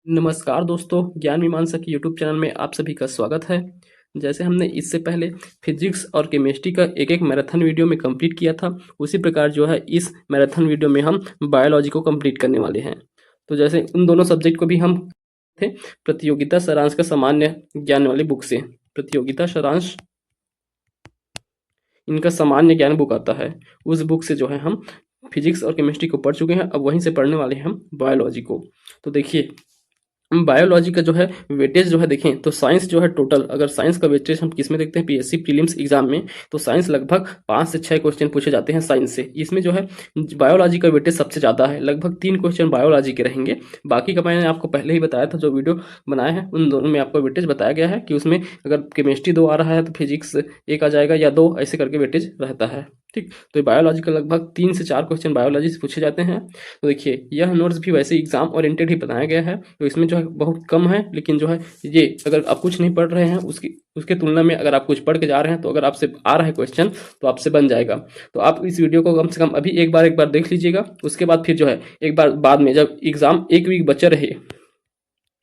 नमस्कार दोस्तों, ज्ञान मीमांसा के यूट्यूब चैनल में आप सभी का स्वागत है। जैसे हमने इससे पहले फिजिक्स और केमिस्ट्री का एक एक मैराथन वीडियो में कंप्लीट किया था, उसी प्रकार जो है इस मैराथन वीडियो में हम बायोलॉजी को कंप्लीट करने वाले हैं। तो जैसे उन दोनों सब्जेक्ट को भी हम थे प्रतियोगिता सारांश का सामान्य ज्ञान वाली बुक से। प्रतियोगिता सारांश इनका सामान्य ज्ञान बुक आता है, उस बुक से जो है हम फिजिक्स और केमिस्ट्री को पढ़ चुके हैं। अब वहीं से पढ़ने वाले हैं हम बायोलॉजी को। तो देखिए, बायोलॉजी का जो है वेटेज जो है देखें तो साइंस जो है टोटल, अगर साइंस का वेटेज हम किस में देखते हैं पीएससी प्रीलिम्स एग्जाम में, तो साइंस लगभग 5 से 6 क्वेश्चन पूछे जाते हैं साइंस से। इसमें जो है बायोलॉजी का वेटेज सबसे ज़्यादा है, लगभग 3 क्वेश्चन बायोलॉजी के रहेंगे। बाकी का मैंने आपको पहले ही बताया था, जो वीडियो बनाया है उन दोनों में आपको वेटेज बताया गया है कि उसमें अगर केमिस्ट्री 2 आ रहा है तो फिजिक्स 1 आ जाएगा या 2, ऐसे करके वेटेज रहता है। ठीक, तो बायोलॉजी का लगभग 3 से 4 क्वेश्चन बायोलॉजी से पूछे जाते हैं। तो देखिए, यह नोट्स भी वैसे एग्जाम ओरिएंटेड ही बनाया गया है, तो इसमें जो है बहुत कम है, लेकिन जो है ये अगर आप कुछ नहीं पढ़ रहे हैं उसके तुलना में अगर आप कुछ पढ़ के जा रहे हैं तो अगर आपसे आ रहा है क्वेश्चन तो आपसे बन जाएगा। तो आप इस वीडियो को कम से कम अभी एक बार देख लीजिएगा। उसके बाद फिर जो है एक बार बाद में जब एग्जाम एक वीक बचा रहे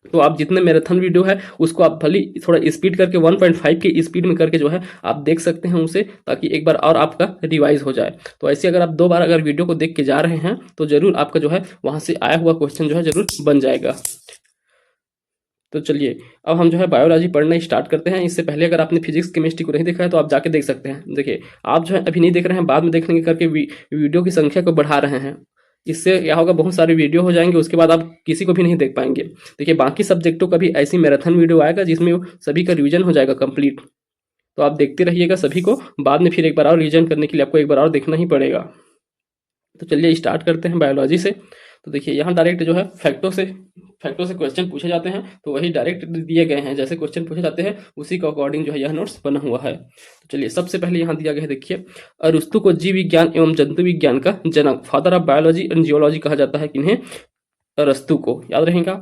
तो आप जितने मैराथन वीडियो है उसको आप भले थोड़ा स्पीड करके 1.5 की स्पीड में करके जो है आप देख सकते हैं उसे, ताकि एक बार और आपका रिवाइज हो जाए। तो ऐसे अगर आप 2 बार अगर वीडियो को देख के जा रहे हैं तो जरूर आपका जो है वहां से आया हुआ क्वेश्चन जो है जरूर बन जाएगा। तो चलिए, अब हम जो है बायोलॉजी पढ़ना स्टार्ट करते हैं। इससे पहले अगर आपने फिजिक्स केमिस्ट्री को नहीं देखा है तो आप जाके देख सकते हैं। देखिए, आप जो है अभी नहीं देख रहे हैं, बाद में देख लेंगे करके वीडियो की संख्या को बढ़ा रहे हैं। इससे क्या होगा, बहुत सारे वीडियो हो जाएंगे, उसके बाद आप किसी को भी नहीं देख पाएंगे। देखिए, बाकी सब्जेक्टों का भी ऐसी मैराथन वीडियो आएगा जिसमें सभी का रिवीजन हो जाएगा कंप्लीट। तो आप देखते रहिएगा सभी को, बाद में फिर एक बार और रिवीजन करने के लिए आपको एक बार और देखना ही पड़ेगा। तो चलिए स्टार्ट करते हैं बायोलॉजी से। तो देखिए, यहाँ डायरेक्ट जो है फैक्टों से क्वेश्चन पूछे जाते हैं, तो वही डायरेक्ट दिए गए हैं। जैसे क्वेश्चन पूछे जाते हैं उसी के अकॉर्डिंग जो है यह नोट्स बना हुआ है। तो चलिए, सबसे पहले यहाँ दिया गया है, देखिए, अरस्तु को जीव विज्ञान एवं जंतु विज्ञान का जनक, father of biology and geology कहा जाता है। किन्हें? अरस्तु को, याद रहेगा।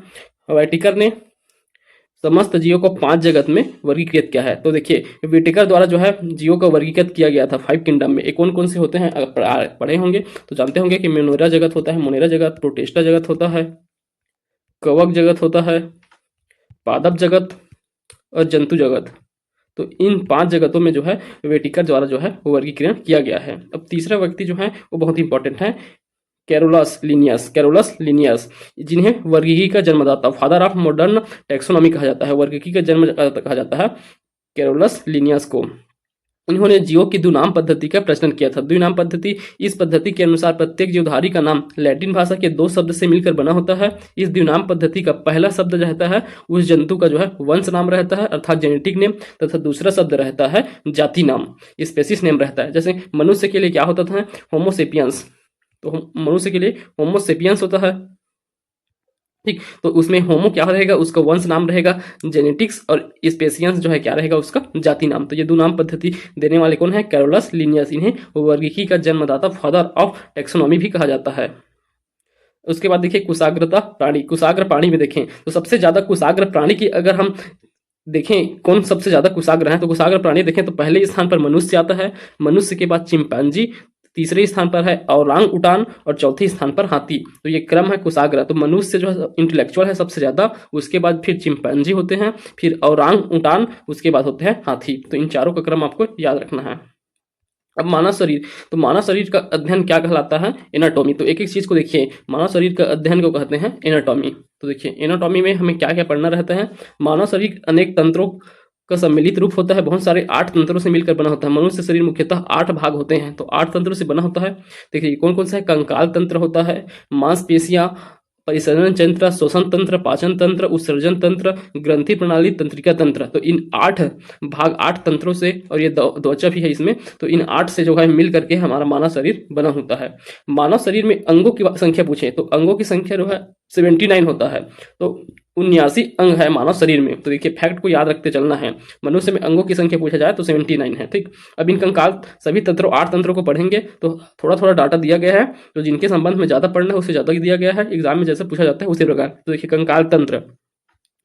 वाइटिकर ने समस्त जीवों को 5 जगत में वर्गीकृत किया है। तो देखिए, विटेकर द्वारा जो है जीवों का वर्गीकृत किया गया था 5 किंगडम में। कौन कौन से होते हैं अगर पढ़े होंगे तो जानते होंगे कि मोनेरा जगत होता है, मोनेरा जगत, प्रोटेस्टा जगत होता है, कवक जगत होता है, पादप जगत और जंतु जगत। तो इन 5 जगतों में जो है वेटिकर द्वारा जो है वर्गीकरण किया गया है। अब तीसरा व्यक्ति जो है वो बहुत इंपॉर्टेंट है, कैरोलस लिनियस, जिन्हें वर्गीकी का जन्मदाता, फादर ऑफ मॉडर्न टेक्सोनॉमी कहा जाता है, वर्गीकी का जन्मदाता कहा जाता है कैरोलस लिनियस को। इन्होंने जीवों की द्विनाम पद्धति का प्रचलन किया था। द्विनाम पद्धति, इस पद्धति के अनुसार प्रत्येक जीवधारी का नाम लैटिन भाषा के 2 शब्द से मिलकर बना होता है। इस द्विनाम पद्धति का पहला शब्द रहता है उस जंतु का जो है वंश नाम रहता है, अर्थात जेनेटिक नेम, तथा दूसरा शब्द रहता है जाति नाम, स्पेसिस नेम रहता है। जैसे मनुष्य के लिए क्या होता था? होमोसेपियंस। तो मनुष्य के लिए होमोसेपियंस होता है। ठीक, तो उसमें होमो क्या रहेगा? उसका वंश नाम रहेगा जेनेटिक्स, और स्पेसियंस जो है क्या रहेगा? उसका जाति नाम। तो ये 2 नाम पद्धति देने वाले कौन है? Carolus Linnaeus. इन्हें वर्गीकी का जन्मदाता, फादर ऑफ टेक्सोनॉमी भी कहा जाता है। उसके बाद देखिए, कुशाग्रता प्राणी, कुशाग्र प्राणी में देखें तो सबसे ज्यादा कुशाग्र प्राणी की अगर हम देखें कौन सबसे ज्यादा कुशाग्र है, तो कुशाग्र प्राणी देखें तो पहले स्थान पर मनुष्य आता है, मनुष्य के बाद चिंपैंजी, तीसरे स्थान पर है औरांग उटान, और चौथे स्थान पर हाथी। तो ये क्रम है कुशाग्र। तो मनुष्य जो है इंटेलेक्चुअल है सबसे ज्यादा, उसके बाद फिर चिंपैंजी होते हैं, फिर औरांग उटान, उसके बाद होते हैं हाथी। तो इन चारों का क्रम आपको याद रखना है। अब मानव शरीर, तो मानव शरीर का अध्ययन क्या कहलाता है? एनाटॉमी। तो एक एक चीज को देखिए, मानव शरीर का अध्ययन को कहते हैं एनाटॉमी। तो देखिए, एनाटॉमी में हमें क्या क्या पढ़ना रहता है? मानव शरीर अनेक तंत्रों का सम्मिलित रूप होता है, बहुत सारे 8 तंत्रों से मिलकर बना होता है। मनुष्य शरीर मुख्यतः 8 भाग होते हैं, तो 8 तंत्रों से बना होता है। देखिए कौन कौन सा है? कंकाल तंत्र होता है, मांसपेशियां, परिसरण तंत्र, श्वसन तंत्र, पाचन तंत्र, उत्सर्जन तंत्र, ग्रंथि प्रणाली, तंत्रिका तंत्र। तो इन 8 तंत्रों से, और ये त्वचा भी है इसमें, तो इन 8 से जो है मिल करके हमारा मानव शरीर बना होता है। मानव शरीर में अंगों की संख्या पूछे तो अंगों की संख्या जो है 79 होता है। तो 79 अंग है मानव शरीर में। तो देखिए, फैक्ट को याद रखते चलना है। मनुष्य में अंगों की संख्या पूछा जाए तो 79 है। ठीक, अब इन कंकाल सभी तंत्रों 8 तंत्रों को पढ़ेंगे तो थोड़ा थोड़ा डाटा दिया गया है, तो जिनके संबंध में ज्यादा पढ़ना है उससे ज्यादा दिया गया है, एग्जाम में जैसे पूछा जाता है उसी प्रकार। तो देखिए, कंकाल तंत्र,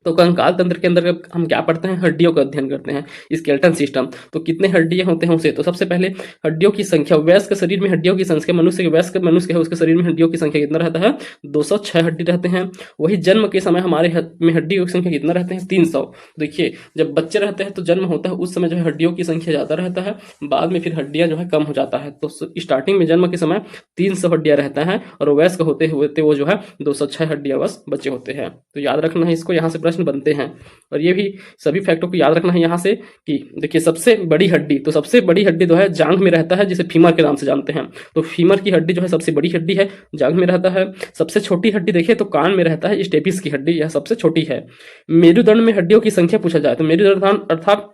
तो कंकाल तंत्र के अंदर हम क्या पढ़ते हैं, हड्डियों का अध्ययन करते हैं, स्केलेटन सिस्टम। तो कितने हड्डियां होते हैं उसे, तो सबसे पहले हड्डियों की संख्या, वयस्क शरीर में हड्डियों की संख्या, वयस्क मनुष्य है उसके शरीर में हड्डियों की संख्या कितना रहता है, 206 हड्डी रहते हैं। वही जन्म के समय हमारे में हड्डियों की संख्या कितना रहते हैं, 300। देखिए जब बच्चे रहते हैं तो जन्म होता है उस समय जो है हड्डियों की संख्या ज्यादा रहता है, बाद में फिर हड्डियां जो है कम हो जाता है। तो स्टार्टिंग में जन्म के समय 300 हड्डियां रहता है और वयस्क होते हुए वो जो है 206 हड्डियां बस बचे होते हैं। तो याद रखना है इसको, यहाँ से प्रश्न बनते हैं। और ये भी सभी फैक्टों को याद रखना है यहाँ से कि देखिए सबसे बड़ी हड्डी, तो सबसे बड़ी हड्डी जो है जांघ में रहता है, जिसे फीमर के नाम से जानते हैं। तो फीमर की हड्डी जो है सबसे बड़ी हड्डी है, जांघ में रहता है। सबसे छोटी हड्डी देखिए तो कान में रहता है, स्टेपिस की हड्डी, यह सबसे छोटी है। मेरुदंड में हड्डियों की संख्या पूछा जाए तो मेरुदंड अर्थात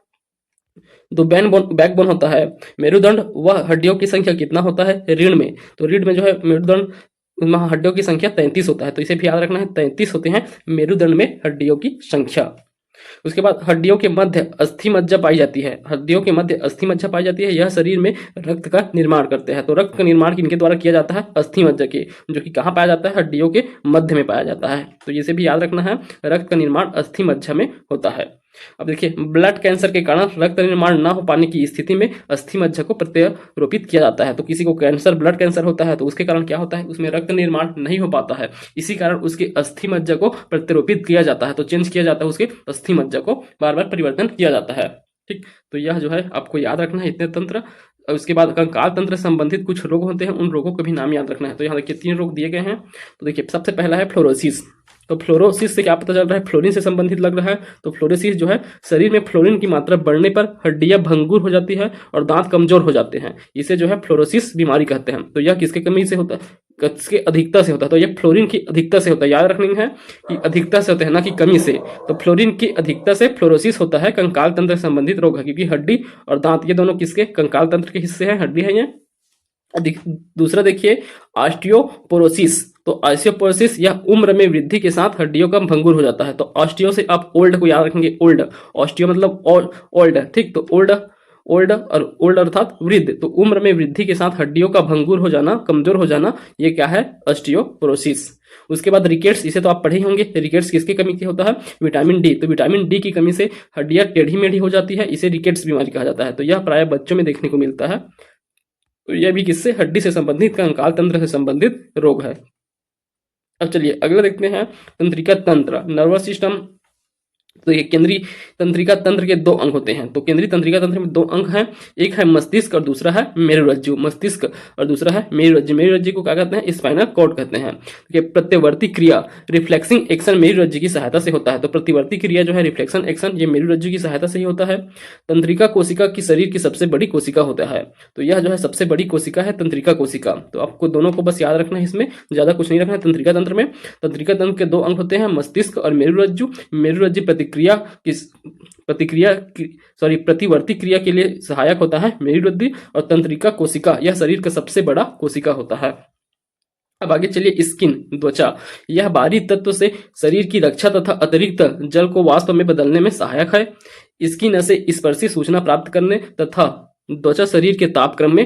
जो बैकबोन होता है मेरुदंड, वह हड्डियों की संख्या कितना होता है, रीढ़ में। तो रीढ़ में जो है मेरुदंड हड्डियों की संख्या 33 होता है, तो इसे भी याद रखना है, 33 होते हैं मेरुदंड में हड्डियों की संख्या। उसके बाद हड्डियों के मध्य अस्थि मज्जा पाई जाती है, हड्डियों के मध्य अस्थि मज्जा पाई जाती है, यह शरीर में रक्त का निर्माण करते हैं। तो रक्त का निर्माण किनके द्वारा किया जाता है, अस्थि मज्जा के, जो कि कहाँ पाया जाता है, हड्डियों के मध्य में पाया जाता है। तो इसे भी याद रखना है, रक्त का निर्माण अस्थि मज्जा में होता है। अब देखिए ब्लड कैंसर के कारण रक्त निर्माण न हो पाने की स्थिति में अस्थि मज्जा को प्रत्यारोपित किया जाता है। तो किसी को कैंसर, ब्लड कैंसर होता है तो उसके कारण क्या होता है, उसमें रक्त निर्माण नहीं हो पाता है, इसी कारण उसके अस्थि मज्जा को प्रत्यारोपित किया जाता है। तो चेंज किया जाता है, उसके अस्थि मज्जा को बार बार परिवर्तन किया जाता है। ठीक, तो यह जो है आपको याद रखना है इतने तंत्र। और उसके बाद कंकाल तंत्र से संबंधित कुछ रोग होते हैं, उन रोगों के भी नाम याद रखना है। तो यहाँ देखिए 3 रोग दिए गए हैं। तो देखिए सबसे पहला है फ्लोरोसिस। तो फ्लोरोसिस से क्या पता चल रहा है, फ्लोरीन से संबंधित लग रहा है। तो फ्लोरोसिस जो है शरीर में फ्लोरीन की मात्रा बढ़ने पर हड्डियां भंगुर हो जाती है और दांत कमजोर हो जाते हैं, इसे जो है फ्लोरोसिस बीमारी कहते हैं। तो यह किसके कमी से होता है, किसके अधिकता से होता है, तो यह फ्लोरीन की अधिकता से होता है। याद रखनी है कि अधिकता से होता है ना कि कमी से। तो फ्लोरीन की अधिकता से फ्लोरोसिस होता है, कंकाल तंत्र से संबंधित रोग है, क्योंकि हड्डी और दांत ये दोनों किसके, कंकाल तंत्र के हिस्से हैं, हड्डी है ये। दूसरा देखिए ऑस्टियोपोरोसिस। तो ऑस्टियोपोरोसिस यह उम्र में वृद्धि के साथ हड्डियों का भंगुर हो जाता है। तो ऑस्टियो से आप ओल्ड को याद रखेंगे, ओल्ड, ऑस्टियो मतलब ओल्ड, ठीक। तो ओल्ड अर्थात वृद्ध। तो उम्र में वृद्धि के साथ हड्डियों का भंगुर हो जाना, कमजोर हो जाना, ये क्या है, ऑस्टियोपोरोसिस। उसके बाद रिकेट्स, इसे तो आप पढ़े होंगे। रिकेट्स किसकी कमी से होता है, विटामिन डी। तो विटामिन डी की कमी से हड्डियां टेढ़ी मेढ़ी हो जाती है, इसे रिकेट्स बीमारी कहा जाता है। तो यह प्राय बच्चों में देखने को मिलता है। तो यह भी किससे, हड्डी से संबंधित, कंकाल तंत्र से संबंधित रोग है। अब चलिए अगला देखते हैं, तंत्रिका तंत्र, नर्वस सिस्टम। तो ये केंद्रीय तंत्रिका तंत्र के 2 अंग होते हैं। तो केंद्रीय तंत्रिका तंत्र में 2 अंग हैं, एक है मस्तिष्क और दूसरा है मेरुरज्जु। मस्तिष्क और दूसरा है मेरुरज्जु। मेरुरज्जु को क्या कहते हैं, स्पाइनल कॉर्ड कहते हैं। तो प्रत्यवर्ती क्रिया, रिफ्लेक्सिंग एक्शन मेरुरज्जु की सहायता से होता है। तो प्रतिवर्ती क्रिया जो है, रिफ्लेक्शन एक्शन, ये मेरुरज्जु की सहायता से ही होता है। तंत्रिका कोशिका की शरीर की सबसे बड़ी कोशिका होता है। तो यह जो है सबसे बड़ी कोशिका है तंत्रिका कोशिका। तो आपको दोनों को बस याद रखना है, इसमें ज्यादा कुछ नहीं रखना है। तंत्रिका तंत्र में, तंत्रिका तंत्र के 2 अंग होते हैं, मस्तिष्क और मेरुरज्जु। मेरुरज्जु प्रतिवर्ती क्रिया के लिए सहायक होता है मेरुरज्जु, और तंत्रिका कोशिका यह शरीर का सबसे बड़ा कोशिका होता है। अब आगे चलिए, स्किन, त्वचा, यह बाहरी तत्व से शरीर की रक्षा तथा अतिरिक्त जल को वाष्प में बदलने में सहायक है। स्किन से स्पर्शी सूचना प्राप्त करने तथा त्वचा शरीर के तापक्रम में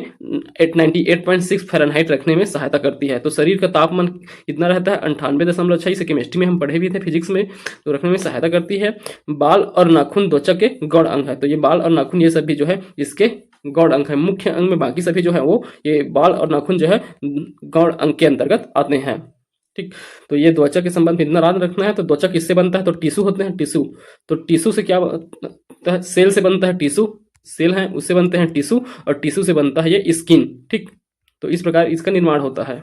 98.6 फ़ारेनहाइट रखने में सहायता करती है। तो शरीर का तापमान कितना रहता है, 98.6। इसे केमिस्ट्री में हम पढ़े भी थे, फिजिक्स में। तो रखने में सहायता करती है। बाल और नाखून त्वचा के गौण अंग है। तो ये बाल और नाखून ये सभी जो है इसके गौण अंग है। मुख्य अंग में बाकी सभी जो है वो ये बाल और नाखून जो है गौण अंग के अंतर्गत आते हैं। ठीक, तो ये त्वचा के संबंध में इतना याद रखना है। तो त्वचा किससे बनता है, तो टिश्यू होते हैं, टिश्यू। तो टिश्यू से क्या बनता है, सेल से बनता है टिश्यू, सेल है उससे बनते हैं टिश्यू, और टिश्यू से बनता है ये स्किन। ठीक, तो इस प्रकार इसका निर्माण होता है।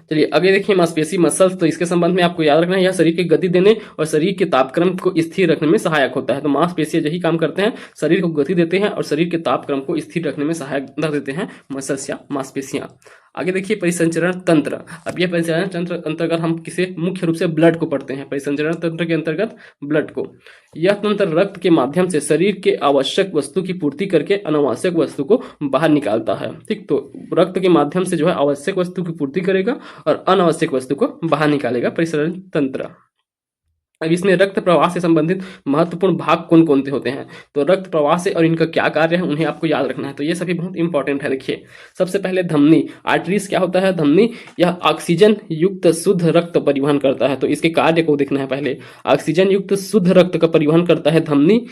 चलिए आगे देखिए, मांसपेशी, मसल्स। तो इसके संबंध में आपको याद रखना है, यह शरीर की गति देने और शरीर के तापक्रम को स्थिर रखने में सहायक होता है। तो मांसपेशियां यही काम करते हैं, शरीर को गति देते हैं और शरीर के तापक्रम को स्थिर रखने में सहायता देते हैं मसल्स या मांसपेशियां। आगे देखिए, परिसंचरण तंत्र। अब यह परिसंचरण तंत्र अंतर्गत हम किसे मुख्य रूप से ब्लड को पढ़ते हैं, परिसंचरण तंत्र के अंतर्गत ब्लड को। यह तंत्र रक्त के माध्यम से शरीर के आवश्यक वस्तु की पूर्ति करके अनावश्यक वस्तु को बाहर निकालता है। ठीक, तो रक्त के माध्यम से जो है आवश्यक वस्तु की पूर्ति करेगा और अनावश्यक वस्तु को बाहर निकालेगा परिसंचरण तंत्र। अब इसमें रक्त प्रवाह से संबंधित महत्वपूर्ण भाग कौन कौन से होते हैं, तो रक्त प्रवाह से और इनका क्या कार्य है उन्हें आपको याद रखना है। तो ये सभी बहुत इंपॉर्टेंट है। देखिए सबसे पहले धमनी, आर्टरीज क्या होता है, धमनी यह ऑक्सीजन युक्त शुद्ध रक्त परिवहन करता है। तो इसके कार्य को देखना है पहले। ऑक्सीजन युक्त शुद्ध रक्त का परिवहन करता है धमनी।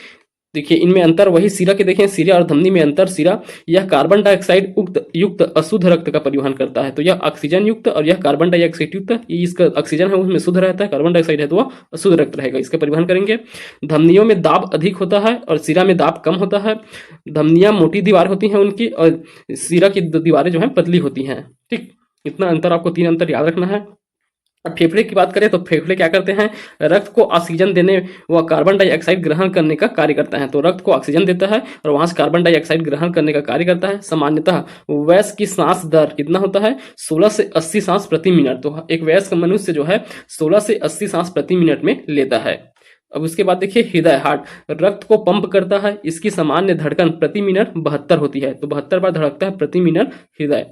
देखिए इनमें अंतर वही सिरा के देखें, सिरा और धमनी में अंतर, सिरा यह कार्बन डाइऑक्साइड युक्त अशुद्ध रक्त का परिवहन करता है। तो यह ऑक्सीजन युक्त और यह कार्बन डाइऑक्साइड युक्त, इसका ऑक्सीजन है उसमें शुद्ध रहता है, कार्बन डाइऑक्साइड है तो वह अशुद्ध रक्त रहेगा, इसका परिवहन करेंगे। धमनियों में दाब अधिक होता है और सिरा में दाब कम होता है। धमनियां मोटी दीवार होती हैं उनकी और सिरा की दीवारें जो है पतली होती हैं। ठीक, इतना अंतर आपको, 3 अंतर याद रखना है। अब फेफड़े की बात करें तो फेफड़े क्या करते हैं, रक्त को ऑक्सीजन देने व कार्बन डाइऑक्साइड ग्रहण करने का कार्य करता है। तो रक्त को ऑक्सीजन देता है और वहां से कार्बन डाइऑक्साइड ग्रहण करने का कार्य करता है। सामान्यतः वयस्क की सांस दर कितना होता है, 16 से 80 सांस प्रति मिनट। तो एक वयस्क मनुष्य जो है 16 से 80 सांस प्रति मिनट में लेता है। अब उसके बाद देखिए हृदय, हार्ट, रक्त को पंप करता है। इसकी सामान्य धड़कन प्रति मिनट 72 होती है। तो 72 बार धड़कता है प्रति मिनट हृदय।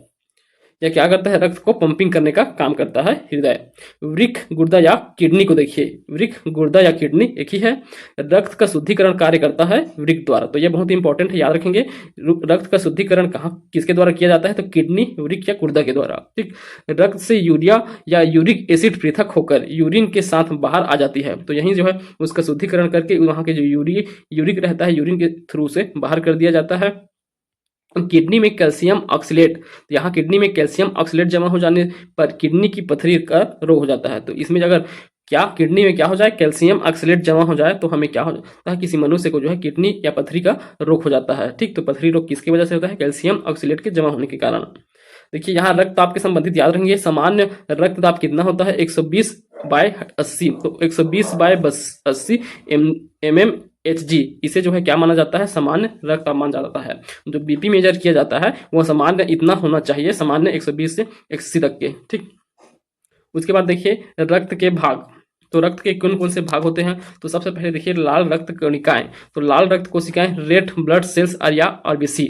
यह क्या करता है, रक्त को पंपिंग करने का काम करता है हृदय। वृक्क, गुर्दा या किडनी को देखिए, वृक्क, गुर्दा या किडनी एक ही है। रक्त का शुद्धिकरण कार्य करता है वृक्क द्वारा। तो यह बहुत इंपॉर्टेंट है, याद रखेंगे। रक्त का शुद्धिकरण कहाँ किसके द्वारा किया जाता है, तो किडनी, वृक्क या गुर्दा के द्वारा। ठीक, रक्त से यूरिया या यूरिक एसिड पृथक होकर यूरिन के साथ बाहर आ जाती है। तो यही जो है उसका शुद्धिकरण करके वहां के जो यूरिक रहता है यूरिन के थ्रू से बाहर कर दिया जाता है। किडनी में कैल्शियम ऑक्सलेट, यहाँ किडनी में कैल्शियम ऑक्सलेट जमा हो जाने पर किडनी की पथरी का रोग हो जाता है। तो इसमें अगर क्या किडनी में क्या हो जाए, कैल्शियम ऑक्सलेट जमा हो जाए तो हमें क्या हो जाता है, किसी मनुष्य को जो है किडनी या पथरी का रोग हो जाता है। ठीक, तो पथरी रोग किसकी वजह से होता है, कैल्शियम ऑक्सलेट के जमा होने के कारण। देखिए यहाँ रक्तदाब के संबंधित याद रखेंगे, सामान्य रक्तदाब कितना होता है, 120/80। तो 120/80 mm Hg, इसे जो है क्या माना जाता है, सामान्य रक्तदाब माना जाता है। जो बीपी मेजर किया जाता है वह सामान्य इतना होना चाहिए, सामान्य 120 से 180 तक के। ठीक, उसके बाद देखिए रक्त के भाग। तो रक्त के कौन कौन से भाग होते हैं, तो सबसे पहले देखिए लाल रक्त कणिकाएं। तो लाल रक्त कोशिकाएं, रेड ब्लड सेल्स या आरबीसी।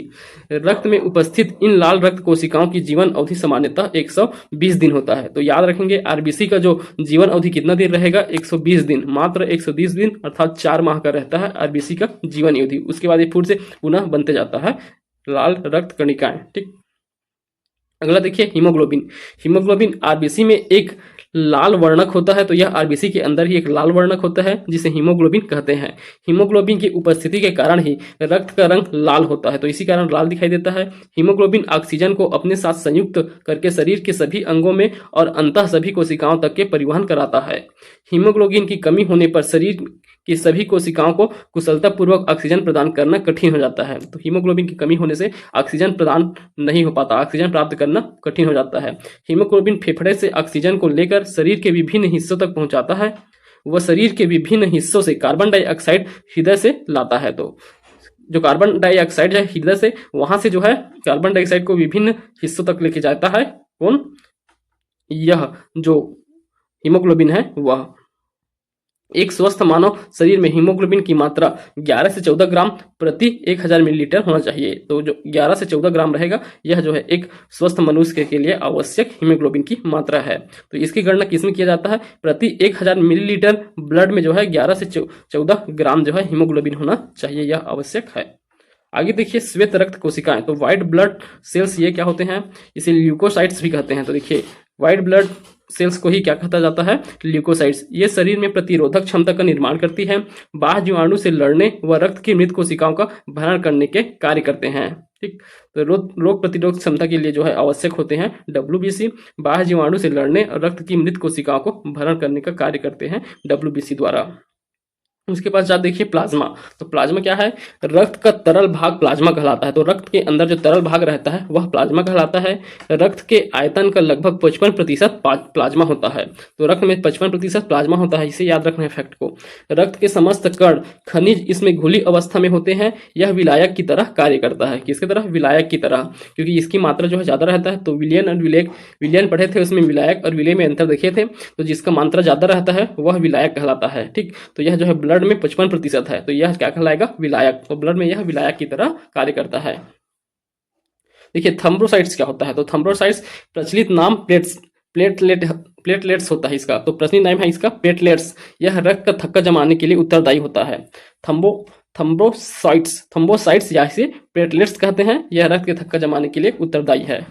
रक्त में उपस्थित इन लाल रक्त कोशिकाओं की जीवन अवधि सामान्यतः 120 दिन होता है। तो याद रखेंगे आरबीसी का जो जीवन अवधि कितना दिन रहेगा, 120 दिन, मात्र 120 दिन अर्थात 4 माह का रहता है आरबीसी का जीवन अवधि। उसके बाद ये फिर से पुनः बनते जाता है लाल रक्त कणिकाएं। ठीक, अगला देखिए हीमोग्लोबिन। हीमोग्लोबिन आरबीसी में एक लाल वर्णक होता है। तो यह आरबीसी के अंदर ही एक लाल वर्णक होता है जिसे हीमोग्लोबिन कहते हैं। हीमोग्लोबिन की उपस्थिति के कारण ही रक्त का रंग लाल होता है, तो इसी कारण लाल दिखाई देता है। हीमोग्लोबिन ऑक्सीजन को अपने साथ संयुक्त करके शरीर के सभी अंगों में और अंततः सभी कोशिकाओं तक के परिवहन कराता है। हीमोग्लोबिन की कमी होने पर शरीर की सभी कोशिकाओं को कुशलतापूर्वक ऑक्सीजन प्रदान करना कठिन हो जाता है। तो हीमोग्लोबिन की कमी होने से ऑक्सीजन प्रदान नहीं हो पाता, ऑक्सीजन प्राप्त करना कठिन हो जाता है। हीमोग्लोबिन फेफड़े से ऑक्सीजन को लेकर शरीर के विभिन्न हिस्सों तक पहुंचाता है। वह शरीर के विभिन्न हिस्सों से कार्बन डाइऑक्साइड हृदय से लाता है। तो जो कार्बन डाइऑक्साइड है हृदय से, वहां से जो है कार्बन डाइऑक्साइड को विभिन्न हिस्सों तक लेके जाता है कौन, यह जो हीमोग्लोबिन है वह। एक स्वस्थ मानव शरीर में हीमोग्लोबिन की मात्रा 11 से 14 ग्राम प्रति 1000 मिलीलीटर होना चाहिए। तो जो 11 से 14 ग्राम रहेगा यह जो है एक स्वस्थ मनुष्य के लिए आवश्यक हीमोग्लोबिन की मात्रा है। तो इसकी गणना किसमें किया जाता है, प्रति 1000 मिलीलीटर ब्लड में जो है 11 से 14 ग्राम जो है हीमोग्लोबिन होना चाहिए, यह आवश्यक है। आगे देखिए श्वेत रक्त कोशिकाएं। तो व्हाइट ब्लड सेल्स ये क्या होते हैं, इसे ल्यूकोसाइट्स भी कहते हैं। तो देखिए व्हाइट ब्लड सेल्स को ही क्या कहता जाता है, ल्यूकोसाइट्स। ये शरीर में प्रतिरोधक क्षमता का निर्माण करती है, बाह्य जीवाणु से लड़ने व रक्त की मृत कोशिकाओं का भरण करने के कार्य करते हैं। ठीक, तो रोग प्रतिरोधक क्षमता के लिए जो है आवश्यक होते हैं डब्ल्यूबीसी। बाह्य जीवाणु से लड़ने और रक्त की मृत कोशिकाओं को भरण करने का कार्य करते हैं डब्ल्यूबीसी द्वारा। उसके पास आप देखिए प्लाज्मा। तो प्लाज्मा क्या है, रक्त का तरल भाग प्लाज्मा कहलाता है। तो रक्त के अंदर जो तरल भाग रहता है वह प्लाज्मा कहलाता है। रक्त के आयतन का लगभग 55% प्लाज्मा होता है। तो रक्त में 55% प्लाज्मा होता है, इसे याद रखना है फैक्ट को। रक्त के समस्त कण खनिज इसमें घुली अवस्था में होते हैं। यह विलायक की तरह कार्य करता है। किसकी तरह, विलायक की तरह, क्योंकि इसकी मात्रा जो है ज्यादा रहता है। तो विलयन और विलेय, विलयन पढ़े थे उसमें विलायक और विलेय में अंतर देखे थे। तो जिसका मात्रा ज्यादा रहता है वह विलायक कहलाता है। ठीक, तो यह जो है ब्लड में 55% है, तो यह क्या कहलाएगा, विलायक। तो ब्लड में यह विलायक की तरह कार्य करता है। देखिए थ्रोम्बोसाइट्स क्या होता है, तो थ्रोम्बोसाइट्स प्रचलित नाम प्लेटलेट्स होता है इसका, तो प्रश्न नाम है इसका प्लेटलेट्स। यह रक्त का थक्का जमाने के लिए उत्तरदायी होता है। थम्बोसाइट्स या इसे प्लेटलेट्स कहते हैं, यह रक्त के थक्का जमाने के लिए उत्तरदायी है।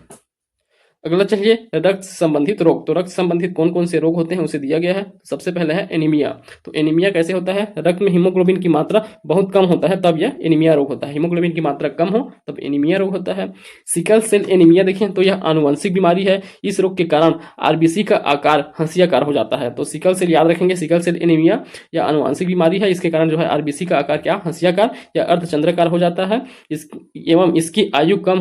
अगला चलिए रक्त संबंधित रोग। तो रक्त संबंधित कौन कौन से रोग होते हैं उसे दिया गया है। सबसे पहले है एनीमिया। तो एनीमिया कैसे होता है, रक्त में हीमोग्लोबिन की मात्रा बहुत कम होता है तब यह एनीमिया रोग होता है। हीमोग्लोबिन की मात्रा कम हो तब एनीमिया रोग होता है। सिकल सेल एनीमिया देखें तो यह आनुवंशिक बीमारी है। इस रोग के कारण आरबीसी का आकार हंसियाकार हो जाता है। तो सिकल सेल याद रखेंगे, सिकल सेल एनीमिया यह आनुवंशिक बीमारी है। इसके कारण जो है आरबीसी का आकार क्या हंसियाकार या अर्धचंद्राकार हो जाता है। एवं इसकी आयु कम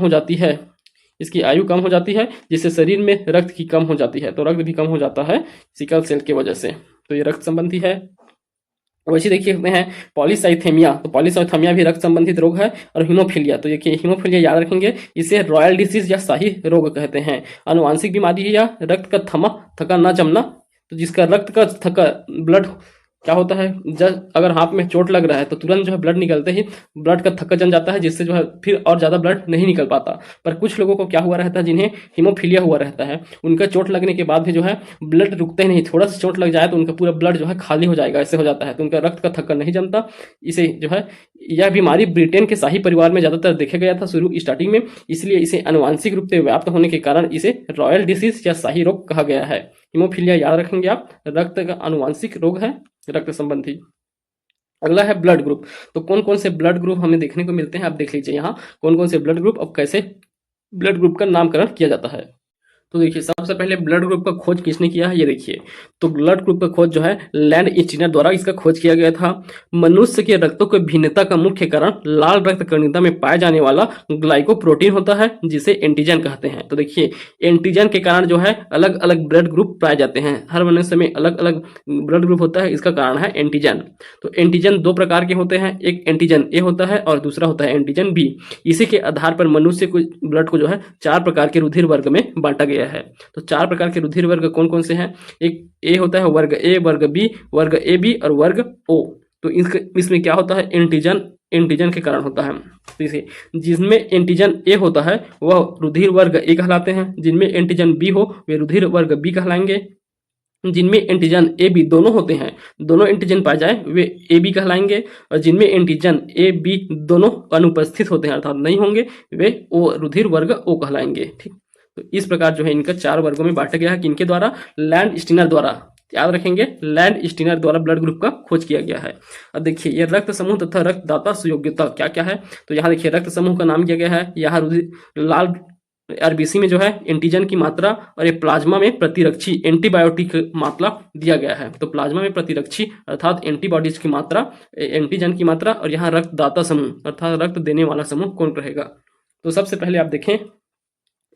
हो जाती है, जिससे शरीर में रक्त की कम हो जाती है। तो रक्त भी कम हो जाता है सिकल सेल की वजह से। तो ये रक्त संबंधी है। वैसे देखिए हैं पॉलीसाइथेमिया। तो पॉलीसाइथेमिया भी रक्त संबंधित रोग है। और हीमोफीलिया, तो देखिए हीमोफीलिया याद रखेंगे, इसे रॉयल डिसीज या शाही रोग कहते हैं। आनुवांशिक बीमारी है या रक्त का थक्का न जमना। तो जिसका रक्त का थक्का ब्लड क्या होता है, जब अगर हाथ में चोट लग रहा है तो तुरंत जो है ब्लड निकलते ही ब्लड का थक्का जम जाता है, जिससे जो है फिर और ज़्यादा ब्लड नहीं निकल पाता। पर कुछ लोगों को क्या हुआ रहता है, जिन्हें हीमोफीलिया हुआ रहता है, उनका चोट लगने के बाद भी जो है ब्लड रुकते नहीं। थोड़ा सा चोट लग जाए तो उनका पूरा ब्लड जो है खाली हो जाएगा, ऐसे हो जाता है। तो उनका रक्त का थक्का नहीं जमता। इसे जो है यह बीमारी ब्रिटेन के शाही परिवार में ज़्यादातर देखा गया था स्टार्टिंग में, इसलिए इसे आनुवांशिक रूप से व्याप्त होने के कारण इसे रॉयल डिसीज या शाही रोग कहा गया है। हीमोफीलिया याद रखेंगे आप, रक्त का आनुवांशिक रोग है, रक्त संबंधी। अगला है ब्लड ग्रुप। तो कौन कौन से ब्लड ग्रुप हमें देखने को मिलते हैं, आप देख लीजिए यहाँ कौन कौन से ब्लड ग्रुप और कैसे ब्लड ग्रुप का नामकरण किया जाता है। तो देखिए सबसे पहले ब्लड ग्रुप का खोज किसने किया है, ये देखिए। तो ब्लड ग्रुप का खोज जो है लैंड स्टीनर द्वारा इसका खोज किया गया था। मनुष्य के रक्तों की भिन्नता का मुख्य कारण लाल रक्त कणिका में पाए जाने वाला ग्लाइकोप्रोटीन होता है, जिसे एंटीजन कहते हैं। तो देखिए एंटीजन के कारण जो है अलग अलग ब्लड ग्रुप पाए जाते हैं। हर मनुष्य में अलग अलग ब्लड ग्रुप होता है, इसका कारण है एंटीजन। तो एंटीजन दो प्रकार के होते हैं, एक एंटीजन ए होता है और दूसरा होता है एंटीजन बी। इसी के आधार पर मनुष्य को ब्लड को जो है 4 प्रकार के रुधिर वर्ग में बांटा गया है। तो 4 प्रकार के रुधिर वर्ग कौन कौन से हैं, एक ए होता है वर्ग ए, वर्ग बी, वर्ग ए बी और वर्ग ओ। तो इसमें क्या होता है, एंटीजन के कारण होता है। जैसे जिसमें एंटीजन ए होता है वह रुधिर वर्ग ए कहलाते हैं, जिनमें एंटीजन बी हो वे रुधिर वर्ग बी कहलाएंगे। जिनमें एंटीजन ए बी दोनों होते हैं, दोनों एंटीजन पाए जाए वे ए बी कहलाएंगे। और जिनमें एंटीजन ए बी दोनों अनुपस्थित होते हैं अर्थात नहीं होंगे, वे ओ रुधिर वर्ग ओ कहलाएंगे। ठीक, तो इस प्रकार जो है इनका 4 वर्गों में बांटा गया है। किनके द्वारा, लैंड स्टीनर द्वारा। याद रखेंगे लैंड स्टीनर द्वारा ब्लड ग्रुप का खोज किया गया है। अब देखिए ये रक्त समूह तथा रक्तदाता सुयोग्यता क्या क्या है। तो यहाँ देखिए रक्त समूह का नाम किया गया है। यहाँ लाल आरबीसी में जो है एंटीजन की मात्रा और ये प्लाज्मा में प्रतिरक्षी एंटीबायोटिक मात्रा दिया गया है। तो प्लाज्मा में प्रतिरक्षी अर्थात एंटीबॉडीज की मात्रा, एंटीजन की मात्रा, और यहाँ रक्तदाता समूह अर्थात रक्त देने वाला समूह कौन रहेगा। तो सबसे पहले आप देखें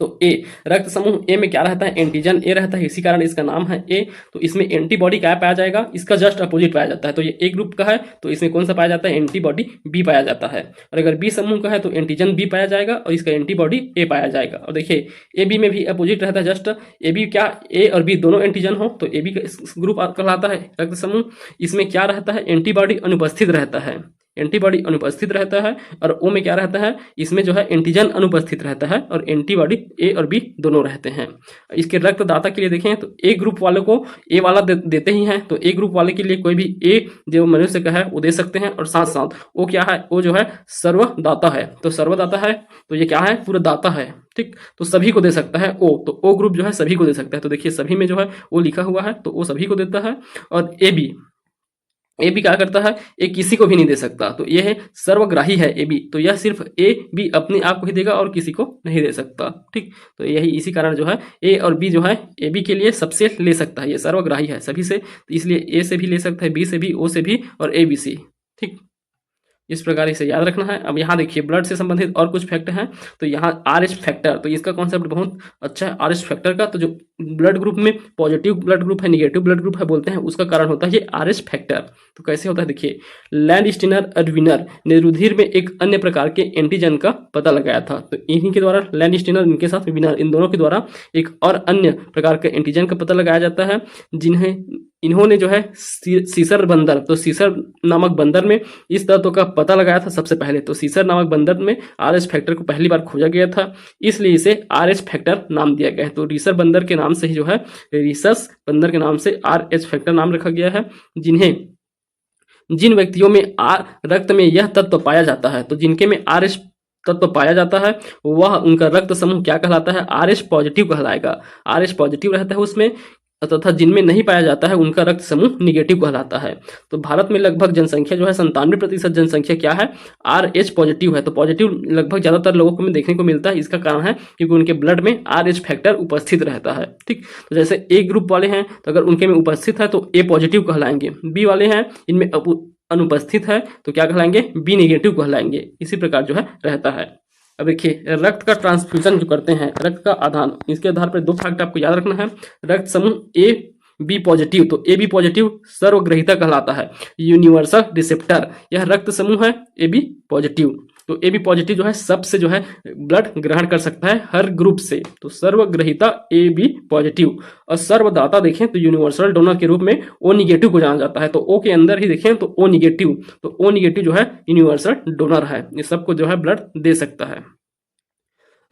तो ए रक्त समूह ए में क्या रहता है, एंटीजन ए रहता है, इसी कारण इसका नाम है ए। तो इसमें एंटीबॉडी क्या पाया जाएगा, इसका जस्ट अपोजिट पाया जाता है। तो ये ए ग्रुप का है तो इसमें कौन सा पाया जाता है, एंटीबॉडी बी पाया जाता है। और अगर बी समूह का है तो एंटीजन बी पाया जाएगा और इसका एंटीबॉडी ए पाया जाएगा। और देखिए ए बी में भी अपोजिट रहता है, जस्ट ए बी क्या ए और बी दोनों एंटीजन हो तो ए बी का ग्रुप कहलाता है रक्त समूह। इसमें क्या रहता है, एंटीबॉडी अनुपस्थित रहता है, एंटीबॉडी अनुपस्थित रहता है। और ओ में क्या रहता है, इसमें जो है एंटीजन अनुपस्थित रहता है और एंटीबॉडी ए और बी दोनों रहते हैं। इसके रक्तदाता के लिए देखें तो ए ग्रुप वालों को ए वाला देते ही हैं। तो ए ग्रुप वाले के लिए कोई भी ए जो मनुष्य का है वो दे सकते हैं। और साथ साथ वो क्या है, वो जो है सर्वदाता है। तो सर्वदाता है तो ये क्या है, पूरा दाता है। ठीक, तो सभी को दे सकता है ओ। तो ओ ग्रुप जो है सभी को दे सकता है। तो देखिए सभी में जो है वो लिखा हुआ है तो वो सभी को देता है। और ए बी क्या करता है, ए किसी को भी नहीं दे सकता। तो ये है सर्वग्राही है ए बी। तो यह सिर्फ ए बी अपने आप को ही देगा और किसी को नहीं दे सकता। ठीक, तो यही इसी कारण जो है ए और बी जो है ए बी के लिए सबसे ले सकता है, ये सर्वग्राही है सभी से। तो इसलिए ए से भी ले सकता है, बी से भी, ओ से भी और ए बी सी। ठीक, इस प्रकार इसे याद रखना है। अब यहाँ देखिए ब्लड से संबंधित और कुछ फैक्ट हैं। तो यहाँ RH फैक्टर, तो इसका कॉन्सेप्ट बहुत अच्छा है RH फैक्टर का। तो जो ब्लड ग्रुप में पॉजिटिव ब्लड ग्रुप है, निगेटिव ब्लड ग्रुप है बोलते हैं, उसका कारण होता है ये RH फैक्टर। तो कैसे होता है देखिए, लैंड स्टीनर अडविनर ने रुधिर में एक अन्य प्रकार के एंटीजन का पता लगाया था। तो इन्हीं के द्वारा लैंड स्टीनर, इनके साथ विनर, इन दोनों के द्वारा एक और अन्य प्रकार के एंटीजन का पता लगाया जाता है, जिन्हें इन्होंने जो है सीसर बंदर, तो सीसर नामक बंदर में इस तत्व का पता लगाया था सबसे पहले। तो सीसर नामक बंदर में RH फैक्टर को पहली बार खोजा गया था, इसलिए इसे RH फैक्टर नाम दिया गया है। तो रीसर बंदर के नाम नाम से ही जो है रिसस बंदर के नाम से RH फैक्टर नाम रखा गया है। जिन व्यक्तियों में रक्त में यह तत्व पाया जाता है, तो जिनके में RH तत्व पाया जाता है वह उनका रक्त समूह क्या कहलाता है, RH पॉजिटिव कहलाएगा। RH पॉजिटिव रहता है उसमें, तथा जिनमें नहीं पाया जाता है उनका रक्त समूह निगेटिव कहलाता है। तो भारत में लगभग जनसंख्या जो है 97% जनसंख्या क्या है, RH पॉजिटिव है। तो पॉजिटिव लगभग ज्यादातर लोगों को में देखने को मिलता है। इसका कारण है क्योंकि उनके ब्लड में RH फैक्टर उपस्थित रहता है। ठीक, तो जैसे A ग्रुप वाले हैं तो अगर उनके में उपस्थित है तो A पॉजिटिव कहलाएंगे, B वाले हैं इनमें अनुपस्थित है तो क्या कहलाएंगे, B नेगेटिव कहलाएंगे। इसी प्रकार जो है रहता है। अब देखिए रक्त का ट्रांसफ्यूजन जो करते हैं, रक्त का आदान, इसके आधार पर 2 फैक्ट आपको याद रखना है। रक्त समूह ए बी पॉजिटिव, तो ए बी पॉजिटिव सर्वग्रहीता कहलाता है, यूनिवर्सल रिसेप्टर। यह रक्त समूह है ए बी पॉजिटिव, तो ए बी पॉजिटिव जो है सबसे जो है ब्लड ग्रहण कर सकता है हर ग्रुप से, तो सर्वग्रहीता ए बी पॉजिटिव। और सर्वदाता देखें तो यूनिवर्सल डोनर के रूप में ओ निगेटिव को जाना जाता है। तो ओ के अंदर ही देखें तो ओ निगेटिव, तो ओ निगेटिव जो है यूनिवर्सल डोनर है, ये सबको जो है ब्लड दे सकता है।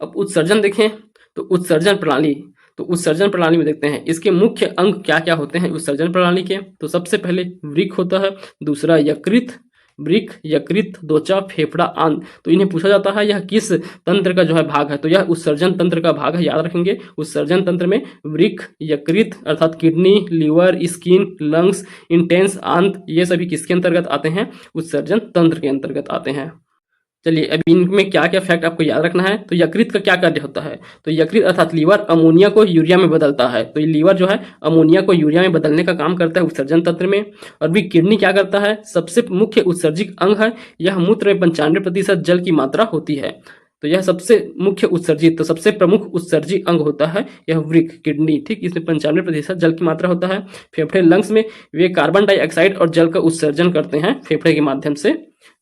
अब उत्सर्जन देखें तो उत्सर्जन प्रणाली, तो उत्सर्जन प्रणाली में देखते हैं इसके मुख्य अंग क्या क्या होते हैं उत्सर्जन प्रणाली के। तो सबसे पहले वृक्क होता है, दूसरा यकृत, वृक्क, यकृत, त्वचा, फेफड़ा, आंत। तो इन्हें पूछा जाता है यह किस तंत्र का जो है भाग है, तो यह उत्सर्जन तंत्र का भाग है, याद रखेंगे। उत्सर्जन तंत्र में वृक्क, यकृत अर्थात किडनी, लीवर, स्किन, लंग्स, इंटेंस, आंत, ये सभी किसके अंतर्गत आते हैं, उत्सर्जन तंत्र के अंतर्गत आते हैं। चलिए अब इनमें क्या क्या फैक्ट आपको याद रखना है। तो यकृत का क्या कार्य होता है, तो यकृत अर्थात लीवर अमोनिया को यूरिया में बदलता है, तो ये लीवर जो है अमोनिया को यूरिया में बदलने का काम करता है उत्सर्जन तंत्र में। और भी किडनी क्या करता है, सबसे मुख्य उत्सर्जिक अंग है, यह मूत्र में 95% जल की मात्रा होती है, तो यह सबसे मुख्य उत्सर्जित, तो सबसे प्रमुख उत्सर्जी अंग होता है यह वृक्क, किडनी। ठीक, इसमें 95% जल की मात्रा होता है। फेफड़े, लंग्स में वे कार्बन डाइऑक्साइड और जल का उत्सर्जन करते हैं, फेफड़े के माध्यम से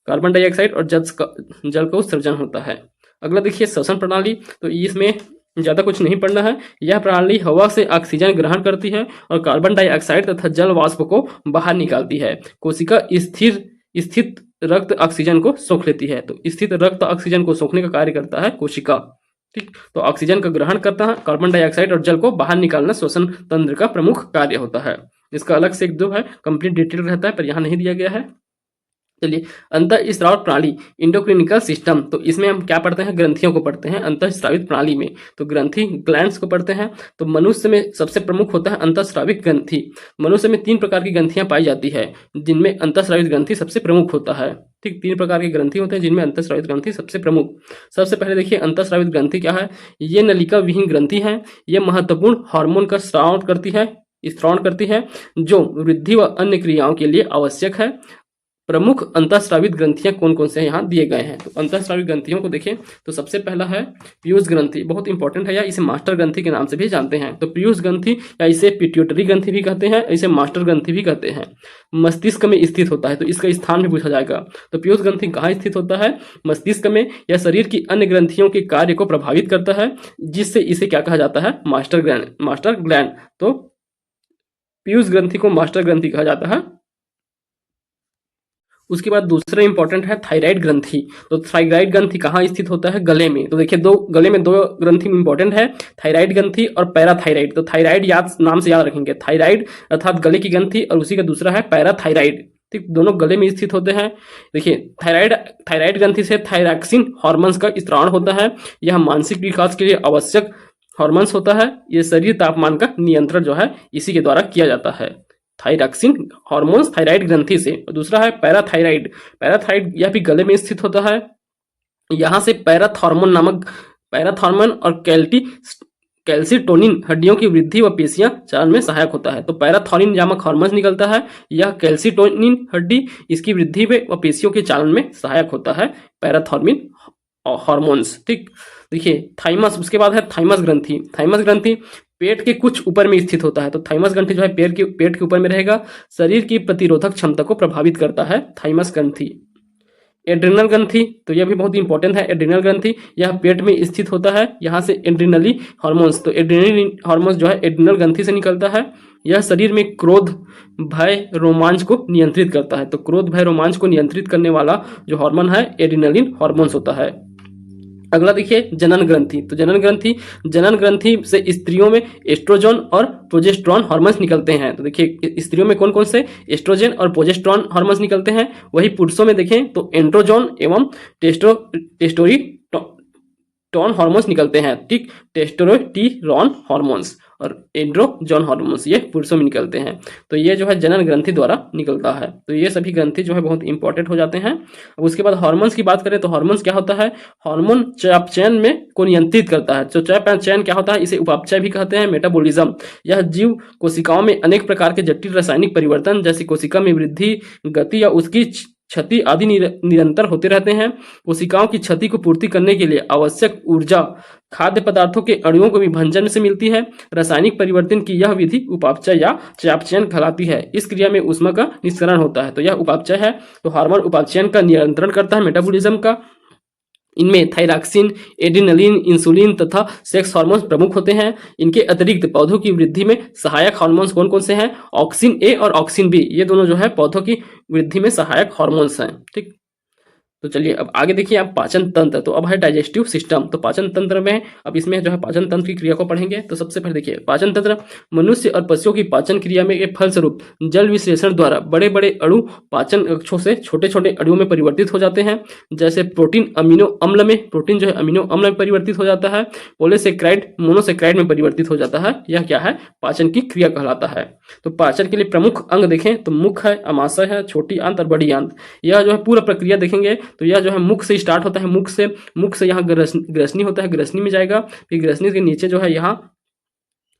कार्बन डाइऑक्साइड और जल का उत्सर्जन होता है। अगला देखिए श्वसन प्रणाली, तो इसमें ज्यादा कुछ नहीं पढ़ना है। यह प्रणाली हवा से ऑक्सीजन ग्रहण करती है और कार्बन डाइऑक्साइड तथा जल वाष्प को बाहर निकालती है। कोशिका स्थित रक्त ऑक्सीजन को सोख लेती है, तो स्थित रक्त ऑक्सीजन को सोखने का कार्य करता है कोशिका। ठीक, तो ऑक्सीजन का ग्रहण करता है, कार्बन डाइऑक्साइड और जल को बाहर निकालना श्वसन तंत्र का प्रमुख कार्य होता है। इसका अलग से एक जो है कंप्लीट डिटेल रहता है पर यहाँ नहीं दिया गया है। चलिए अंतःस्राव प्रणाली, इंडोक्रिनिकल सिस्टम, तो इसमें हम क्या पढ़ते हैं, ग्रंथियों को पढ़ते हैं अंतःस्रावित प्रणाली में। तो ग्रंथि ग्लैंड्स को पढ़ते हैं। तो मनुष्य में सबसे प्रमुख होता है अंतःस्राविक ग्रंथि। मनुष्य में 3 प्रकार की ग्रंथियां पाई जाती है जिनमें अंतःस्रावित ग्रंथि सबसे प्रमुख होता है। ठीक, 3 प्रकार के ग्रंथि होते हैं जिनमें अंतःस्रावित ग्रंथि सबसे प्रमुख। सबसे पहले देखिए अंतःस्रावित ग्रंथि क्या है, ये नलिका विहीन ग्रंथि है। ये महत्वपूर्ण हार्मोन का स्राव करती है जो वृद्धि व अन्य क्रियाओं के लिए आवश्यक है। प्रमुख अंतःस्रावित ग्रंथियां कौन कौन से यहाँ दिए गए हैं। तो अंतःस्रावित ग्रंथियों को देखें तो सबसे पहला है पीयूष ग्रंथि, बहुत इंपॉर्टेंट है, या इसे मास्टर ग्रंथि के नाम से भी जानते हैं। तो पीयूष ग्रंथि या इसे पिट्यूटरी ग्रंथि भी कहते हैं, इसे मास्टर ग्रंथि भी कहते हैं। मस्तिष्क में स्थित होता है, तो इसका स्थान भी पूछा जाएगा। तो पीयूष ग्रंथि कहाँ स्थित होता है, मस्तिष्क में। यह शरीर की अन्य ग्रंथियों के कार्य को प्रभावित करता है, जिससे इसे क्या कहा जाता है, मास्टर ग्लैंड। तो पीयूष ग्रंथि को मास्टर ग्रंथि कहा जाता है। उसके बाद दूसरा इंपॉर्टेंट है थायराइड ग्रंथि। तो थायराइड ग्रंथि कहाँ स्थित होता है, गले में। तो देखिए गले में 2 ग्रंथि इंपॉर्टेंट है, थायराइड ग्रंथि और पैराथायराइड। तो थायराइड नाम से याद रखेंगे, थायराइड अर्थात गले की ग्रंथि, और उसी का दूसरा है पैराथायराइड। ठीक, दोनों गले में स्थित होते हैं। देखिए थायराइड ग्रंथि से थायरॉक्सिन हार्मोन्स का स्त्राव होता है। यह मानसिक विकास के लिए आवश्यक हार्मोन्स होता है। यह शरीर तापमान का नियंत्रण जो है इसी के द्वारा किया जाता है, थायरॉक्सिन हार्मोन्स थायराइड ग्रंथि से। और दूसरा है पैराथायराइड, यह भी गले में स्थित होता है। यहां से पैराथॉर्मोन और कैल्सिटोनिन हड्डियों की वृद्धि व पेशियां चलन में सहायक होता है। तो पैराथॉर्मोन नामक हार्मोन निकलता है, यह कैल्सिटोनिन हड्डी इसकी वृद्धि व पेशियों के चालन में सहायक होता है, पैराथॉर्मोन हार्मोन्स। ठीक, देखिए थाइमस, उसके बाद है थाइमस ग्रंथि। थाइमस ग्रंथि पेट के कुछ ऊपर में स्थित होता है। तो थाइमस ग्रंथि जो है पेट के ऊपर में रहेगा, शरीर की प्रतिरोधक क्षमता को प्रभावित करता है, थाइमस ग्रंथि। एड्रिनल ग्रंथि, तो यह भी बहुत इंपॉर्टेंट है। एड्रिनल ग्रंथि यह पेट में स्थित होता है, यहाँ से एड्रिनली हार्मोन्स, तो एड्रिनल हार्मोन्स जो है एड्रिनल ग्रंथि से निकलता है। यह शरीर में क्रोध, भय, रोमांच को नियंत्रित करता है। तो क्रोध, भय, रोमांच को नियंत्रित करने वाला जो हार्मोन है एड्रिनलिन हार्मोन्स होता है। अगला देखिए जनन ग्रंथि। तो जनन ग्रंथि से स्त्रियों में एस्ट्रोजन और प्रोजेस्टेरॉन हार्मोन्स निकलते हैं। तो देखिए स्त्रियों में कौन कौन से एस्ट्रोजन और प्रोजेस्टेरॉन हार्मोन्स निकलते हैं, वही पुरुषों में देखें तो एंड्रोजन एवं टेस्टोस्टेरोन हार्मोन्स निकलते हैं। ठीक, टेस्टोस्टेरोन हार्मोन्स और एंड्रोजन हार्मोन्स ये पुरुषों में निकलते हैं। तो ये जो है जनन ग्रंथि द्वारा निकलता है। तो ये सभी ग्रंथि जो है बहुत इंपॉर्टेंट हो जाते हैं। अब उसके बाद हार्मोन्स की बात करें तो हार्मोन्स क्या होता है, हार्मोन चयापचयन में को नियंत्रित करता है। तो चयापचयन क्या होता है, इसे उपापचय भी कहते हैं। मेटाबॉलिज्म, यह जीव कोशिकाओं में अनेक प्रकार के जटिल रासायनिक परिवर्तन जैसे कोशिका में वृद्धि, गति या उसकी क्षति आदि निरंतर होते रहते हैं। कोशिकाओं की क्षति को पूर्ति करने के लिए आवश्यक ऊर्जा खाद्य पदार्थों के अणुओं को विभंजन से मिलती है। रासायनिक परिवर्तन की यह विधि उपापचय या चयापचयन कहलाती है। इस क्रिया में ऊष्मा का निष्करण होता है, तो यह उपापचय है। तो हार्मोन उपापचयन का नियंत्रण करता है, मेटाबॉलिज्म का। इनमें थायरॉक्सिन, एड्रेनलिन, इंसुलिन तथा सेक्स हार्मोन्स प्रमुख होते हैं। इनके अतिरिक्त पौधों की वृद्धि में सहायक हार्मोन्स कौन कौन से हैं, ऑक्सिन ए और ऑक्सिन बी, ये दोनों जो है पौधों की वृद्धि में सहायक हार्मोन्स हैं। ठीक, तो चलिए अब आगे देखिए आप पाचन तंत्र। तो अब है डाइजेस्टिव सिस्टम। तो पाचन तंत्र में अब इसमें जो है पाचन तंत्र की क्रिया को पढ़ेंगे। तो सबसे पहले देखिए पाचन तंत्र मनुष्य और पशुओं की पाचन क्रिया में एक फलस्वरूप जल विश्लेषण द्वारा बड़े बड़े अणु पाचन कक्षों से छोटे छोटे अणुओं में परिवर्तित हो जाते हैं। जैसे प्रोटीन अमीनो अम्ल में, प्रोटीन जो है अमीनो अम्ल में परिवर्तित हो जाता है। पॉलीसेक्राइड मोनोसेक्राइड में परिवर्तित हो जाता है। यह क्या है, पाचन की क्रिया कहलाता है। तो पाचन के लिए प्रमुख अंग देखें तो मुख है, अमाशय है, छोटी आंत और बड़ी आंत। यह जो है पूरा प्रक्रिया देखेंगे तो यह जो है मुख से स्टार्ट होता है। मुख से यहाँ ग्रसनी होता है, ग्रसनी में जाएगा, फिर ग्रसनी के नीचे जो है यहाँ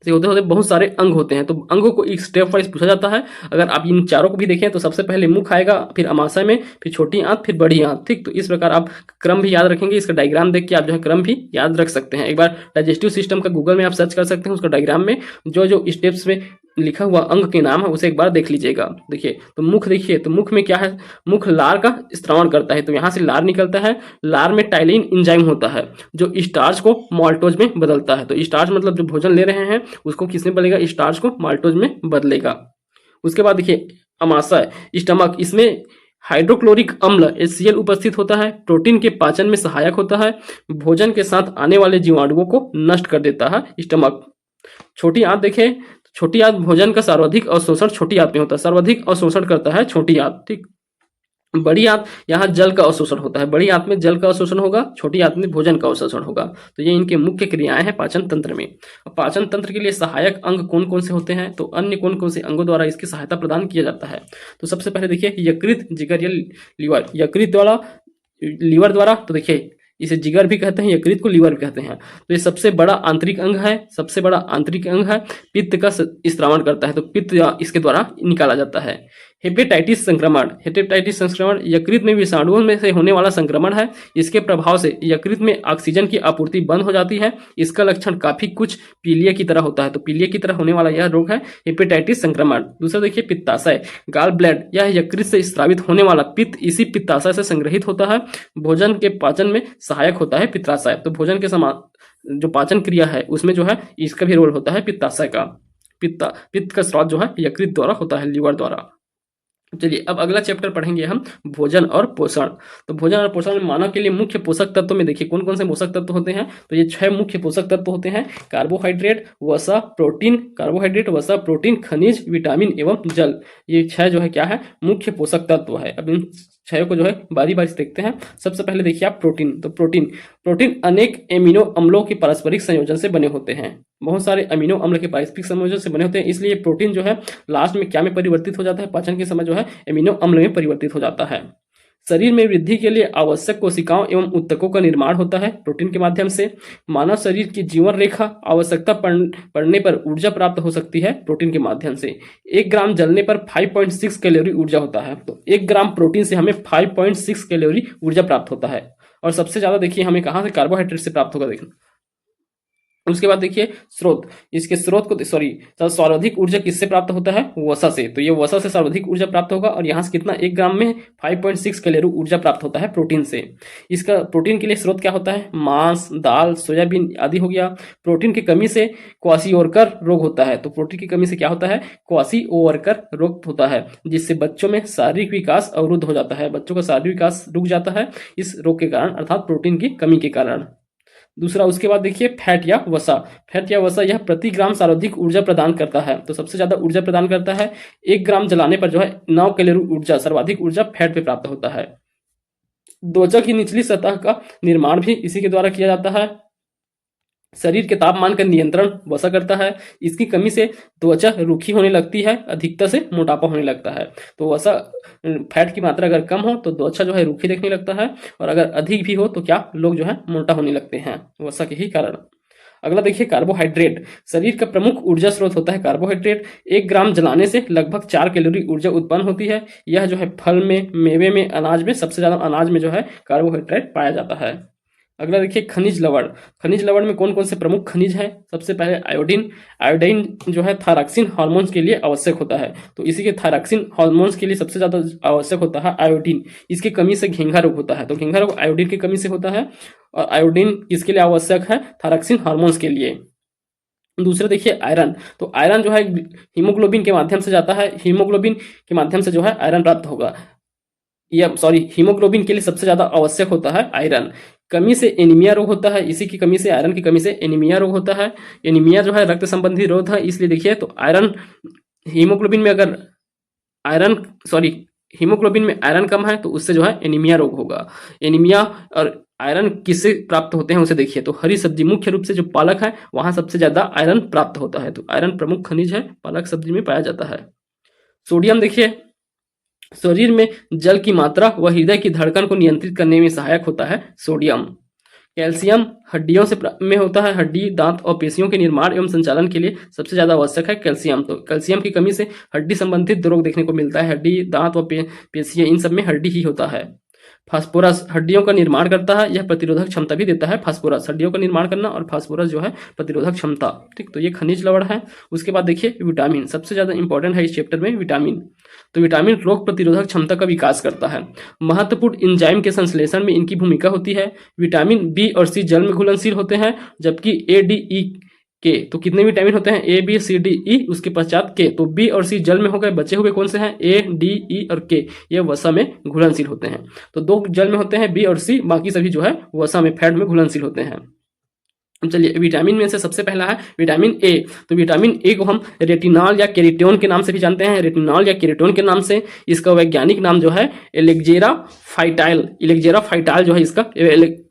से होते होते बहुत सारे अंग होते हैं। तो अंगों को एक स्टेप वाइज पूछा जाता है। अगर आप इन चारों को भी देखें तो सबसे पहले मुख आएगा, फिर अमाशय में, फिर छोटी आंत, फिर बड़ी आंत। ठीक, तो इस प्रकार आप क्रम भी याद रखेंगे। इसका डायग्राम देख के आप जो है क्रम भी याद रख सकते हैं। एक बार डाइजेस्टिव सिस्टम का गूगल में आप सर्च कर सकते हैं, उसका डायग्राम में जो जो स्टेप्स में लिखा हुआ अंग के नाम है उसे एक बार देख लीजिएगा। देखिए तो मुख, देखिए तो मुख में क्या है, मुख लार का स्त्रावण करता है। तो यहाँ से लार निकलता है। लार में टाइलिन एंजाइम होता है जो स्टार्च को माल्टोज में बदलता है। तो स्टार्च मतलब जो भोजन ले रहे हैं उसको किसमें बदलेगा, स्टार्च को माल्टोज में बदलेगा। उसके बाद देखिए अमाशय, स्टमक, इसमें हाइड्रोक्लोरिक अम्ल HCl उपस्थित होता है। प्रोटीन के पाचन में सहायक होता है। भोजन के साथ आने वाले जीवाणुओं को नष्ट कर देता है स्टमक। छोटी आंत देखें, छोटी आंत भोजन का सर्वाधिक अवशोषण छोटी आंत में होता है, सर्वाधिक अवशोषण करता है छोटी आंत। ठीक, बड़ी आंत यहाँ जल का अवशोषण होता है। बड़ी आंत में जल का अवशोषण होगा, छोटी आंत में भोजन का अवशोषण होगा। तो ये इनके मुख्य क्रियाएं हैं पाचन तंत्र में। पाचन तंत्र के लिए सहायक अंग कौन कौन से होते हैं, तो अन्य कौन कौन से अंगों द्वारा इसकी सहायता प्रदान किया जाता है। तो सबसे पहले देखिए यकृत, जिगर या लीवर। यकृत द्वारा, लीवर द्वारा, तो देखिए इसे जिगर भी कहते हैं, यकृत को लीवर भी कहते हैं। तो ये सबसे बड़ा आंतरिक अंग है, सबसे बड़ा आंतरिक अंग है। पित्त का स्त्रावण करता है, तो पित्त इसके द्वारा निकाला जाता है। हेपेटाइटिस संक्रमण, हेपेटाइटिस संक्रमण यकृत में विषाणुओं में से होने वाला संक्रमण है। इसके प्रभाव से यकृत में ऑक्सीजन की आपूर्ति बंद हो जाती है। इसका लक्षण काफी कुछ पीलिया की तरह होता है। तो पीलिया की तरह होने वाला यह रोग है हेपेटाइटिस संक्रमण। दूसरा देखिए पित्ताशय, गाल ब्लैड, यह यकृत से स्रावित होने वाला पित्त इसी पित्ताशय से संग्रहित होता है। भोजन के पाचन में सहायक होता है पित्ताशय। तो भोजन के समान जो पाचन क्रिया है उसमें जो है इसका भी रोल होता है पित्ताशय का। पित्त का स्राव जो है यकृत द्वारा होता है, लीवर द्वारा। चलिए अब अगला चैप्टर पढ़ेंगे हम भोजन और पोषण। तो भोजन और पोषण में मानव के लिए मुख्य पोषक तत्व में देखिए कौन कौन से पोषक तत्व होते हैं। तो ये 6 मुख्य पोषक तत्व होते हैं, कार्बोहाइड्रेट, वसा, प्रोटीन, कार्बोहाइड्रेट, वसा, प्रोटीन, खनिज, विटामिन एवं जल। ये 6 जो है क्या है, मुख्य पोषक तत्व है। अब इन 6 को जो है बारी बारी से देखते हैं। सबसे पहले देखिए आप प्रोटीन। तो प्रोटीन अनेक एमिनो अम्लों के पारस्परिक संयोजन से बने होते हैं। बहुत सारे अमीनो अम्ल के पारस्परिक संयोजन से बने होते हैं, इसलिए प्रोटीन जो है लास्ट में क्या में परिवर्तित हो जाता है, पाचन के समय जो है एमिनो अम्ल में परिवर्तित हो जाता है। शरीर में वृद्धि के लिए आवश्यक कोशिकाओं एवं ऊतकों का निर्माण होता है प्रोटीन के माध्यम से। मानव शरीर की जीवन रेखा आवश्यकता पड़ने पर ऊर्जा प्राप्त हो सकती है प्रोटीन के माध्यम से। 1 ग्राम जलने पर 5.6 कैलोरी ऊर्जा होता है। तो 1 ग्राम प्रोटीन से हमें 5.6 कैलोरी ऊर्जा प्राप्त होता है। और सबसे ज्यादा देखिए हमें कहाँ से, कार्बोहाइड्रेट से प्राप्त होगा। देखना उसके बाद देखिए स्रोत, इसके स्रोत को सर्वाधिक ऊर्जा किससे प्राप्त होता है, वसा से। तो ये वसा से सर्वाधिक ऊर्जा प्राप्त होगा और यहाँ से कितना, 1 ग्राम में 5.6 कैलोरी ऊर्जा प्राप्त होता है प्रोटीन से। इसका प्रोटीन के लिए स्रोत क्या होता है, मांस, दाल, सोयाबीन आदि हो गया। प्रोटीन की कमी से क्वाशियोरकर रोग होता है। तो प्रोटीन की कमी से क्या होता है, क्वाशियोरकर रोग होता है, जिससे बच्चों में शारीरिक विकास अवरुद्ध हो जाता है। बच्चों का शारीरिक विकास रुक जाता है इस रोग के कारण, अर्थात प्रोटीन की कमी के कारण। दूसरा उसके बाद देखिए फैट या वसा। फैट या वसा यह प्रति ग्राम सर्वाधिक ऊर्जा प्रदान करता है। तो सबसे ज्यादा ऊर्जा प्रदान करता है, 1 ग्राम जलाने पर जो है 9 कैलोरी ऊर्जा, सर्वाधिक ऊर्जा फैट पे प्राप्त होता है। त्वचा की निचली सतह का निर्माण भी इसी के द्वारा किया जाता है। शरीर के तापमान का नियंत्रण वसा करता है। इसकी कमी से त्वचा रूखी होने लगती है, अधिकता से मोटापा होने लगता है। तो वसा फैट की मात्रा अगर कम हो तो त्वचा जो है रूखी दिखने लगता है, और अगर अधिक भी हो तो क्या लोग जो है मोटा होने लगते हैं वसा के ही कारण। अगला देखिए कार्बोहाइड्रेट। शरीर का प्रमुख ऊर्जा स्रोत होता है कार्बोहाइड्रेट। 1 ग्राम जलाने से लगभग 4 कैलोरी ऊर्जा उत्पन्न होती है। यह जो है फल में, मेवे में, अनाज में, सबसे ज्यादा अनाज में जो है कार्बोहाइड्रेट पाया जाता है। अगला देखिए खनिज लवण। खनिज लवण में कौन कौन से प्रमुख खनिज हैं? सबसे पहले आयोडीन। आयोडीन जो है थायरॉक्सिन हार्मोन्स के लिए आवश्यक होता है। तो इसी के थायरॉक्सिन हार्मोन्स के लिए सबसे ज्यादा आवश्यक होता है आयोडीन। इसकी कमी से घेंघा रोग होता है। तो घेंघा रोग आयोडीन की कमी से होता है, और आयोडीन किसके लिए आवश्यक है? थायरॉक्सिन हार्मोन्स के लिए। दूसरा देखिए आयरन। तो आयरन जो है हीमोग्लोबिन के माध्यम से जाता है। हीमोग्लोबिन के माध्यम से जो है आयरन प्राप्त होगा, या सॉरी, हीमोग्लोबिन के लिए सबसे ज्यादा आवश्यक होता है आयरन। कमी से एनीमिया रोग होता है। इसी की कमी से, आयरन की कमी से एनीमिया रोग होता है। एनीमिया जो है रक्त संबंधी रोग है, इसलिए देखिए तो आयरन हीमोग्लोबिन में अगर आयरन सॉरी हीमोग्लोबिन में आयरन कम है तो उससे जो है एनीमिया रोग होगा। एनीमिया और आयरन किससे प्राप्त होते हैं उसे देखिए। तो हरी सब्जी, मुख्य रूप से जो पालक है वहां सबसे ज्यादा आयरन प्राप्त होता है। तो आयरन प्रमुख खनिज है, पालक सब्जी में पाया जाता है। सोडियम देखिए, शरीर में जल की मात्रा व हृदय की धड़कन को नियंत्रित करने में सहायक होता है सोडियम। कैल्शियम हड्डियों से में होता है। हड्डी, दांत और पेशियों के निर्माण एवं संचालन के लिए सबसे ज्यादा आवश्यक है कैल्शियम। तो कैल्शियम की कमी से हड्डी संबंधित रोग देखने को मिलता है। हड्डी, दांत व पेशियां, इन सब में हड्डी ही होता है। फास्फोरस हड्डियों का निर्माण करता है, यह प्रतिरोधक क्षमता भी देता है। फास्फोरस हड्डियों का निर्माण करना, और फास्फोरस जो है प्रतिरोधक क्षमता। ठीक, तो ये खनिज लवण है। उसके बाद देखिए विटामिन, सबसे ज्यादा इंपॉर्टेंट है इस चैप्टर में विटामिन। तो विटामिन रोग प्रतिरोधक क्षमता का विकास करता है। महत्वपूर्ण एंजाइम के संश्लेषण में इनकी भूमिका होती है। विटामिन बी और सी जल में घुलनशील होते हैं, जबकि ए, डी, ई, के, तो कितने विटामिन होते हैं? ए, बी, सी, डी, ई, उसके पश्चात के। तो बी और सी जल में हो गए, बचे हुए कौन से हैं? ए, डी, ई और के, ये वसा में घुलनशील होते हैं। तो 2 जल में होते हैं, बी और सी, बाकी सभी जो है वसा में, फैट में घुलनशील होते हैं। चलिए विटामिन में से सबसे पहला है विटामिन ए। तो विटामिन ए को हम रेटिनॉल या केराटिन के नाम से भी जानते हैं। रेटिनॉल या केराटिन के नाम से इसका वैज्ञानिक नाम जो है एलेक्जेरा फाइटाइल। एलेक्जेरा फाइटाइल जो है इसका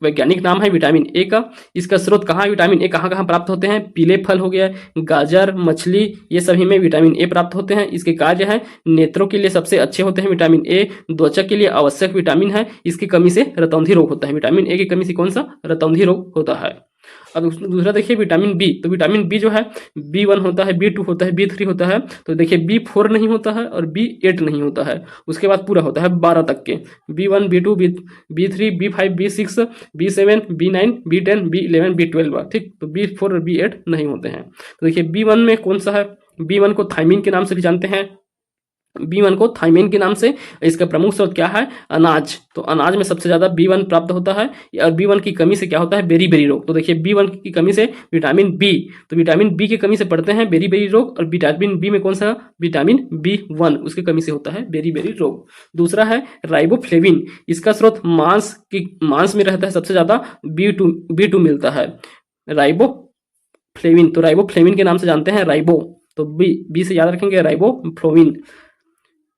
वैज्ञानिक नाम है विटामिन ए का। इसका स्रोत कहाँ है? विटामिन ए कहाँ कहाँ प्राप्त होते हैं? पीले फल हो गया, गाजर, मछली, ये सभी में विटामिन ए प्राप्त होते हैं। इसके कार्य है नेत्रों के लिए सबसे अच्छे होते हैं विटामिन ए। त्वचा के लिए आवश्यक विटामिन है। इसकी कमी से रतौंधी रोग होता है। विटामिन ए की कमी से कौन सा? रतौंधी रोग होता है। अब दूसरा देखिए विटामिन बी। तो विटामिन बी जो है B1 होता है, B2 होता है, B3 होता है। तो देखिए B4 नहीं होता है और B8 नहीं होता है। उसके बाद पूरा होता है 12 तक के, B1, B2, B3, B5, B6, B7, B9, B10, B11, B12। ठीक, तो B4 और B8 नहीं होते हैं। तो देखिए B1 में कौन सा है? B1 को थायमीन के नाम से भी जानते हैं। B1 को थायमीन के नाम से। इसका प्रमुख स्रोत क्या है? अनाज। तो अनाज में सबसे ज्यादा B1 प्राप्त होता है। और B1 की कमी से क्या होता है? बेरी बेरी रोग। तो देखिए B1 की कमी से विटामिन बी, तो विटामिन बी की कमी से पड़ते हैं बेरी बेरी रोग। और विटामिन बी में कौन सा? विटामिन B1, उसकी कमी से होता है बेरी बेरी रोग। दूसरा है राइबोफ्लेविन। इसका स्रोत मांस में रहता है, सबसे ज्यादा B2 मिलता है राइबोफ्लेविन। तो राइबोफ्लेविन के नाम से जानते हैं राइबो। तो बी से याद रखेंगे राइबोफ्लेविन।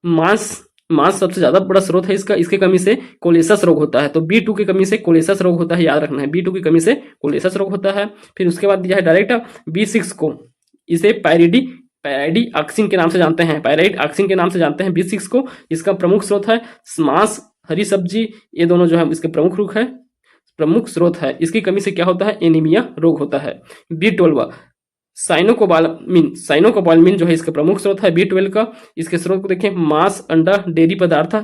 मांस सबसे ज्यादा बड़ा स्रोत है इसका। इसकी कमी से कोलेसस रोग होता है। तो B2 की कमी से कोलेसस रोग होता है, याद रखना है। B2 की कमी से कोलेसस रोग होता है। फिर उसके बाद दिया है डायरेक्ट B6 को। इसे पायराइडी ऑक्सिन के नाम से जानते हैं। पायराइड ऑक्सिन के नाम से जानते हैं B6 को। इसका प्रमुख स्रोत है मांस, हरी सब्जी, ये दोनों जो है इसके प्रमुख स्रोत है। इसकी कमी से क्या होता है? एनीमिया रोग होता है। B12 साइनोकोबाल्मिन जो है इसका प्रमुख स्रोत है B12 का। इसके स्रोत को देखें, मांस, अंडा, डेयरी पदार्थ,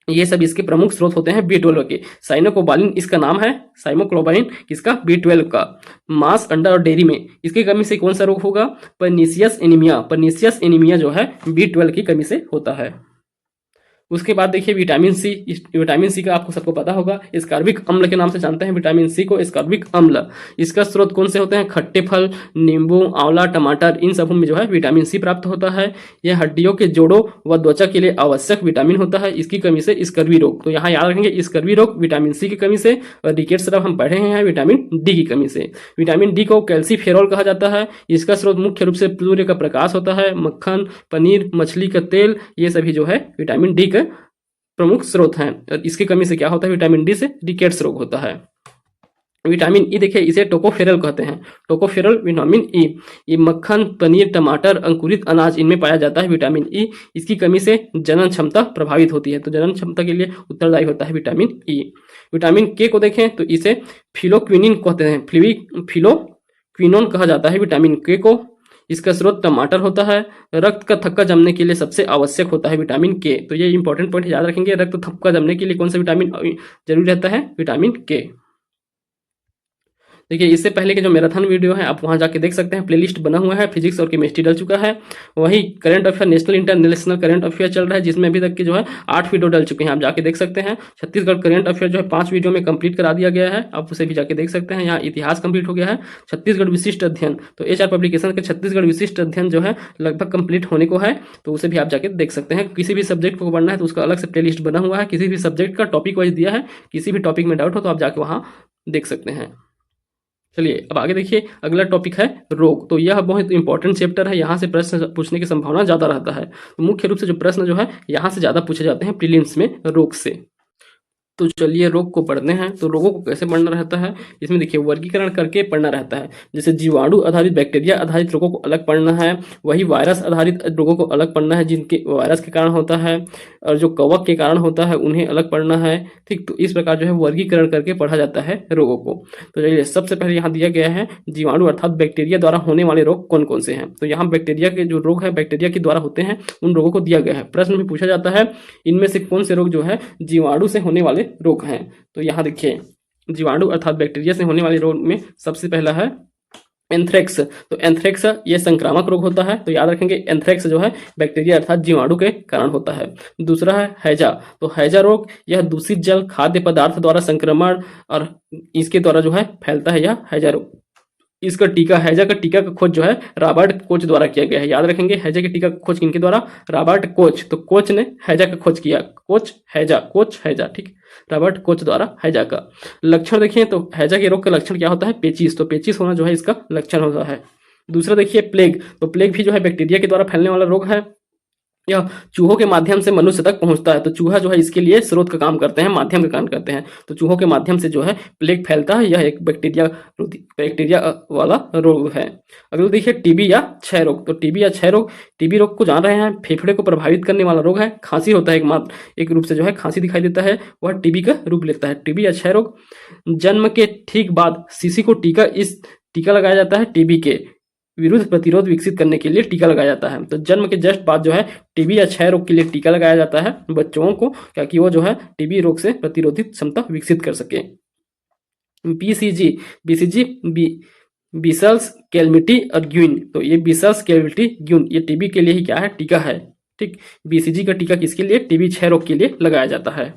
ये सब इसके प्रमुख स्रोत होते हैं B12 के। साइनोकोबालिन इसका नाम है, साइनोकोबालिन किसका? B12 का। मांस, अंडा और डेयरी में इसकी कमी से कौन सा रोग होगा? Pernicious anaemia. पर्नीशियस एनीमिया जो है B12 की कमी से होता है। उसके बाद देखिए विटामिन सी। विटामिन सी का आपको सबको पता होगा, स्कार्बिक अम्ल के नाम से जानते हैं विटामिन सी को, स्कार्बिक अम्ल। इसका स्रोत कौन से होते हैं? खट्टे फल, नींबू, आंवला, टमाटर, इन सबों में जो है विटामिन सी प्राप्त होता है। यह हड्डियों के जोड़ों व त्वचा के लिए आवश्यक विटामिन होता है। इसकी कमी से स्कर्वी रोग, तो यहाँ याद रखेंगे स्कर्वी रोग विटामिन सी की कमी से, और रिकेट्स सिरप हम पढ़े हैं विटामिन डी की कमी से। विटामिन डी को कैल्सीफेरॉल कहा जाता है। इसका स्रोत मुख्य रूप से सूर्य का प्रकाश होता है। मक्खन, पनीर, मछली का तेल, ये सभी जो है विटामिन डी का प्रमुख स्रोत हैं। और इसकी कमी से क्या होता है? विटामिन डी से रिकेट्स रोग होता है। विटामिन ई देखिए, इसे टोकोफेरल कहते हैं। टोकोफेरल विटामिन ई, ये मक्खन, पनीर, टमाटर, अंकुरित अनाज, इनमें पाया जाता है विटामिन ई। इसकी कमी से जनन क्षमता प्रभावित होती है, तो जनन क्षमता के लिए उत्तरदायी होता है विटामिन ई। विटामिन के को देखें तो इसे फिलोक्विनिन कहते हैं, फिलोक्विनोन कहा जाता है विटामिन के को। इसका स्रोत टमाटर होता है। रक्त का थक्का जमने के लिए सबसे आवश्यक होता है विटामिन के, तो ये इंपॉर्टेंट पॉइंट याद रखेंगे। रक्त थक्का जमने के लिए कौन सा विटामिन जरूरी रहता है? विटामिन के। देखिए, इससे पहले के जो मैराथन वीडियो है आप वहां जाके देख सकते हैं, प्लेलिस्ट बना हुआ है, फिजिक्स और केमिस्ट्री डल चुका है। वही current affair, national international current affair चल रहा है, जिसमें अभी तक के जो है 8 वीडियो डल चुके हैं, आप जाके देख सकते हैं। छत्तीसगढ़ करंट अफेयर जो है 5 वीडियो में कंप्लीट करा दिया गया है, आप उसे भी जाके देख सकते हैं। यहाँ इतिहास कंप्लीट हो गया है। छत्तीसगढ़ विशिष्ट अध्ययन, तो HR पब्लिकेशन के छत्तीसगढ़ विशिष्ट अध्ययन जो है लगभग कंप्लीट होने को है, तो उसे भी आप जाके देख सकते हैं। किसी भी सब्जेक्ट को पढ़ना है तो उसका अलग से प्लेलिस्ट बना हुआ है, किसी भी सब्जेक्ट का टॉपिक वाइज दिया है। किसी भी टॉपिक में डाउट हो तो आप जाके वहाँ देख सकते हैं। चलिए अब आगे देखिए, अगला टॉपिक है रोग। तो यह बहुत इंपॉर्टेंट चैप्टर है, यहाँ से प्रश्न पूछने की संभावना ज़्यादा रहता है। तो मुख्य रूप से जो प्रश्न जो है यहाँ से ज़्यादा पूछे जाते हैं प्रीलिम्स में रोग से। तो चलिए रोग को पढ़ते हैं। तो रोगों को कैसे पढ़ना रहता है, इसमें देखिए वर्गीकरण करके पढ़ना रहता है। जैसे जीवाणु आधारित, बैक्टीरिया आधारित रोगों को अलग पढ़ना है, वही वायरस आधारित रोगों को अलग पढ़ना है, जिनके वायरस के कारण होता है, और जो कवक के कारण होता है उन्हें अलग पढ़ना है। ठीक, तो इस प्रकार जो है वर्गीकरण करके पढ़ा जाता है रोगों को। तो चलिए सबसे पहले यहाँ दिया गया है जीवाणु अर्थात बैक्टीरिया द्वारा होने वाले रोग कौन कौन से हैं। तो यहाँ बैक्टीरिया के जो रोग है बैक्टीरिया के द्वारा होते हैं, उन रोगों को दिया गया है। प्रश्न में पूछा जाता है इनमें से कौन से रोग जो है जीवाणु से होने वाले रोग हैं। तो यहाँ देखिए जीवाणु अर्थात बैक्टीरिया से होने वाले रोग में सबसे पहला है एंथ्रेक्स। तो एंथ्रेक्स ये संक्रामक रोग होता है, तो याद रखेंगे एंथ्रेक्स जो है बैक्टीरिया अर्थात जीवाणु के कारण होता है। दूसरा है हैजा। तो हैजा रोग यह दूषित जल, खाद्य पदार्थ द्वारा संक्रमण और इसके द्वारा जो है फैलता है यह हैजा रोग। इसका टीका, हैजा का टीका का खोज जो है रॉबर्ट कोच द्वारा किया गया है। याद रखेंगे हैजा के टीका का खोज किनके द्वारा? Robert Koch. तो कोच ने हैजा का खोज किया, कोच हैजा, ठीक, रॉबर्ट कोच द्वारा हैजा का। लक्षण देखिए तो हैजा के रोग का लक्षण क्या होता है? पेचिस। तो पेचिस होना जो है इसका लक्षण होता है। दूसरा देखिए प्लेग। तो प्लेग भी जो है बैक्टीरिया के द्वारा फैलने वाला रोग है। यह चूहों के माध्यम से मनुष्य तक पहुंचता है। तो चूहा जो है इसके लिए स्रोत का काम करते हैं, माध्यम का काम करते हैं। तो चूहों के माध्यम से जो है प्लेग फैलता है, यह एक बैक्टीरिया वाला रोग है। अगला देखिए टीबी या क्षय रोग। तो टीबी या क्षय रोग, टीबी रोग को जान रहे हैं, फेफड़े को प्रभावित करने वाला रोग है। खांसी होता है, एक रूप से जो है खांसी दिखाई देता है, वह टीबी का रूप लेता है। टीबी या क्षय रोग जन्म के ठीक बाद शिशु को टीका लगाया जाता है। टीबी के विरुद्ध प्रतिरोध विकसित करने के लिए टीका लगाया जाता है। तो जन्म के जस्ट बाद जो है टीबी या क्षय रोग के लिए टीका लगाया जाता है बच्चों को, ताकि वो जो है टीबी रोग से प्रतिरोधित क्षमता विकसित कर सके। बीसीजी बीसल्स, कैलमिटी और ग्यून। तो ये बीसल्स, कैलमिटी, ग्यून ये टीबी के लिए ही क्या है? टीका है। ठीक, बीसीजी का टीका किसके लिए? टीबी क्षय रोग के लिए लगाया जाता है।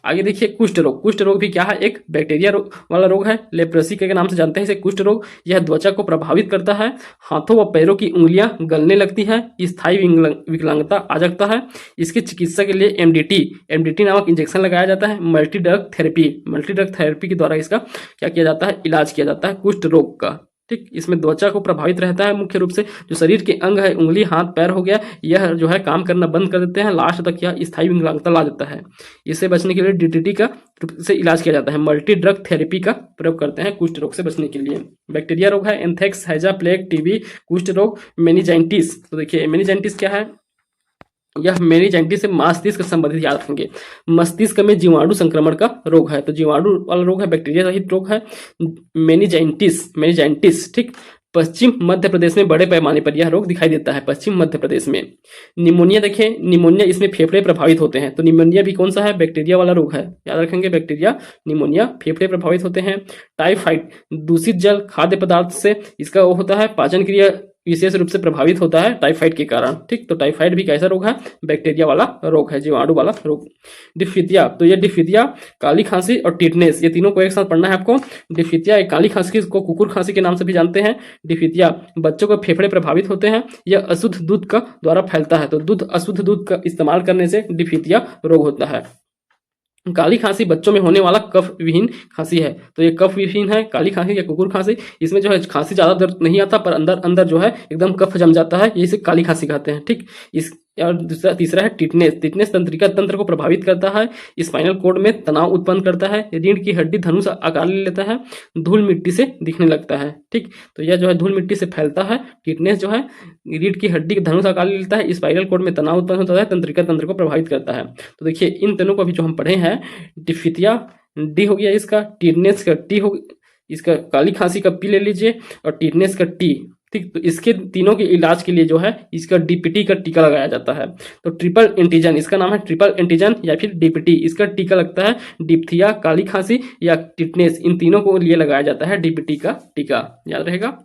आगे देखिए कुष्ठ रोग। कुष्ठ रोग भी क्या है? एक बैक्टीरिया वाला रोग है, लेप्रोसी के नाम से जानते हैं इसे कुष्ठ रोग। यह त्वचा को प्रभावित करता है, हाथों व पैरों की उंगलियां गलने लगती है, स्थायी विकलांगता आ जाता है। इसकी चिकित्सा के लिए एमडीटी नामक इंजेक्शन लगाया जाता है। मल्टी ड्रग थेरेपी के द्वारा इसका क्या किया जाता है? इलाज किया जाता है कुष्ठ रोग का। ठीक, इसमें त्वचा को प्रभावित रहता है, मुख्य रूप से जो शरीर के अंग है, उंगली, हाथ, पैर हो गया, यह जो है काम करना बंद कर देते हैं, लास्ट तक यह स्थायी विकलांगता ला देता है। इससे बचने के लिए डीटीटी का से इलाज किया जाता है। मल्टी ड्रग थेरेपी का प्रयोग करते हैं कुष्ठ रोग से बचने के लिए। बैक्टीरिया रोग है एंथ्रेक्स, हैजा, प्लेग, टीबी, कुष्ठ रोग, मेनिंजाइटिस। तो देखिए मेनिंजाइटिस क्या है? यह मेनिंजाइटिस से मस्तिष्क संबंधित, याद रखेंगे मस्तिष्क में जीवाणु संक्रमण का रोग है। तो जीवाणु वाला रोग है, बैक्टीरिया रहित रोग है मेनिंजाइटिस। ठीक, पश्चिम मध्य प्रदेश में बड़े पैमाने पर यह रोग दिखाई देता है, पश्चिम मध्य प्रदेश में। निमोनिया देखें, निमोनिया इसमें फेफड़े प्रभावित होते हैं। तो निमोनिया भी कौन सा है? बैक्टीरिया वाला रोग है, याद रखेंगे बैक्टीरिया निमोनिया, फेफड़े प्रभावित होते हैं। टाइफाइड दूषित जल, खाद्य पदार्थ से इसका वो होता है, पाचन क्रिया विशेष रूप से प्रभावित होता है टाइफाइड के कारण। ठीक, तो टाइफाइड भी कैसा रोग है? बैक्टीरिया वाला रोग है, जीवाणु वाला रोग। डिफथिरिया, तो ये डिफथिरिया, काली खांसी और टिटनेस, ये तीनों को एक साथ पढ़ना है आपको। डिफथिरिया एक काली खांसी को कुकुर खांसी के नाम से भी जानते हैं। डिफथिरिया बच्चों के फेफड़े प्रभावित होते हैं, यह अशुद्ध दूध का द्वारा फैलता है, तो अशुद्ध दूध का इस्तेमाल करने से डिफथिरिया रोग होता है। काली खांसी बच्चों में होने वाला कफ विहीन खांसी है, तो ये कफ विहीन है काली खांसी या कुकुर खांसी। इसमें जो है खांसी ज्यादा दर्द नहीं आता, पर अंदर अंदर जो है एकदम कफ जम जाता है, इसे काली खांसी कहते हैं। ठीक, इस और दूसरा तीसरा है टिटनेस। टिटनेस तंत्रिका तंत्र को प्रभावित करता है, स्पाइनल कोड में तनाव उत्पन्न करता है, रीढ़ की हड्डी धनुष आकार ले लेता है, धूल मिट्टी से दिखने लगता है। ठीक, तो यह जो है धूल मिट्टी से फैलता है। टिटनेस जो है रीढ़ की हड्डी धनुष आकार ले लेता है, स्पाइनल कोड में तनाव उत्पन्न होता है, तंत्रिका तंत्र को प्रभावित करता है। तो देखिए इन तीनों को अभी जो हम पढ़े हैं, डिफथिरिया डी हो गया इसका, टिटनेस का टी हो, इसका काली खांसी का पी ले लीजिए, और टिटनेस का टी। ठीक, तो इसके तीनों के इलाज के लिए जो है इसका डीपीटी का टीका लगाया जाता है। तो ट्रिपल एंटीजन, इसका नाम है ट्रिपल एंटीजन या फिर डीपीटी, इसका टीका लगता है। डिप्थिया, काली खांसी या टिटनेस, इन तीनों को लिए लगाया जाता है डीपीटी का टीका, याद रहेगा।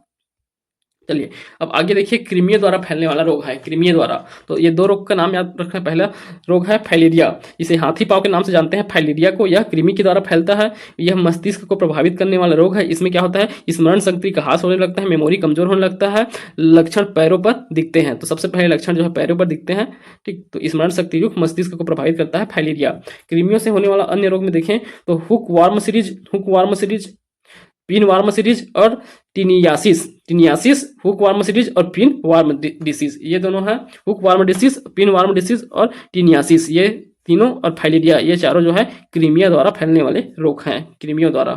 चलिए अब आगे देखिए, कृमियों द्वारा फैलने वाला रोग है, कृमियों द्वारा। तो ये दो रोग का नाम याद रखना। पहला रोग है फाइलेरिया, इसे हाथी पांव के नाम से जानते हैं फाइलेरिया को। यह कृमि के द्वारा फैलता है, यह मस्तिष्क को प्रभावित करने वाला रोग है। इसमें क्या होता है? स्मरण शक्ति का ह्रास होने लगता है, मेमोरी कमजोर होने लगता है, लक्षण पैरों पर दिखते हैं। तो सबसे पहले लक्षण जो है पैरों पर दिखते हैं। ठीक, तो स्मरण शक्ति युक्त मस्तिष्क को प्रभावित करता है फाइलेरिया। कृमियों से होने वाला अन्य रोग में देखें तो hook warm series, pin warm series और टीनियासिस, हुक वार्म सीरीज और पिन वार्म डिसीज, ये दोनों है। Hook warm disease, pin warm disease और टीनियासिस, ये तीनों, और फाइलेरिया, ये चारों जो है कृमियों द्वारा फैलने वाले रोग हैं, कृमियों द्वारा।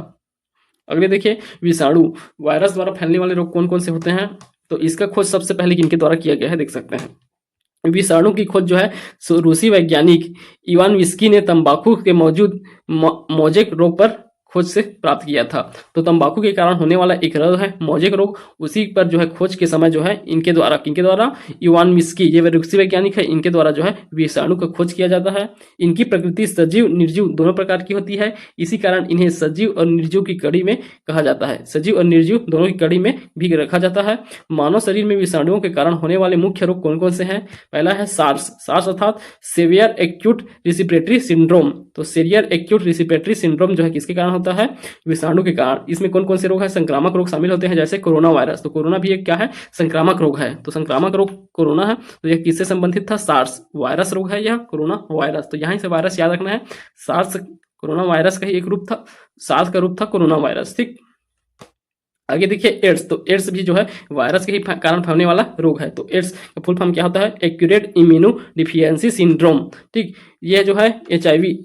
अगले देखिए, विषाणु वायरस द्वारा फैलने वाले रोग कौन कौन से होते हैं? तो इसका खोज सबसे पहले किनके द्वारा किया गया है, देख सकते हैं। विषाणु की खोज जो है रूसी वैज्ञानिक इवान विस्की ने तंबाकू के मौजूद मोजेक रोग पर खोज से प्राप्त किया था। तो तंबाकू के कारण होने वाला एक रोग है मोजेक रोग, उसी पर जो है खोज के समय जो है किनके द्वारा इवान विस्की, ये रूसी वैज्ञानिक है, इनके द्वारा जो है विषाणु का खोज किया जाता है। इनकी प्रकृति सजीव निर्जीव दोनों प्रकार की होती है, इसी कारण इन्हें सजीव और निर्जीव की कड़ी में कहा जाता है, सजीव और निर्जीव दोनों की कड़ी में भी रखा जाता है। मानव शरीर में विषाणुओं के कारण होने वाले मुख्य रोग कौन कौन से हैं? पहला है सार्स अर्थात सेवियर एक्यूट रेस्पिरेटरी सिंड्रोम। तो सेवियर एक्यूट रेस्पिरेटरी सिंड्रोम जो है किसके कारण होता है? विषाणु के कारण। इसमें कौन कौन से रोग है? संक्रामक रोग शामिल होते हैं, जैसे कोरोना वायरस। तो कोरोना भी एक क्या है? संक्रामक रोग है। तो संक्रामक रोग कोरोना है, तो यह किससे संबंधित था? सार्स वायरस रोग है यह कोरोना वायरस। तो यहीं से वायरस याद रखना है, सार्स कोरोना वायरस का ही एक रूप था, सार्स का रूप था कोरोना वायरस। ठीक, आगे देखिए एड्स। तो एड्स भी जो है वायरस के ही कारण फैलने वाला रोग है। तो एड्स का फुल फॉर्म क्या होता है? Accurate immuno deficiency syndrome. ठीक, यह जो है HIV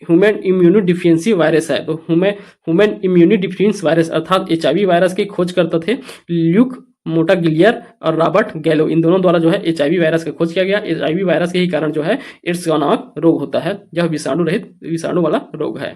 human immuno deficiency virus है। तो ह्यूमन इम्यूनो डिफिशियंसी वायरस अर्थात HIV वायरस के खोज करते थे ल्यूक मोटागिलियर और रॉबर्ट गैलो, इन दोनों द्वारा जो है HIV वायरस का खोज किया गया। HIV वायरस के ही कारण जो है एड्स का नामक रोग होता है, यह विषाणु वाला रोग है।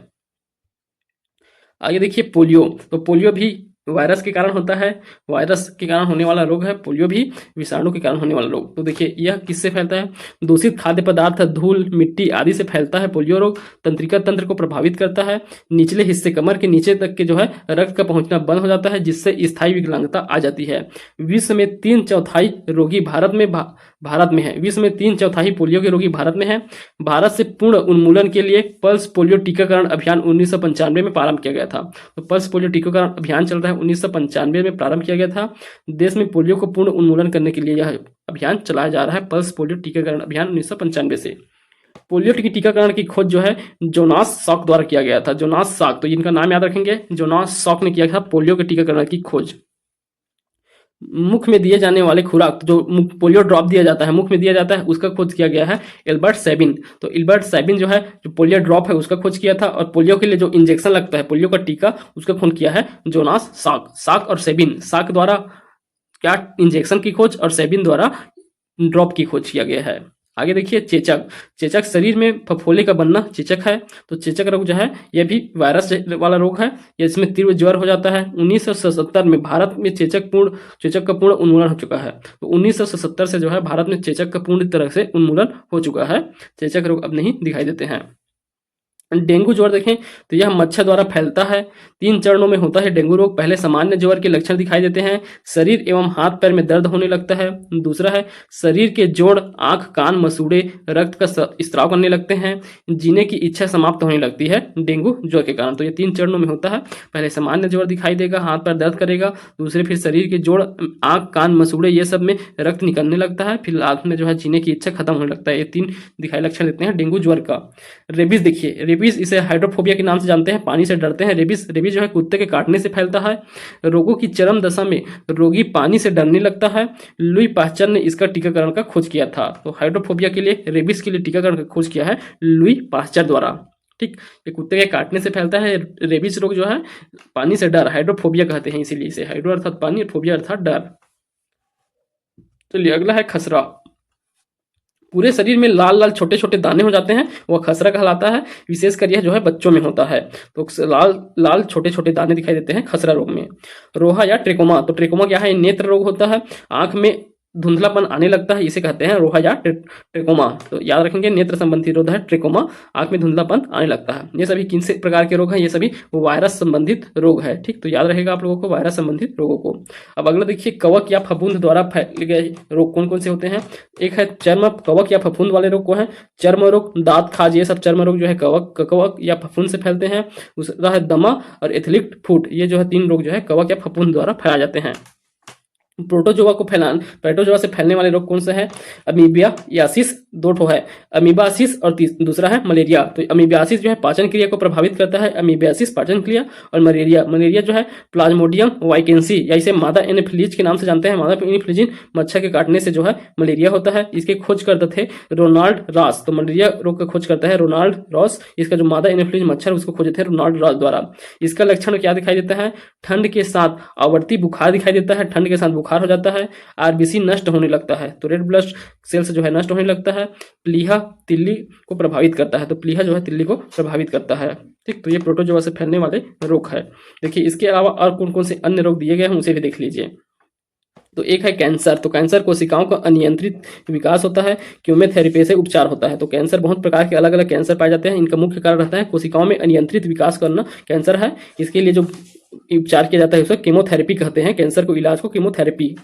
आगे देखिए पोलियो। तो पोलियो भी वायरस के कारण होता है, वायरस के कारण होने वाला रोग है पोलियो भी, विषाणु के कारण होने वाला रोग। तो देखिए यह किससे फैलता है? दूषित खाद्य पदार्थ, धूल, मिट्टी आदि से फैलता है पोलियो रोग। तंत्रिका तंत्र को प्रभावित करता है, निचले हिस्से कमर के नीचे तक के जो है रक्त का पहुंचना बंद हो जाता है, जिससे स्थायी विकलांगता आ जाती है। विश्व में 3/4 रोगी भारत में है। विश्व में 3/4 पोलियो के रोगी भारत में है। भारत से पूर्ण उन्मूलन के लिए पल्स पोलियो टीकाकरण अभियान 1995 में प्रारंभ किया गया था। तो पल्स पोलियो टीकाकरण अभियान चल रहा है, 1995 में प्रारंभ किया गया था। देश में पोलियो को पूर्ण उन्मूलन करने के लिए यह अभियान चलाया जा रहा है, पल्स पोलियो टीकाकरण अभियान 1995 से। पोलियो की टीकाकरण की खोज जो है जोनास सॉक द्वारा किया गया था। जोनास सॉक, तो इनका नाम याद रखेंगे, जोनास सॉक ने किया था पोलियो के टीकाकरण की खोज। मुख में दिए जाने वाले खुराक, जो पोलियो ड्रॉप दिया जाता है, मुख में दिया जाता है, उसका खोज किया गया है एल्बर्ट सैबिन। तो एल्बर्ट सैबिन जो है जो पोलियो ड्रॉप है उसका खोज किया था, और पोलियो के लिए जो इंजेक्शन लगता है पोलियो का टीका, उसका खोज किया है जोनास साक और सैबिन। साक द्वारा क्या इंजेक्शन की खोज और सैबिन द्वारा ड्रॉप की खोज किया गया है। आगे देखिए चेचक शरीर में फफोले का बनना चेचक है। तो चेचक रोग जो है यह भी वायरस वाला रोग है, इसमें तीव्र ज्वर हो जाता है। 1977 में भारत में चेचक का पूर्ण उन्मूलन हो चुका है। तो 1977 से जो है भारत में चेचक का पूर्ण तरह से उन्मूलन हो चुका है, चेचक रोग अब नहीं दिखाई देते हैं। डेंगू ज्वर देखें तो यह मच्छर द्वारा फैलता है। 3 चरणों में होता है डेंगू रोग। पहले सामान्य ज्वर के लक्षण दिखाई देते हैं, शरीर एवं हाथ पैर में दर्द होने लगता है। दूसरा है शरीर के जोड़, आंख, कान, मसूड़े रक्त का स्त्राव करने लगते हैं। जीने की इच्छा समाप्त होने लगती है डेंगू ज्वर के कारण। तो ये 3 चरणों में होता है। पहले सामान्य ज्वर दिखाई देगा, हाथ पैर दर्द करेगा। दूसरे फिर शरीर के जोड़, आंख, कान, मसूड़े ये सब में रक्त निकलने लगता है। फिर आंख में जो है जीने की इच्छा खत्म होने लगता है। ये 3 दिखाई लक्षण देते हैं डेंगू ज्वर का। रेबीज देखिए, रेबीज इसे हाइड्रोफोबिया के नाम से जानते हैं, पानी से डरते हैं। रेबीज जो है कुत्ते के काटने से फैलता है। रोगों की चरम दशा में रोगी पानी से डरने लगता है। लुई पास्चर ने इसका टीकाकरण का खोज किया था। तो हाइड्रोफोबिया के लिए, रेबीज के लिए टीकाकरण का खोज किया है लुई पास्चर द्वारा। ठीक, ये कुत्ते के काटने से फैलता है। रेबीज रोग जो है पानी से डर, हाइड्रोफोबिया कहते हैं इसीलिए इसे। हाइड्रो अर्थात पानी और फोबिया अर्थात डर। चलिए अगला है खसरा। पूरे शरीर में लाल लाल छोटे छोटे दाने हो जाते हैं, वह खसरा कहलाता है। विशेषकर यह जो है बच्चों में होता है। तो लाल लाल छोटे छोटे दाने दिखाई देते हैं खसरा रोग में। रोहा या ट्रेकोमा, तो ट्रेकोमा क्या है? नेत्र रोग होता है। आंख में धुंधलापन आने लगता है, इसे कहते हैं रोहा या ट्रेकोमा। तो याद रखेंगे, नेत्र संबंधी रोग है ट्रेकोमा, आंख में धुंधलापन आने लगता है। ये सभी किन से प्रकार के रोग हैं? ये सभी वायरस संबंधित रोग है। ठीक, तो याद रहेगा आप लोगों को वायरस संबंधित रोगों को। अब अगला देखिए, कवक या फफूंद द्वारा फैले गए रोग कौन कौन से होते हैं? एक है चर्म, कवक या फफूंद वाले रोग को है चर्म रोग, दांत, खाज, ये सब चर्म रोग जो है कवक या फफूंद से फैलते हैं। दूसरा है दमा और एथलिक फुट, ये जो है 3 रोग जो है कवक या फफूंद द्वारा फैलाए जाते हैं। प्रोटोजोआ से फैलने वाले रोग कौन से हैं? अमीबियासिस, 2 ठो है, अमीबासिस और दूसरा है मलेरिया। तो अमीबियासिस जो है पाचन क्रिया को प्रभावित करता है, अमीबियासिस पाचन क्रिया, और मलेरिया जो है प्लाज्मोडियम वाइकेंसी या इसे मादा एनोफिलीज के नाम से जानते हैं। मादा एनोफिलीज मच्छर के काटने से जो है मलेरिया होता है। इसके खोज करते थे रोनाल्ड रॉस। तो मलेरिया रोग का खोज करता है रोनाल्ड रॉस। इसका जो मादा एनोफिलीज मच्छर उसको खोजे थे रोनाल्ड रॉस द्वारा। इसका लक्षण क्या दिखाई देता है? ठंड के साथ आवर्ती बुखार दिखाई देता है। ठंड के साथ बुखार हो जाता है। आरबीसी नष्ट होने लगता है, तो रेड ब्लड सेल्स जो है नष्ट होने लगता है। प्लीहा तिल्ली को प्रभावित करता है, तो प्लीहा जो है तिल्ली को प्रभावित करता है। ठीक, तो ये प्रोटोजोआ से फैलने वाले रोग है। देखिए इसके अलावा और कौन कौन से अन्य रोग दिए गए हैं उसे भी देख लीजिए। तो एक है कैंसर। तो कैंसर कोशिकाओं का अनियंत्रित विकास होता है, कीमोथेरेपी से उपचार होता है। तो कैंसर, बहुत प्रकार के अलग अलग कैंसर पाए जाते हैं। इनका मुख्य कारण रहता है कोशिकाओं में अनियंत्रित विकास करना, कैंसर है। इसके लिए जो उपचार किया जाता है उसे कीमोथेरेपी कहते हैं। कैंसर को इलाज को कीमोथेरेपी।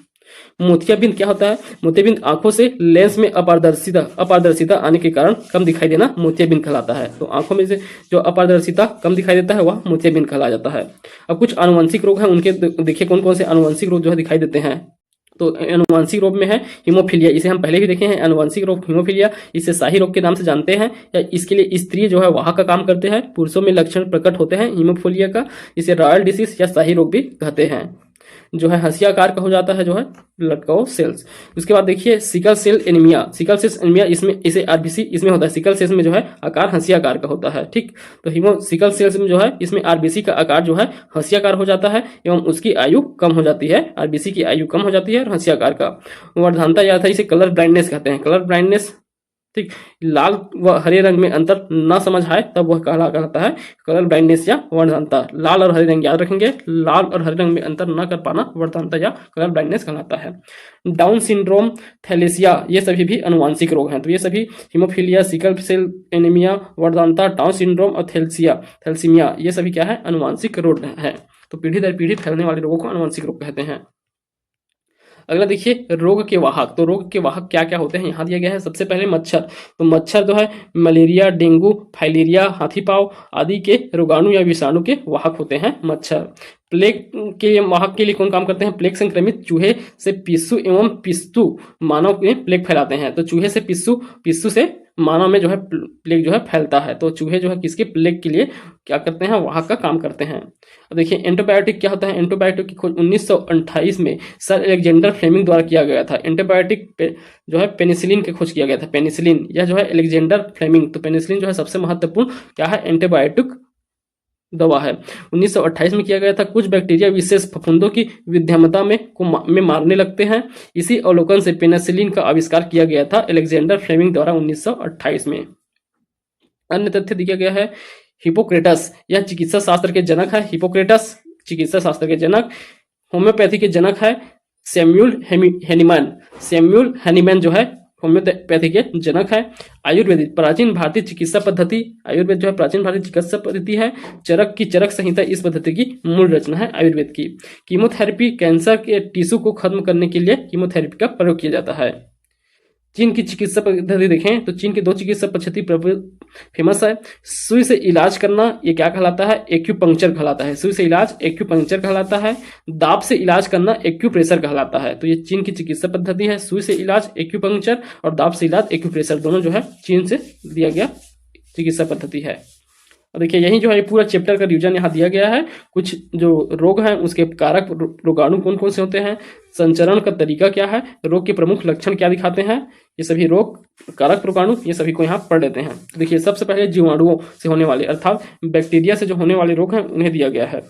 मोतियाबिंद क्या होता है? मोतियाबिंद आंखों से लेंस में अपारदर्शिता आने के कारण कम दिखाई देना मोतियाबिंद कहलाता है। तो आंखों में से जो अपारदर्शिता कम दिखाई देता है वह मोतियाबिंद कहला जाता है। अब कुछ आनुवंशिक रोग हैं, उनके देखिए कौन कौन से आनुवंशिक रोग जो है दिखाई देते हैं। तो आनुवंशिक रोग में है हीमोफीलिया, इसे हम पहले भी देखे हैं। आनुवंशिक रोग हीमोफीलिया, इसे शाही रोग के नाम से जानते हैं। या इसके लिए स्त्री जो है वाहक का काम करते हैं। पुरुषों में लक्षण प्रकट होते हैं हीमोफीलिया का, इसे रॉयल डिसीज या शाही रोग भी कहते हैं। जो है हंसिया आकार का हो जाता है, जो है लटकाओ सेल्स। उसके बाद देखिए सिकल सेल एनीमिया, इसमें इसे आरबीसी इसमें होता है। सिकल सेल्स में जो है आकार हंसिया आकार का होता है। ठीक, तो सिकल सेल्स में जो है इसमें आरबीसी का आकार जो है हंसिया आकार हो जाता है एवं उसकी आयु कम हो जाती है। आरबीसी की आयु कम हो जाती है और हंसिया आकार का वर्धनता या था, इसे कलर ब्लाइंडनेस कहते हैं। कलर ब्लाइंडनेस, ठीक, लाल व हरे रंग में अंतर न समझ आए तब वह कहलाता है कलर ब्लाइंडनेस या वर्धनता। लाल और हरे रंग याद रखेंगे, लाल और हरे रंग में अंतर न कर पाना वर्धनता या कलर ब्लाइंडनेस कहलाता है। डाउन सिंड्रोम, थैलेसिया, ये सभी भी अनुवांशिक रोग हैं। तो ये सभी हीमोफीलिया, सिकल सेल एनीमिया, वर्धनता, डाउन सिंड्रोम और थैलेसीमिया ये सभी क्या है? अनुवांशिक रोग है। तो पीढ़ी दर पीढ़ी फैलने वाले रोगों को अनुवांशिक रोग कहते हैं। अगला देखिए रोग के वाहक। तो रोग के वाहक क्या क्या होते हैं यहाँ दिया गया है। सबसे पहले मच्छर। तो मच्छर जो है मलेरिया, डेंगू, फाइलेरिया, हाथी पाँव आदि के रोगाणु या विषाणु के वाहक होते हैं मच्छर। प्लेग के वाहक के लिए कौन काम करते हैं? प्लेग संक्रमित चूहे से पिस्सू एवं पिस्तु मानव में प्लेग फैलाते हैं। तो चूहे से पिस्सू से मानव में जो है प्लेग जो है फैलता है। तो चूहे जो है किसके? प्लेग के लिए क्या करते हैं? वाहक का काम करते हैं। अब देखिए एंटीबायोटिक क्या होता है। एंटीबायोटिक की खोज 1928 में सर अलेक्जेंडर फ्लेमिंग द्वारा किया गया था। एंटीबायोटिक जो है पेनिसिलिन की खोज किया गया था। पेनिसिलिन यह जो है अलेक्जेंडर फ्लेमिंग। तो पेनिसिलिन जो है सबसे महत्वपूर्ण क्या है? एंटीबायोटिक दवा है। 1928 में किया गया था। कुछ बैक्टीरिया विशेष फफूंदों की विद्यमता में मारने लगते हैं। इसी अवलोकन से पेनिसिलिन का आविष्कार किया गया था अलेक्जेंडर फ्लेमिंग द्वारा 1928 में। अन्य तथ्य दिया गया है हिपोक्रेटस, यह चिकित्सा शास्त्र के जनक है। हिपोक्रेटस चिकित्सा शास्त्र के जनक। होम्योपैथी के जनक है सैमुअल हैनीमैन जो है होम्योपैथी के जनक है। आयुर्वेदिक प्राचीन भारतीय चिकित्सा पद्धति, आयुर्वेद जो है प्राचीन भारतीय चिकित्सा पद्धति है। चरक की चरक संहिता इस पद्धति की मूल रचना है आयुर्वेद की। कीमोथेरेपी कैंसर के टिश्यू को खत्म करने के लिए कीमोथेरेपी का प्रयोग किया जाता है। चीन की चिकित्सा पद्धति देखें तो चीन की 2 चिकित्सा पद्धति फेमस है। सुई से इलाज करना, ये क्या कहलाता है? एक्यूपंक्चर कहलाता है। सुई से इलाज एक्यूपंक्चर कहलाता है। दाब से इलाज करना एक्यूप्रेशर कहलाता है। तो ये चीन की चिकित्सा पद्धति है। सुई से इलाज एक्यूपंक्चर और दाब से इलाज एक्यूप्रेशर, दोनों जो है चीन से दिया गया चिकित्सा पद्धति है। और देखिए यही जो है पूरा चैप्टर का रिवीजन यहाँ दिया गया है। कुछ जो रोग हैं उसके कारक रोगाणु कौन कौन से होते हैं, संचरण का तरीका क्या है, रोग के प्रमुख लक्षण क्या दिखाते हैं, ये सभी रोग कारक रोगाणु ये सभी को यहाँ पढ़ लेते हैं। तो देखिए सबसे पहले जीवाणुओं से होने वाले अर्थात बैक्टीरिया से जो होने वाले रोग हैं उन्हें दिया गया है।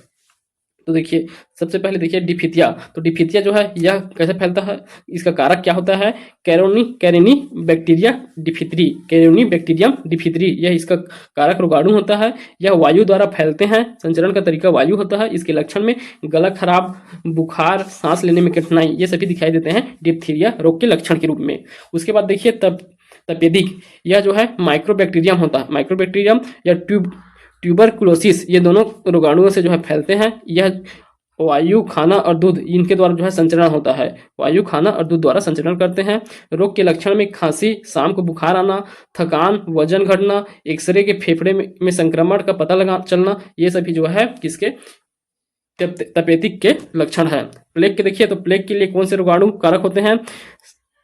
तो देखिए सबसे पहले देखिए डिफिथिया। तो डिफिथिया जो है यह कैसे फैलता है, इसका कारक क्या होता है? कैरोनी बैक्टीरिया डिफिथरी, कैरोनी बैक्टीरियम डिफिथरी, यह इसका कारक रोगाणु होता है। यह वायु द्वारा फैलते हैं, संचरण का तरीका वायु होता है। इसके लक्षण में गला खराब, बुखार, सांस लेने में कठिनाई, ये सभी दिखाई देते हैं डिप्थीरिया रोग के लक्षण के रूप में। उसके बाद देखिए तपेदिक, यह जो है माइक्रोबैक्टीरियम होता है। माइक्रोबैक्टीरियम या ट्यूबरकुलोसिस, ये दोनों रोगाणुओं से जो है फैलते हैं। यह वायु, खाना और दूध इनके द्वारा जो है संचरण होता है। वायु, खाना और दूध द्वारा संचरण करते हैं। रोग के लक्षण में खांसी, शाम को बुखार आना, थकान, वजन घटना, एक्सरे के फेफड़े में संक्रमण का पता लगा चलना, ये सभी जो है किसके? तपेदिक के लक्षण है। प्लेग के देखिए तो प्लेग के लिए कौन से रोगाणु कारक होते हैं?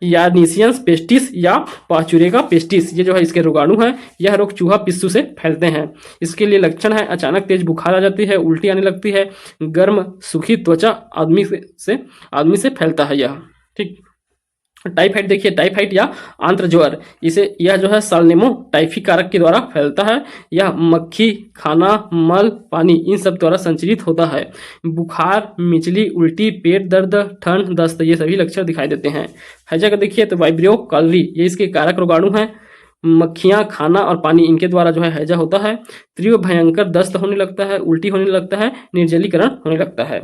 यार्निशियंस पेस्टिस या पाचुरेगा पेस्टिस, ये जो है इसके रोगाणु हैं। यह रोग चूहा पिस्सू से फैलते हैं। इसके लिए लक्षण है अचानक तेज बुखार आ जाती है, उल्टी आने लगती है, गर्म सूखी त्वचा आदमी से फैलता है यह। ठीक। टाइफाइड देखिए, टाइफाइड या आंत्र ज्वर, इसे यह जो है साल्नेमो टाइफी कारक के द्वारा फैलता है। यह मक्खी, खाना, मल, पानी इन सब द्वारा संचरित होता है। बुखार, मिचली, उल्टी, पेट दर्द, ठंड, दस्त, ये सभी लक्षण दिखाई देते हैं। हैजा का देखिए तो वाइब्रियो कॉलरी, ये इसके कारक रोगाणु हैं। मक्खियां, खाना और पानी इनके द्वारा जो है हैजा होता है। तीव्र भयंकर दस्त होने लगता है, उल्टी होने लगता है, निर्जलीकरण होने लगता है।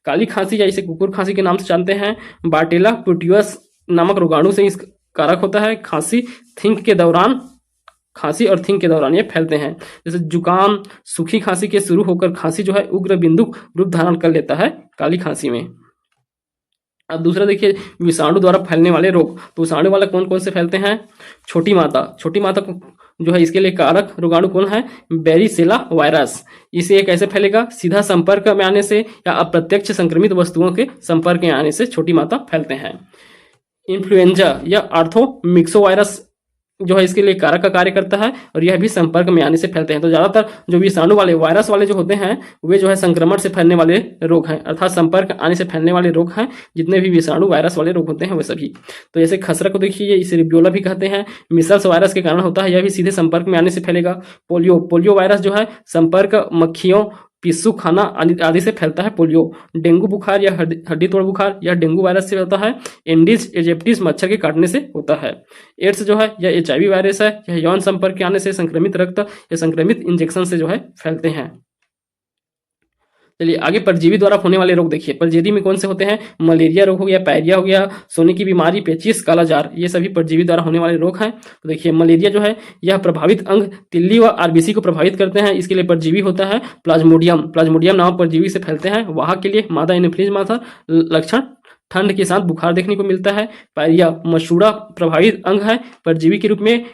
काली खांसी या इसे कुकुर खांसी के नाम से जानते हैं। बार्टेला प्यूटियस नामक रोगाणु से इस कारक होता है। खांसी और थिंक के दौरान ये फैलते हैं। जैसे जुकाम, सूखी खांसी के शुरू होकर खांसी जो है उग्र बिंदु रूप धारण कर लेता है काली खांसी में। अब दूसरा देखिए विषाणु द्वारा फैलने वाले रोग। तो विषाणु वाला कौन कौन से फैलते हैं? छोटी माता को जो है इसके लिए कारक रोगाणु कौन है? बेरिसेला वायरस। इसे ये कैसे फैलेगा? सीधा संपर्क में आने से या अप्रत्यक्ष संक्रमित वस्तुओं के संपर्क में आने से छोटी माता फैलते हैं। इन्फ्लुएंजा या आर्थोमिक्सो वायरस जो है इसके लिए कारक का कार्य करता है और यह भी संपर्क में आने से फैलते हैं। तो ज्यादातर जो विषाणु वाले वायरस वाले जो होते हैं वे जो है संक्रमण से फैलने वाले रोग हैं, अर्थात संपर्क आने से फैलने वाले रोग हैं। जितने भी विषाणु वायरस वाले रोग होते हैं वे सभी। तो जैसे खसरा को देखिए, इसे रिब्योला भी कहते हैं, मिसल्स वायरस के कारण होता है, यह भी सीधे संपर्क में आने से फैलेगा। पोलियो वायरस जो है संपर्क मक्खियों, पिस्सू, खाना आदि से फैलता है पोलियो। डेंगू बुखार या हड्डी तोड़ बुखार यह डेंगू वायरस से होता है। एंडीज एजिप्टिस मच्छर के काटने से होता है। एड्स जो है यह HIV वायरस है, यह यौन संपर्क के आने से, संक्रमित रक्त या संक्रमित इंजेक्शन से जो है फैलते हैं। चलिए आगे परजीवी द्वारा होने वाले रोग देखिए। परजीवी में कौन से होते हैं? मलेरिया रोग हो गया, पायरिया हो गया, सोने की बीमारी, पेचिस, कालाजार, ये सभी परजीवी द्वारा होने वाले रोग हैं। तो देखिए मलेरिया जो है यह प्रभावित अंग तिल्ली व RBC को प्रभावित करते हैं। इसके लिए परजीवी होता है प्लाज्मोडियम नामक परजीवी से फैलते हैं। वहाँ के लिए मादा एनोफिलीज माथा, लक्षण ठंड के साथ बुखार देखने को मिलता है। पायरिया मसूड़ा प्रभावित अंग है, परजीवी के रूप में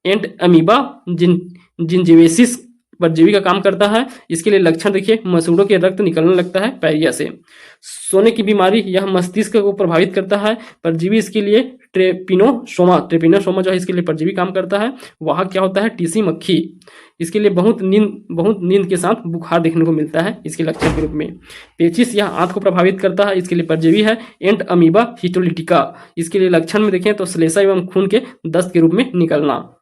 एंट अमीबा जिंजिविसिस परजीवी का काम करता है। इसके लिए लक्षण देखिए मसूड़ों के रक्त निकलने लगता है पायरिया से। सोने की बीमारी यह मस्तिष्क को प्रभावित करता है। परजीवी इसके लिए ट्रेपिनोसोमा जो है इसके लिए परजीवी काम करता है। वहाँ क्या होता है? टीसी मक्खी। इसके लिए बहुत नींद के साथ बुखार देखने को मिलता है इसके लक्षण के रूप में। पेचिस यह आंत को प्रभावित करता है, इसके लिए परजीवी है एंट अमीबा हिस्टोलिटिका। इसके लिए लक्षण में देखें तो श्लेषा एवं खून के दस्त के रूप में निकलना।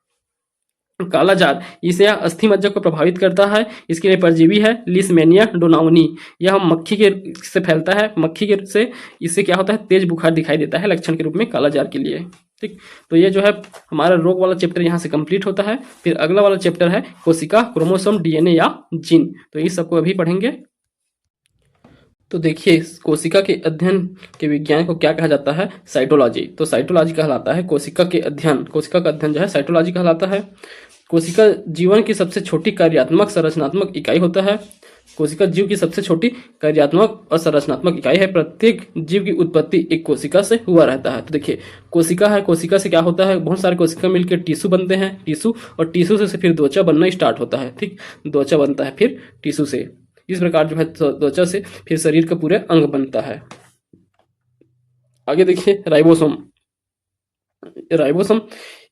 कालाजार इसे अस्थि मज्जा को प्रभावित करता है, इसके लिए परजीवी है लिस्मेनिया डोनाउनी। यह मक्खी के से फैलता है, मक्खी के से इससे क्या होता है? तेज बुखार दिखाई देता है लक्षण के रूप में कालाजार के लिए। ठीक, तो ये जो है हमारा रोग वाला चैप्टर यहाँ से कंप्लीट होता है। फिर अगला वाला चैप्टर है कोशिका, क्रोमोसोम, DNA या जीन। तो इस सबको अभी पढ़ेंगे। तो देखिए, कोशिका के अध्ययन के विज्ञान को क्या कहा जाता है? साइटोलॉजी। तो साइटोलॉजी कहलाता है कोशिका के अध्ययन, कोशिका का अध्ययन जो है साइटोलॉजी कहलाता है। कोशिका जीवन की सबसे छोटी कार्यात्मक संरचनात्मक इकाई होता है। कोशिका जीव की सबसे छोटी कार्यात्मक और संरचनात्मक इकाई है। प्रत्येक जीव की उत्पत्ति एक कोशिका से हुआ रहता है। तो देखिए, कोशिका है, कोशिका से क्या होता है? बहुत सारे कोशिका मिलकर टिश्यू बनते हैं, टिश्यू, और टिश्यू से फिर त्वचा बनना स्टार्ट होता है। ठीक, त्वचा बनता है फिर टिश्यू से। इस प्रकार जो है त्वचा से फिर शरीर का पूरे अंग बनता है। आगे देखिए, राइबोसोम। राइबोसोम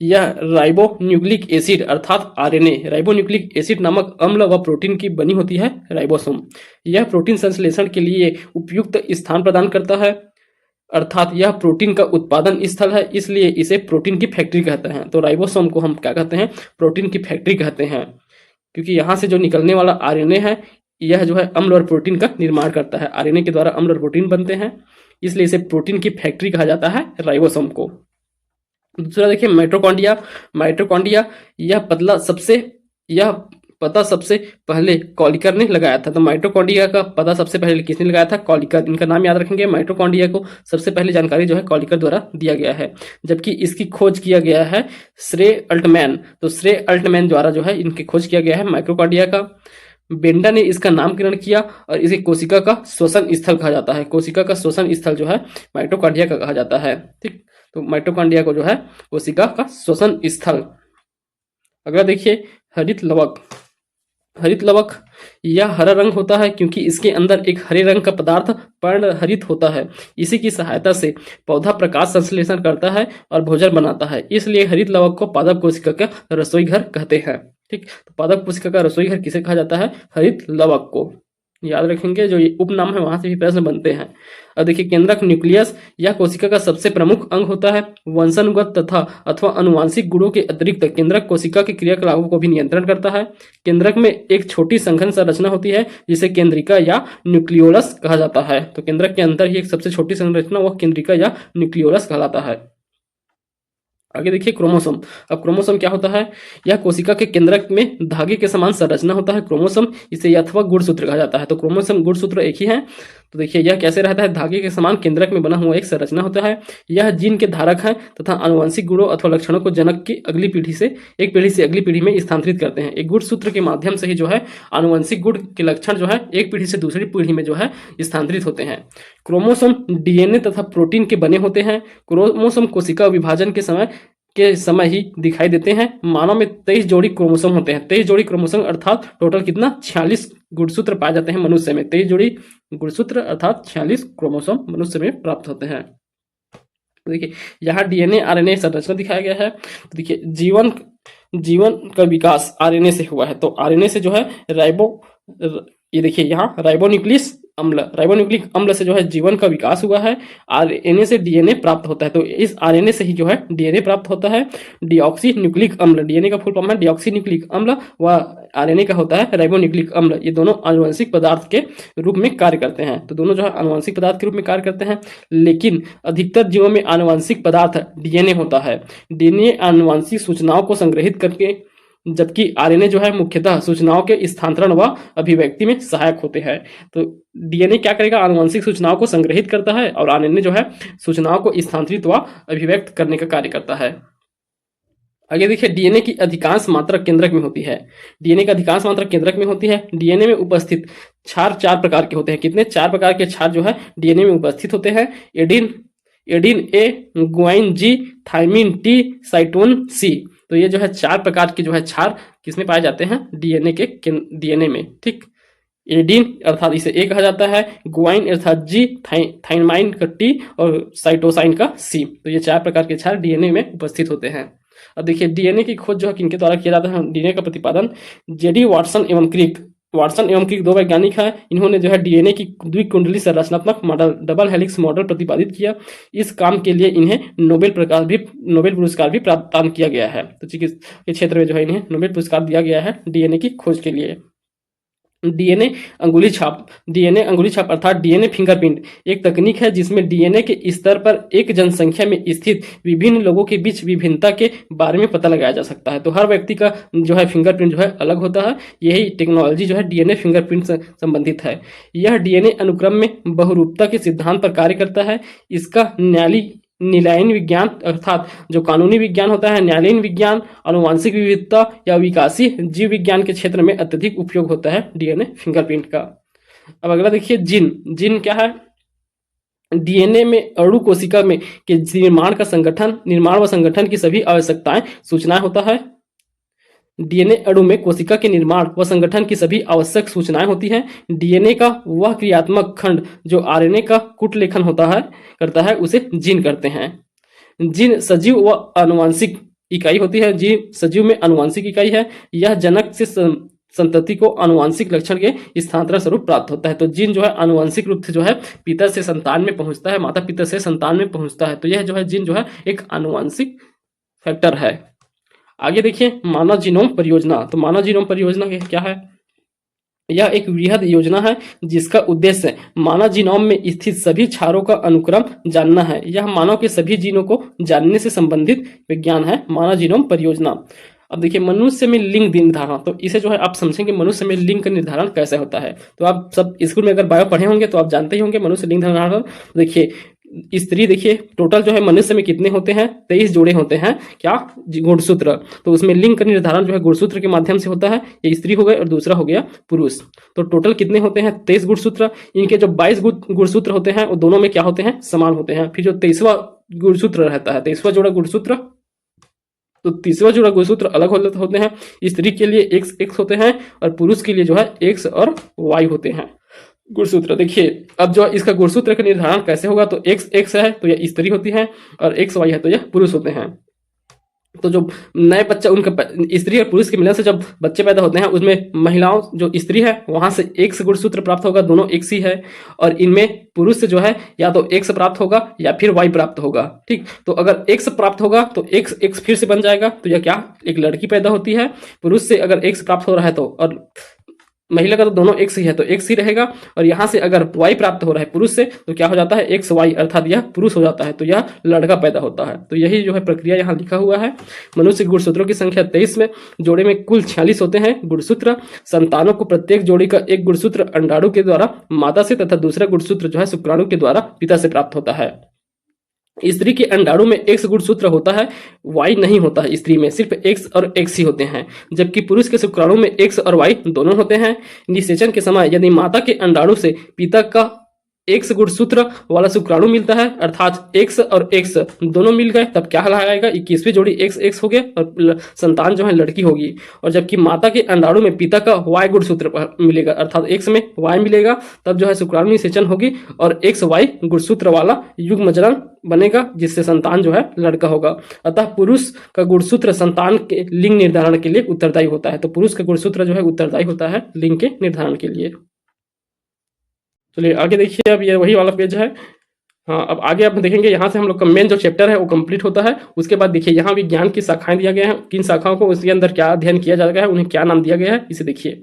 यह राइबोन्यूक्लिक एसिड अर्थात आरएनए, राइबोन्यूक्लिक एसिड नामक अम्ल व प्रोटीन की बनी होती है राइबोसोम। यह प्रोटीन संश्लेषण के लिए उपयुक्त स्थान प्रदान करता है, अर्थात यह प्रोटीन का उत्पादन स्थल है, इसलिए इसे प्रोटीन की फैक्ट्री कहते हैं। तो राइबोसोम को हम क्या कहते हैं? प्रोटीन की फैक्ट्री कहते हैं, क्योंकि यहाँ से जो निकलने वाला आरएनए है, यह जो है अम्ल और प्रोटीन का निर्माण करता है। आरएनए के द्वारा अम्ल और प्रोटीन बनते हैं, इसलिए इसे प्रोटीन की फैक्ट्री कहा जाता है राइबोसोम को। दूसरा देखिए, माइटोकॉन्ड्रिया। माइटोकॉन्ड्रिया यह पता सबसे पहले कॉलिकर ने लगाया था। तो माइटोकॉन्ड्रिया का पता सबसे पहले किसने लगाया था? कॉलिकर। इनका नाम याद रखेंगे। माइटोकॉन्ड्रिया को सबसे पहले जानकारी जो है कॉलिकर द्वारा दिया गया है, जबकि इसकी खोज किया गया है श्रे अल्टमैन। तो श्रे अल्टमैन द्वारा जो है इनकी खोज किया गया है माइटोकॉन्ड्रिया का। बेंडा ने इसका नामकरण किया और इसे कोशिका का श्वसन स्थल कहा जाता है। कोशिका का श्वसन स्थल जो है माइटोकॉन्ड्रिया का कहा जाता है। ठीक, तो माइटोकॉन्ड्रिया को जो है कोशिका का श्वसन स्थल। अगला देखिए, हरित लवक। हरित लवक यह हरा रंग होता है क्योंकि इसके अंदर एक हरे रंग का पदार्थ पर्ण हरित होता है। इसी की सहायता से पौधा प्रकाश संश्लेषण करता है और भोजन बनाता है, इसलिए हरित लवक को पादप कोशिका का रसोई घर कहते हैं। ठीक, तो पादप कोशिका का रसोई घर किसे कहा जाता है? हरित लवक को। याद रखेंगे, जो ये उपनाम है वहां से भी प्रश्न बनते हैं। अब देखिए, केंद्रक न्यूक्लियस यह कोशिका का सबसे प्रमुख अंग होता है। वंशानुगत तथा अथवा अनुवांशिक गुणों के अतिरिक्त केंद्रक कोशिका के क्रियाकलापों को भी नियंत्रण करता है। केंद्रक में एक छोटी संघन संरचना होती है जिसे केंद्रिका या न्यूक्लियोलस कहा जाता है। तो केंद्रक के अंदर ही एक सबसे छोटी संरचना वह केंद्रिका या न्यूक्लियोलस कहलाता है। आगे देखिए, क्रोमोसोम। अब क्रोमोसोम क्या होता है? यह कोशिका के केंद्रक में धागे के समान संरचना होता है क्रोमोसोम, इसे अथवा गुणसूत्र कहा जाता है। तो क्रोमोसोम गुणसूत्र एक ही है। तो देखिए, यह कैसे रहता है? धागे के समान केंद्रक में बना हुआ एक संरचना होता है। यह जीन के धारक है तथा आनुवंशिक गुणों अथवा लक्षणों को जनक की अगली पीढ़ी से एक पीढ़ी से अगली पीढ़ी में स्थानांतरित करते हैं। एक गुणसूत्र के माध्यम से ही जो है आनुवंशिक गुण के लक्षण जो है एक पीढ़ी से दूसरी पीढ़ी में जो है स्थानांतरित होते हैं। क्रोमोसोम डीएनए तथा प्रोटीन के बने होते हैं। क्रोमोसोम कोशिका विभाजन के समय ही दिखाई देते हैं। मानव में 23 जोड़ी क्रोमोसोम होते हैं। 23 जोड़ी क्रोमोसोम अर्थात टोटल कितना? 46 गुणसूत्र पाए जाते हैं मनुष्य में। 23 जोड़ी गुणसूत्र अर्थात 46 क्रोमोसोम मनुष्य में प्राप्त होते हैं। देखिए, यहाँ डीएनए आरएनए संरचना दिखाया गया है। तो देखिए, जीवन का विकास आरएनए से हुआ है। तो आरएनए से जो है ये देखिए, यहाँ राइबोन्यूक्लिक अम्ल से जो है जीवन का विकास हुआ है। आरएनए से डीएनए प्राप्त होता है। तो इस आरएनए से ही जो है डीएनए प्राप्त होता है। डीऑक्सी न्यूक्लिक अम्ल, डीएनए का फुल फॉर्म है डीऑक्सी न्यूक्लिक अम्ल, व आरएनए का होता है राइबोन्यूक्लिक अम्ल। ये दोनों आनुवंशिक पदार्थ के रूप में कार्य करते हैं। तो दोनों जो है आनुवंशिक पदार्थ के रूप में कार्य करते हैं, लेकिन अधिकतर जीवों में आनुवंशिक पदार्थ डीएनए होता है। डीएनए आनुवंशिक सूचनाओं को संग्रहित करके, जबकि आरएनए जो है मुख्यतः सूचनाओं के स्थानांतरण व अभिव्यक्ति में सहायक होते हैं। तो डीएनए क्या करेगा? आनुवंशिक सूचनाओं को संग्रहित करता है और आरएनए जो है सूचनाओं को स्थानांतरित व अभिव्यक्त करने का कार्य करता है। आगे देखिए, डीएनए की अधिकांश मात्रा केंद्रक में होती है। डीएनए की अधिकांश मात्रा केंद्रक में होती है। डीएनए में उपस्थित क्षार 4 प्रकार के होते हैं। कितने? 4 प्रकार के क्षार जो है डीएनए में उपस्थित होते हैं। एडिन ए, गुआइन जी, थाइमिन टी, साइटोन सी। तो ये जो है 4 प्रकार के जो है क्षार किसमें पाए जाते हैं? डीएनए में। ठीक, एडिन अर्थात इसे ए कहा जाता है, गुआइन अर्थात जी, थाइमाइन का टी और साइटोसाइन का सी। तो ये 4 प्रकार के क्षार डीएनए में उपस्थित होते हैं। अब देखिए, डीएनए की खोज जो है किनके द्वारा किया जाता है? डीएनए का प्रतिपादन जेडी वाटसन एवं क्रिक 2 वैज्ञानिक हैं। इन्होंने जो है डीएनए की द्विकुंडली संरचनात्मक मॉडल, डबल हेलिक्स मॉडल प्रतिपादित किया। इस काम के लिए इन्हें नोबेल पुरस्कार भी प्रदान किया गया है। तो चिकित्सा के क्षेत्र में जो है इन्हें नोबेल पुरस्कार दिया गया है डीएनए की खोज के लिए। डीएनए अंगुली छाप, डीएनए अंगुली छाप अर्थात डीएनए फिंगरप्रिंट एक तकनीक है जिसमें डीएनए के स्तर पर एक जनसंख्या में स्थित विभिन्न लोगों के बीच विभिन्नता के बारे में पता लगाया जा सकता है। तो हर व्यक्ति का जो है फिंगरप्रिंट जो है अलग होता है। यही टेक्नोलॉजी जो है डीएनए फिंगरप्रिंट से संबंधित है। यह डीएनए अनुक्रम में बहुरूपता के सिद्धांत पर कार्य करता है। इसका न्यायालयीन विज्ञान अर्थात जो कानूनी विज्ञान होता है, न्यायालयीन विज्ञान, आनुवंशिक विविधता या विकासीय जीव विज्ञान के क्षेत्र में अत्यधिक उपयोग होता है डीएनए फिंगरप्रिंट का। अब अगला देखिए जीन क्या है? डीएनए में अणु कोशिका में के निर्माण व संगठन की सभी आवश्यकताएं सूचनाएं होता है। डीएनए अणु में कोशिका के निर्माण व संगठन की सभी आवश्यक सूचनाएं होती हैं। डीएनए का वह क्रियात्मक खंड जो आरएनए का कूट लेखन करता है उसे जीन कहते हैं। जीन सजीव व आनुवंशिक इकाई होती है। जीन सजीव में आनुवंशिक इकाई है। यह जनक से संतति को आनुवंशिक लक्षण के स्थानांतरण स्वरूप प्राप्त होता है। तो जीन जो है आनुवंशिक रूप से जो है पिता से संतान में पहुंचता है, माता पिता से संतान में पहुंचता है। तो यह जो है जीन जो है एक आनुवंशिक फैक्टर है। आगे देखिए मानव जीनोम परियोजना। तो मानव जीनोम परियोजना क्या है? यह एक वृहद योजना है जिसका उद्देश्य मानव जीनोम में स्थित सभी क्षारों का अनुक्रम जानना है। यह मानव के सभी जीनों को जानने से संबंधित विज्ञान है मानव जीनोम परियोजना। अब देखिए मनुष्य में लिंग निर्धारण, तो इसे जो है आप समझेंगे मनुष्य में लिंग का निर्धारण कैसे होता है। तो आप सब स्कूल में अगर बायो पढ़े होंगे तो आप जानते ही होंगे मनुष्य लिंग निर्धारण। देखिए स्त्री, देखिए टोटल जो है मनुष्य में कितने होते हैं? 23 जोड़े होते हैं। क्या? गुणसूत्र। तो उसमें लिंग का निर्धारण जो है गुणसूत्र के माध्यम से होता है। ये स्त्री हो गए और दूसरा हो गया पुरुष। तो टोटल कितने होते हैं? 23 गुणसूत्र। इनके जो 22 गुणसूत्र होते हैं वो दोनों में क्या होते हैं? समान होते हैं। फिर जो 23वां गुणसूत्र रहता है, 23वां जोड़ा गुणसूत्र, तो 30वां जोड़ा गुणसूत्र अलग होते हैं। स्त्री के लिए एक्स होते हैं और पुरुष के लिए जो है एक्स और वाई होते हैं गुणसूत्र। देखिए अब जो इसका गुणसूत्र का निर्धारण कैसे होगा? तो एक्स है तो यह स्त्री होती है और एक्स वाई है तो यह पुरुष होते हैं। तो जो नए बच्चा उनका स्त्री और पुरुष के मिलन से जब बच्चे पैदा होते हैं उसमें महिलाओं जो स्त्री है वहां से एक्स गुणसूत्र प्राप्त होगा, दोनों एक्स ही है। और इनमें पुरुष से जो है या तो एक्स प्राप्त होगा या फिर वाई प्राप्त होगा। ठीक, तो अगर एक्स प्राप्त होगा तो एक्स फिर से बन जाएगा तो यह क्या? एक लड़की पैदा होती है। पुरुष से अगर एक्स प्राप्त हो रहा है तो, और महिला का तो दोनों एक्स ही है तो एक्स ही रहेगा। और यहां से अगर वाई प्राप्त हो रहा है पुरुष से तो क्या हो जाता है? एक्स वाई, अर्थात यह पुरुष हो जाता है तो यह लड़का पैदा होता है। तो यही जो है प्रक्रिया यहाँ लिखा हुआ है। मनुष्य गुणसूत्रों की संख्या 23 में, जोड़े में कुल 46 होते हैं गुणसूत्र। संतानों को प्रत्येक जोड़ी का एक गुणसूत्र अंडाणु के द्वारा माता से तथा दूसरा गुणसूत्र जो है शुक्राणु के द्वारा पिता से प्राप्त होता है। स्त्री के अंडाणु में एक्स गुणसूत्र होता है, वाई नहीं होता है। स्त्री में सिर्फ एक्स और एक्स ही होते हैं, जबकि पुरुष के शुक्राणु में एक्स और वाई दोनों होते हैं। निषेचन के समय यदि माता के अंडाणु से पिता का एक्स गुणसूत्र वाला शुक्राणु मिलता है, अर्थात एक्स और एक्स दोनों मिल गए, तब क्या कहलाएगा? 21वीं जोड़ी एक्स एक्स हो गया और संतान जो है लड़की होगी। और जबकि माता के अंडाणु में पिता का वाई गुणसूत्र मिलेगा, अर्थात एक्स में वाई मिलेगा, तब जो है शुक्राणु निषेचन होगी और एक्स वाई गुणसूत्र वाला युग्मजनन बनेगा जिससे संतान जो है लड़का होगा। अतः पुरुष का गुणसूत्र संतान के लिंग निर्धारण के लिए उत्तरदायी होता है। तो पुरुष का गुणसूत्र जो है उत्तरदायी होता है लिंग के निर्धारण के लिए। चलिए आगे देखिए, अब ये वही वाला पेज है। हाँ, अब आगे आप देखेंगे यहाँ से हम लोग का मेन जो चैप्टर है वो कंप्लीट होता है। उसके बाद देखिए यहाँ विज्ञान की शाखाएं दिया गया है, किन शाखाओं को उसके अंदर क्या अध्ययन किया जा रहा है, उन्हें क्या नाम दिया गया है, इसे देखिए।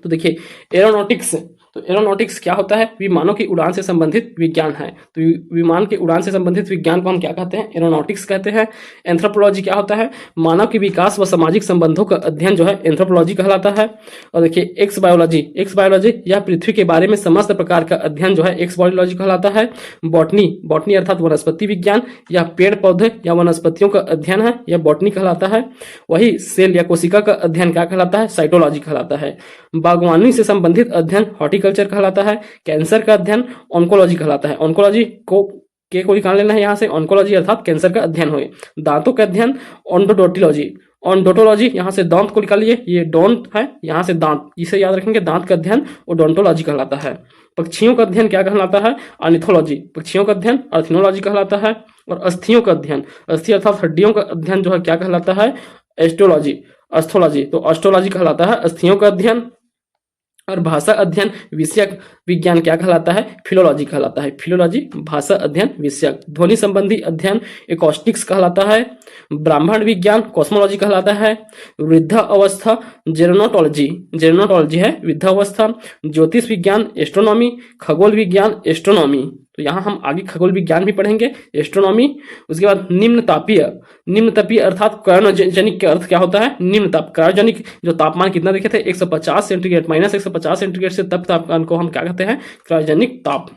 तो देखिए एरोनॉटिक्स, तो एरोनॉटिक्स क्या होता है? विमानों की उड़ान से संबंधित विज्ञान है। तो विमान की उड़ान से संबंधित विज्ञान को हम क्या कहते हैं? एरोनॉटिक्स कहते हैं। एंथ्रोपोलॉजी क्या होता है? मानव के विकास व सामाजिक संबंधों का अध्ययन जो है एंथ्रोपोलॉजी कहलाता है। और देखिए एक्स बायोलॉजी यह पृथ्वी के बारे में समस्त प्रकार का अध्ययन जो है एक्स बायोलॉजी कहलाता है। बॉटनी अर्थात वनस्पति विज्ञान, यह पेड़ पौधे या वनस्पतियों का अध्ययन है, यह बॉटनी कहलाता है। वही सेल या कोशिका का अध्ययन क्या कहलाता है? साइटोलॉजी कहलाता है। बागवानी से संबंधित अध्ययन हॉर्टिकल्चर कहलाता है। कैंसर का अध्ययन ऑन्कोलॉजी कहलाता है। ऑन्कोलॉजी को निकाल लेना है यहाँ से, ऑन्कोलॉजी अर्थात कैंसर का अध्ययन हुए। दांतों का अध्ययन ओडोंटोलॉजी, यहाँ से दांत को निकालिए, ये डोंट है, यहाँ से दांत, इसे याद रखेंगे। दांत का अध्ययन ओडोंटोलॉजी कहलाता है। पक्षियों का अध्ययन क्या कहलाता है? ऑर्निथोलॉजी। पक्षियों का अध्ययन ऑर्निथोलॉजी कहलाता है। और अस्थियों का अध्ययन, अस्थि अर्थात हड्डियों का अध्ययन जो है क्या कहलाता है? एस्थोलॉजी। तो ऑस्ट्रोलॉजी कहलाता है अस्थियों का अध्ययन। और भाषा अध्ययन विषयक विज्ञान क्या कहलाता है? फिलोलॉजी कहलाता है। फिलोलॉजी भाषा अध्ययन विषयक। ध्वनि संबंधी अध्ययन एकॉस्टिक्स कहलाता है। ब्राह्मण विज्ञान कॉस्मोलॉजी कहलाता है। वृद्ध अवस्था जेरोनोटोलॉजी, जेरोनोटोलॉजी है वृद्धावस्था। ज्योतिष विज्ञान एस्ट्रोनॉमी। खगोल विज्ञान एस्ट्रोनॉमी, तो यहाँ हम आगे खगोल विज्ञान भी पढ़ेंगे, एस्ट्रोनॉमी। उसके बाद निम्न तापीय, निम्न तापीय अर्थात क्रायोजेनिक का अर्थ क्या होता है? निम्न ताप। क्रायोजेनिक जो तापमान कितना देखे थे 150 सेंटीग्रेड, -150 सेंटीग्रेड से तब तापमान को हम क्या कहते हैं? क्रायोजेनिक ताप।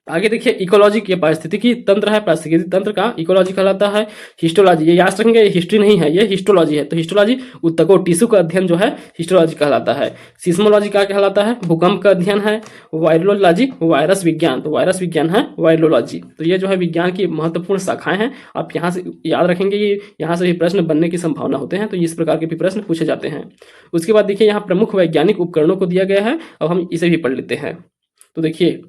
आगे देखिए इकोलॉजी, ये पारिस्थितिकी तंत्र है, पारिस्थितिकी तंत्र का इकोलॉजी कहलाता है। हिस्टोलॉजी, ये याद रखेंगे, हिस्ट्री नहीं है, ये हिस्टोलॉजी है। तो हिस्टोलॉजी ऊतकों टिश्यू का अध्ययन जो है हिस्टोलॉजी कहलाता है। सिस्मोलॉजी क्या कहलाता है? भूकंप का अध्ययन है। वायरोलॉजी वायरस विज्ञान, तो वायरस विज्ञान है वायरोलॉजी। तो ये जो है विज्ञान की महत्वपूर्ण शाखाएं हैं। आप यहाँ से याद रखेंगे कि यहाँ से भी प्रश्न बनने की संभावना होते हैं, तो इस प्रकार के भी प्रश्न पूछे जाते हैं। उसके बाद देखिए यहाँ प्रमुख वैज्ञानिक उपकरणों को दिया गया है, अब हम इसे भी पढ़ लेते हैं। तो देखिए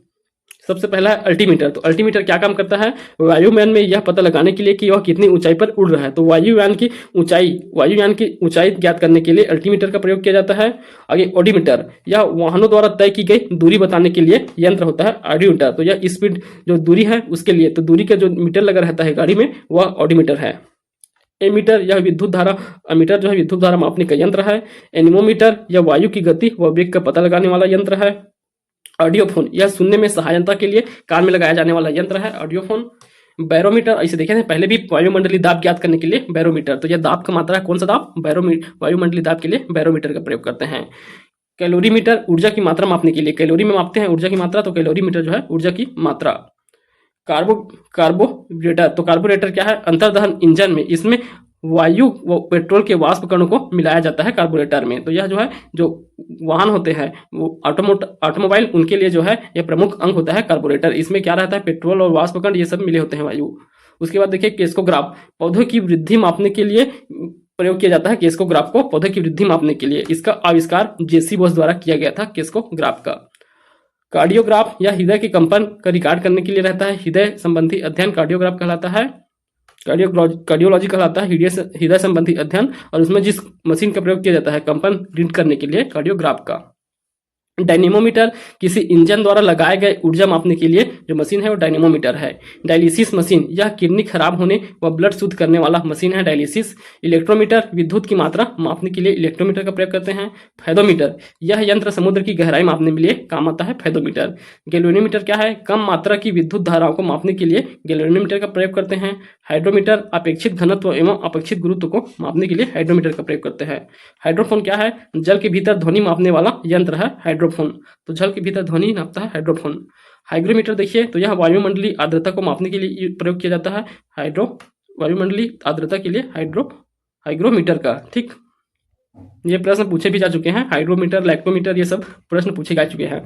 सबसे पहला है अल्टीमीटर। तो अल्टीमीटर क्या काम करता है? वायुयान में यह पता लगाने के लिए कि वह कितनी ऊंचाई पर उड़ रहा है। तो वायुयान की ऊंचाई ज्ञात करने के लिए अल्टीमीटर का प्रयोग किया जाता है। आगे ऑडोमीटर, यह वाहनों द्वारा तय की गई दूरी बताने के लिए यंत्र होता है ऑडोमीटर। तो यह स्पीड जो दूरी है उसके लिए, तो दूरी का जो मीटर लगा रहता है गाड़ी में वह ऑडोमीटर है। एमीटर, यह विद्युत धारा, अमीटर जो है विद्युत धारा मापने का यंत्र है। एनीमोमीटर, यह वायु की गति व वेग का पता लगाने वाला यंत्र है। ऑडियोफोन, यह सुनने में सहायता के लिए कान में लगाया जाने वाला यंत्र है ऑडियोफोन। बैरोमीटर, इसे देखे थे पहले भी, वायुमंडलीय दाब ज्ञात करने के लिए बैरोमीटर। तो यह दाब का मात्रा है, कौन सा दाब? वायुमंडलीय दाब के लिए बैरोमीटर का प्रयोग करते हैं। कैलोरीमीटर, ऊर्जा की मात्रा मापने के लिए, कैलोरी में मापते हैं ऊर्जा की मात्रा, तो कैलोरीमीटर जो है ऊर्जा की मात्रा। कार्बोरेटर, तो कार्बोरेटर क्या है? अंतर्दहन इंजन में इसमें वायु व पेट्रोल के वाष्प कणों को मिलाया जाता है कार्बोरेटर में। तो यह जो है जो वाहन होते हैं वो ऑटोमोबाइल, उनके लिए जो है यह प्रमुख अंग होता है कार्बोरेटर। इसमें क्या रहता है? पेट्रोल और वाष्प कण ये सब मिले होते हैं वायु। उसके बाद देखिए केस्कोग्राफ, पौधों की वृद्धि मापने के लिए प्रयोग किया जाता है केस्कोग्राफ को, पौधे की वृद्धि मापने के लिए। इसका आविष्कार जेसी बोस द्वारा किया गया था केस्कोग्राफ का। कार्डियोग्राफ, यह हृदय के कंपन का रिकॉर्ड करने के लिए रहता है। हृदय संबंधी अध्ययन कार्डियोग्राफ कहलाता है। कार्डियोलॉजी कहलाता है हृदय संबंधी अध्ययन, और उसमें जिस मशीन का प्रयोग किया जाता है कंपन रीड करने के लिए, कार्डियोग्राफ का। डायनेमोमीटर, किसी इंजन द्वारा लगाए गए ऊर्जा मापने के लिए जो मशीन है वो डायनेमोमीटर है। डायलिसिस मशीन, यह किडनी खराब होने व ब्लड शुद्ध करने वाला मशीन है डायलिसिस। इलेक्ट्रोमीटर, विद्युत की मात्रा मापने के लिए इलेक्ट्रोमीटर का प्रयोग करते हैं। फेदोमीटर, यह यंत्र समुद्र की गहराई मापने के लिए काम आता है फेदोमीटर। गैल्वेनोमीटर क्या है? कम मात्रा की विद्युत धाराओं को मापने के लिए गैल्वेनोमीटर का प्रयोग करते हैं। हाइड्रोमीटर, अपेक्षित घनत्व एवं अपेक्षित गुरुत्व को मापने के लिए हाइड्रोमीटर का प्रयोग करते हैं। हाइड्रोफोन क्या है? जल के भीतर ध्वनि मापने वाला यंत्र है हाइड्रोफोन। तो जल के भीतर ध्वनि नापता है हाइड्रोफोन। हाइग्रोमीटर देखिए, तो यह वायुमंडलीय आर्द्रता को मापने के लिए प्रयोग किया जाता है वायुमंडलीय आर्द्रता के लिए हाइग्रोमीटर का। ठीक, ये प्रश्न पूछे भी जा चुके हैं। हाइग्रोमीटर, लैक्टोमीटर, ये सब प्रश्न पूछे जा चुके हैं।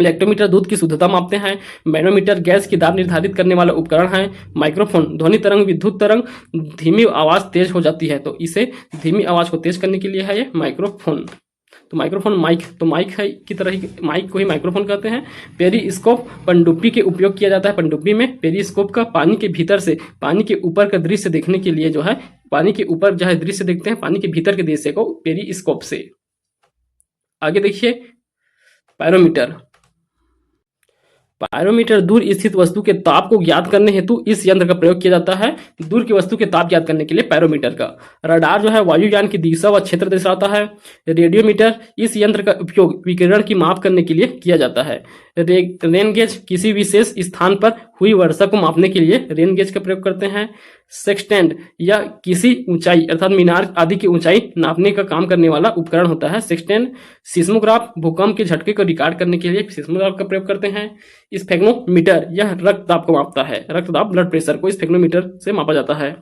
इलेक्ट्रोमीटर दूध की शुद्धता मापते हैं। मैनोमीटर गैस की दाब निर्धारित करने वाला उपकरण है। माइक्रोफोन, ध्वनि तरंग विद्युत तरंग धीमी आवाज तेज हो जाती है तो इसे धीमी आवाज को तेज करने के लिए है ये माइक्रोफोन। तो माइक्रोफोन, माइक, तो माइक है की तरह ही, माइक को ही माइक्रोफोन कहते हैं। पेरिस्कोप, पनडुब्बी के उपयोग किया जाता है। पनडुब्बी में पेरिस्कोप का पानी के भीतर से पानी के ऊपर का दृश्य देखने के लिए जो है, पानी के ऊपर जो है दृश्य देखते हैं, पानी के भीतर के दृश्य को पेरिस्कोप से। आगे देखिए पायरोमीटर। पायरोमीटर दूर स्थित वस्तु के ताप को ज्ञात करने हेतु इस यंत्र का प्रयोग किया जाता है। दूर की वस्तु के ताप ज्ञात करने के लिए पायरोमीटर का। रडार जो है वायुयान की दिशा व क्षेत्र दर्शाता है। रेडियोमीटर, इस यंत्र का उपयोग विकिरण की माप करने के लिए किया जाता है। रेन गेज, किसी विशेष स्थान पर हुई वर्षा को मापने के लिए रेन गेज का प्रयोग करते हैं। सेक्सटेंट, यह किसी ऊंचाई अर्थात मीनार आदि की ऊंचाई नापने का काम करने वाला उपकरण होता है सेक्सटेंट। सिस्मोग्राफ, भूकंप के झटके को रिकॉर्ड करने के लिए सिस्मोग्राफ का प्रयोग करते हैं। स्फेग्नोमीटर, यह रक्तदाब को मापता है। रक्तदाब, ब्लड प्रेशर को स्फेग्नोमीटर से मापा जाता है।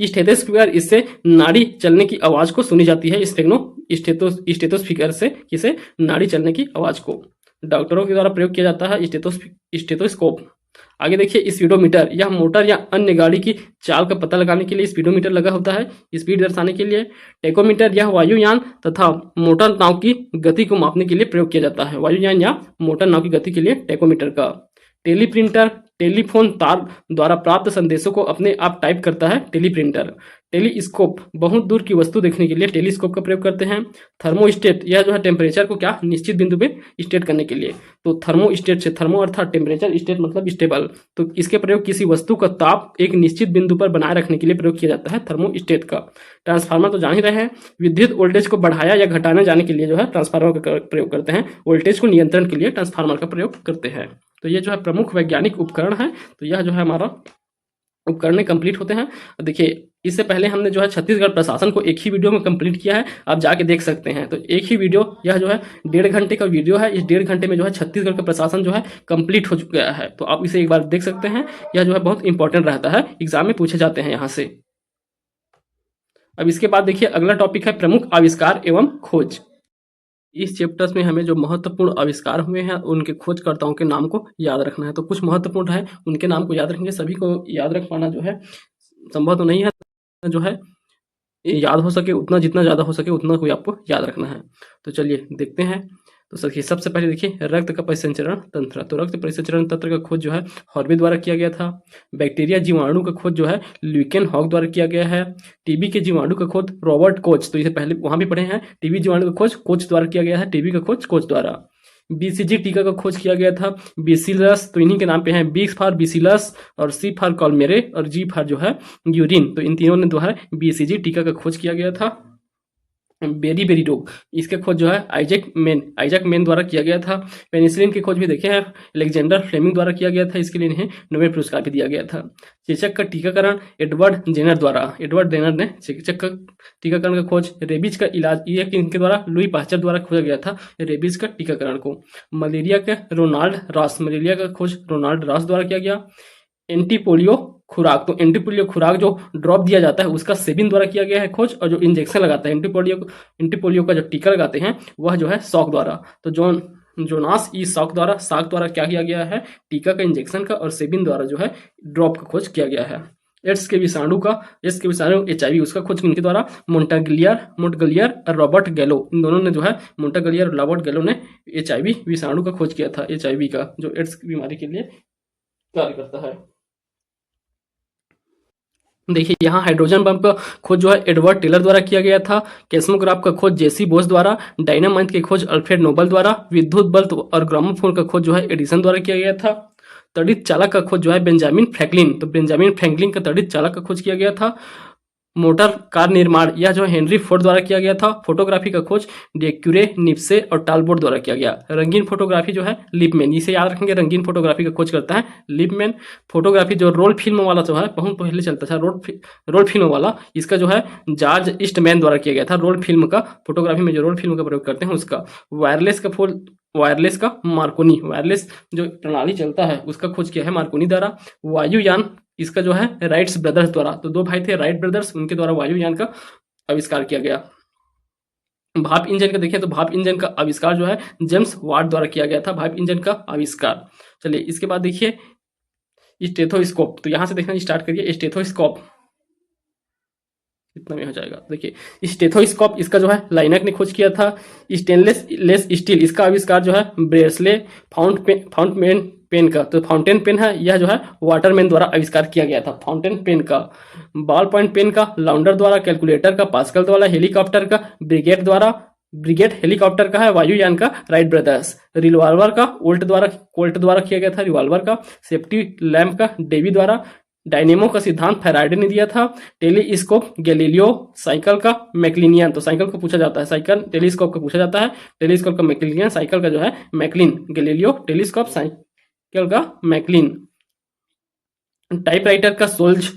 स्टेथोस्कोप, इससे नाड़ी चलने की आवाज को सुनी जाती है। स्टेथोस्पीकर से किसे? नाड़ी चलने की आवाज को डॉक्टरों के द्वारा प्रयोग किया जाता है स्टेथोस्कोप। आगे देखिए स्पीडोमीटर, यह मोटर या अन्य गाड़ी की चाल का पता लगाने के लिए स्पीडोमीटर लगा होता है, स्पीड दर्शाने के लिए। टेकोमीटर, यह वायुयान तथा मोटर नाव की गति को मापने के लिए प्रयोग किया जाता है। वायुयान या मोटर नाव की गति के लिए टेकोमीटर का। टेलीप्रिंटर, टेलीफोन तार द्वारा प्राप्त संदेशों को अपने आप टाइप करता है टेलीप्रिंटर। टेलीस्कोप, बहुत दूर की वस्तु देखने के लिए टेलीस्कोप का प्रयोग करते हैं। थर्मोस्टेट, यह जो है टेम्परेचर को क्या निश्चित बिंदु पे स्टेट करने के लिए। तो थर्मोस्टेट से, थर्मो अर्थात टेम्परेचर, स्टेट मतलब स्टेबल, तो इसके प्रयोग किसी वस्तु का ताप एक निश्चित बिंदु पर बनाए रखने के लिए प्रयोग किया जाता है थर्मोस्टेट का। ट्रांसफार्मर तो जान ही रहे हैं, विद्युत वोल्टेज को बढ़ाया या घटाने जाने के लिए जो है ट्रांसफार्मर का प्रयोग करते हैं। वोल्टेज को नियंत्रण के लिए ट्रांसफार्मर का प्रयोग करते हैं। तो ये जो है प्रमुख वैज्ञानिक उपकरण है। तो यह जो है हमारा उपकरण कंप्लीट होते हैं। देखिए, इससे पहले हमने जो है छत्तीसगढ़ प्रशासन को एक ही वीडियो में कंप्लीट किया है, आप जाके देख सकते हैं। तो एक ही वीडियो, यह जो है 1.5 घंटे का वीडियो है। इस 1.5 घंटे में जो है छत्तीसगढ़ का प्रशासन जो है कंप्लीट हो चुका है। तो आप इसे एक बार देख सकते हैं। यह जो है बहुत इंपॉर्टेंट रहता है, एग्जाम में पूछे जाते हैं यहाँ से। अब इसके बाद देखिए अगला टॉपिक है प्रमुख आविष्कार एवं खोज। इस चैप्टर्स में हमें जो महत्वपूर्ण आविष्कार हुए हैं उनके खोजकर्ताओं के नाम को याद रखना है। तो कुछ महत्वपूर्ण है, उनके नाम को याद रखेंगे। सभी को याद रख पाना जो है संभव तो नहीं है, जो है याद हो सके उतना, जितना ज़्यादा हो सके उतना कोई आपको याद रखना है। तो चलिए देखते हैं। तो सबसे पहले देखिए रक्त का परिसंचरण तंत्र। तो रक्त परिसंचरण तंत्र का खोज जो है हॉर्वे द्वारा किया गया था। बैक्टीरिया जीवाणु का खोज जो है ल्यूकेन हॉक द्वारा किया गया है। टीबी के जीवाणु का खोज रॉबर्ट कोच, तो इसे पहले वहां भी पढ़े हैं। टीबी जीवाणु का खोज कोच द्वारा किया गया है। टीबी का खोज कोच द्वारा। बीसीजी टीका का खोज किया गया था बेसिलस, तो इन्हीं के नाम पे हैं, बी फॉर बेसिलस और सी फॉर कॉलमेरे और जी फॉर जो है यूरिन। तो इन तीनों ने जो है बीसीजी टीका का खोज किया गया था। बेरी बेरी रोग, इसके खोज जो है आइजैक मेन द्वारा किया गया था। पेनिसिलिन की खोज भी देखे हैं अलेक्जेंडर फ्लेमिंग द्वारा किया गया था। इसके लिए इन्हें नोबेल पुरस्कार भी दिया गया था। चेचक का टीकाकरण एडवर्ड जेनर ने चेचक का टीकाकरण का खोज। रेबीज का इलाज ये इनके द्वारा लुई पास्चर द्वारा खोजा गया था रेबीज का टीकाकरण को। मलेरिया का खोज रोनाल्ड रॉस द्वारा किया गया। एंटीपोलियो खुराक, तो एंटीपोलियो खुराक जो ड्रॉप दिया जाता है उसका सेबिन द्वारा किया गया है खोज। और जो इंजेक्शन लगाता है एंटीपोलियो का जो टीका लगाते हैं वह जो है सॉक द्वारा। तो जोनास ई साक द्वारा क्या किया गया है, टीका का इंजेक्शन का, और सेबिन द्वारा जो है ड्रॉप का खोज किया गया है। एड्स के विषाणु HIV उसका खोज किनके द्वारा, मोंटगलियर और रॉबर्ट गैलो, इन दोनों ने जो है मोंटगलियर और रॉबर्ट गैलो ने HIV विषाणु का खोज किया था। HIV का जो एड्स की बीमारी के लिए कार्य करता है। देखिए यहाँ हाइड्रोजन बम का खोज जो है एडवर्ड टेलर द्वारा किया गया था। कैस्मोग्राफ का खोज जेसी बोस द्वारा। डायनामाइट की खोज अल्फ्रेड नोबल द्वारा। विद्युत बल्ब और ग्रामोफोन का खोज जो है एडिसन द्वारा किया गया था। तड़ित चालक का खोज जो है बेंजामिन फ्रैंकलिन, तो बेंजामिन फ्रैंकलिन का तड़ित चालक का खोज किया गया था। मोटर कार निर्माण यह जो है हेनरी फोर्ड द्वारा किया गया था। फोटोग्राफी का खोज डेक्यूरे, निप्से और टालबोट द्वारा किया गया। रंगीन फोटोग्राफी जो है लिपमैन, इसे याद रखेंगे, रंगीन फोटोग्राफी का खोज करता है लिपमैन। फोटोग्राफी जो रोल फिल्म वाला जो है बहुत पहले चलता था रोल फिल्म वाला, इसका जो है जॉर्ज ईस्टमैन द्वारा किया गया था। रोल फिल्म का फोटोग्राफी में जो रोल फिल्म का प्रयोग करते हैं उसका। वायरलेस का मार्कोनी, वायरलेस जो प्रणाली चलता है उसका खोज किया है मार्कोनी द्वारा। वायुयान इसका जो है राइट्स ब्रदर्स द्वारा, तो 2 भाई थे राइट ब्रदर्स, उनके द्वारा वायुयान का आविष्कार किया गया। भाप इंजन का देखें तो भाप इंजन का आविष्कार जो है जेम्स वाट द्वारा किया गया था, भाप इंजन का आविष्कार। चलिए इसके बाद देखिए स्टेथोस्कोप, तो यहां से देखना स्टार्ट करिए। स्टेथोस्कोप इतना में हो जाएगा। देखिए स्टेथोस्कोप इसका जो है लाइनक ने खोज किया था। स्टेनलेस स्टील इसका आविष्कार जो है ब्रेसले फाउंटेन पेन का, तो फाउंटेन पेन है यह जो है वाटरमैन द्वारा आविष्कार किया गया था फाउंटेन पेन का। बॉल पॉइंट पेन का लाउंडर द्वारा। कैलकुलेटर का पास्कल द्वारा। हेलीकॉप्टर का ब्रिगेड हेलीकॉप्टर का है वायुयान का राइट ब्रदर्स। रिवॉल्वर का कोल्ट द्वारा किया गया था रिवॉल्वर का। सेफ्टी लैम्प का डेवी द्वारा। डायनेमो का सिद्धांत फैराडे ने दिया था। Telescope Galileo. साइकिल का मैक्लिनियन, तो साइकिल को पूछा जाता है, साइकिल टेलीस्कोप का पूछा जाता है, टेलीस्कोप का मैक्लिनियन, साइकिल का जो है मैक्लिन। गैलीलियो टेलीस्कोप, साइकिल का मैक्लिन। टाइपराइटर का सोल्ज।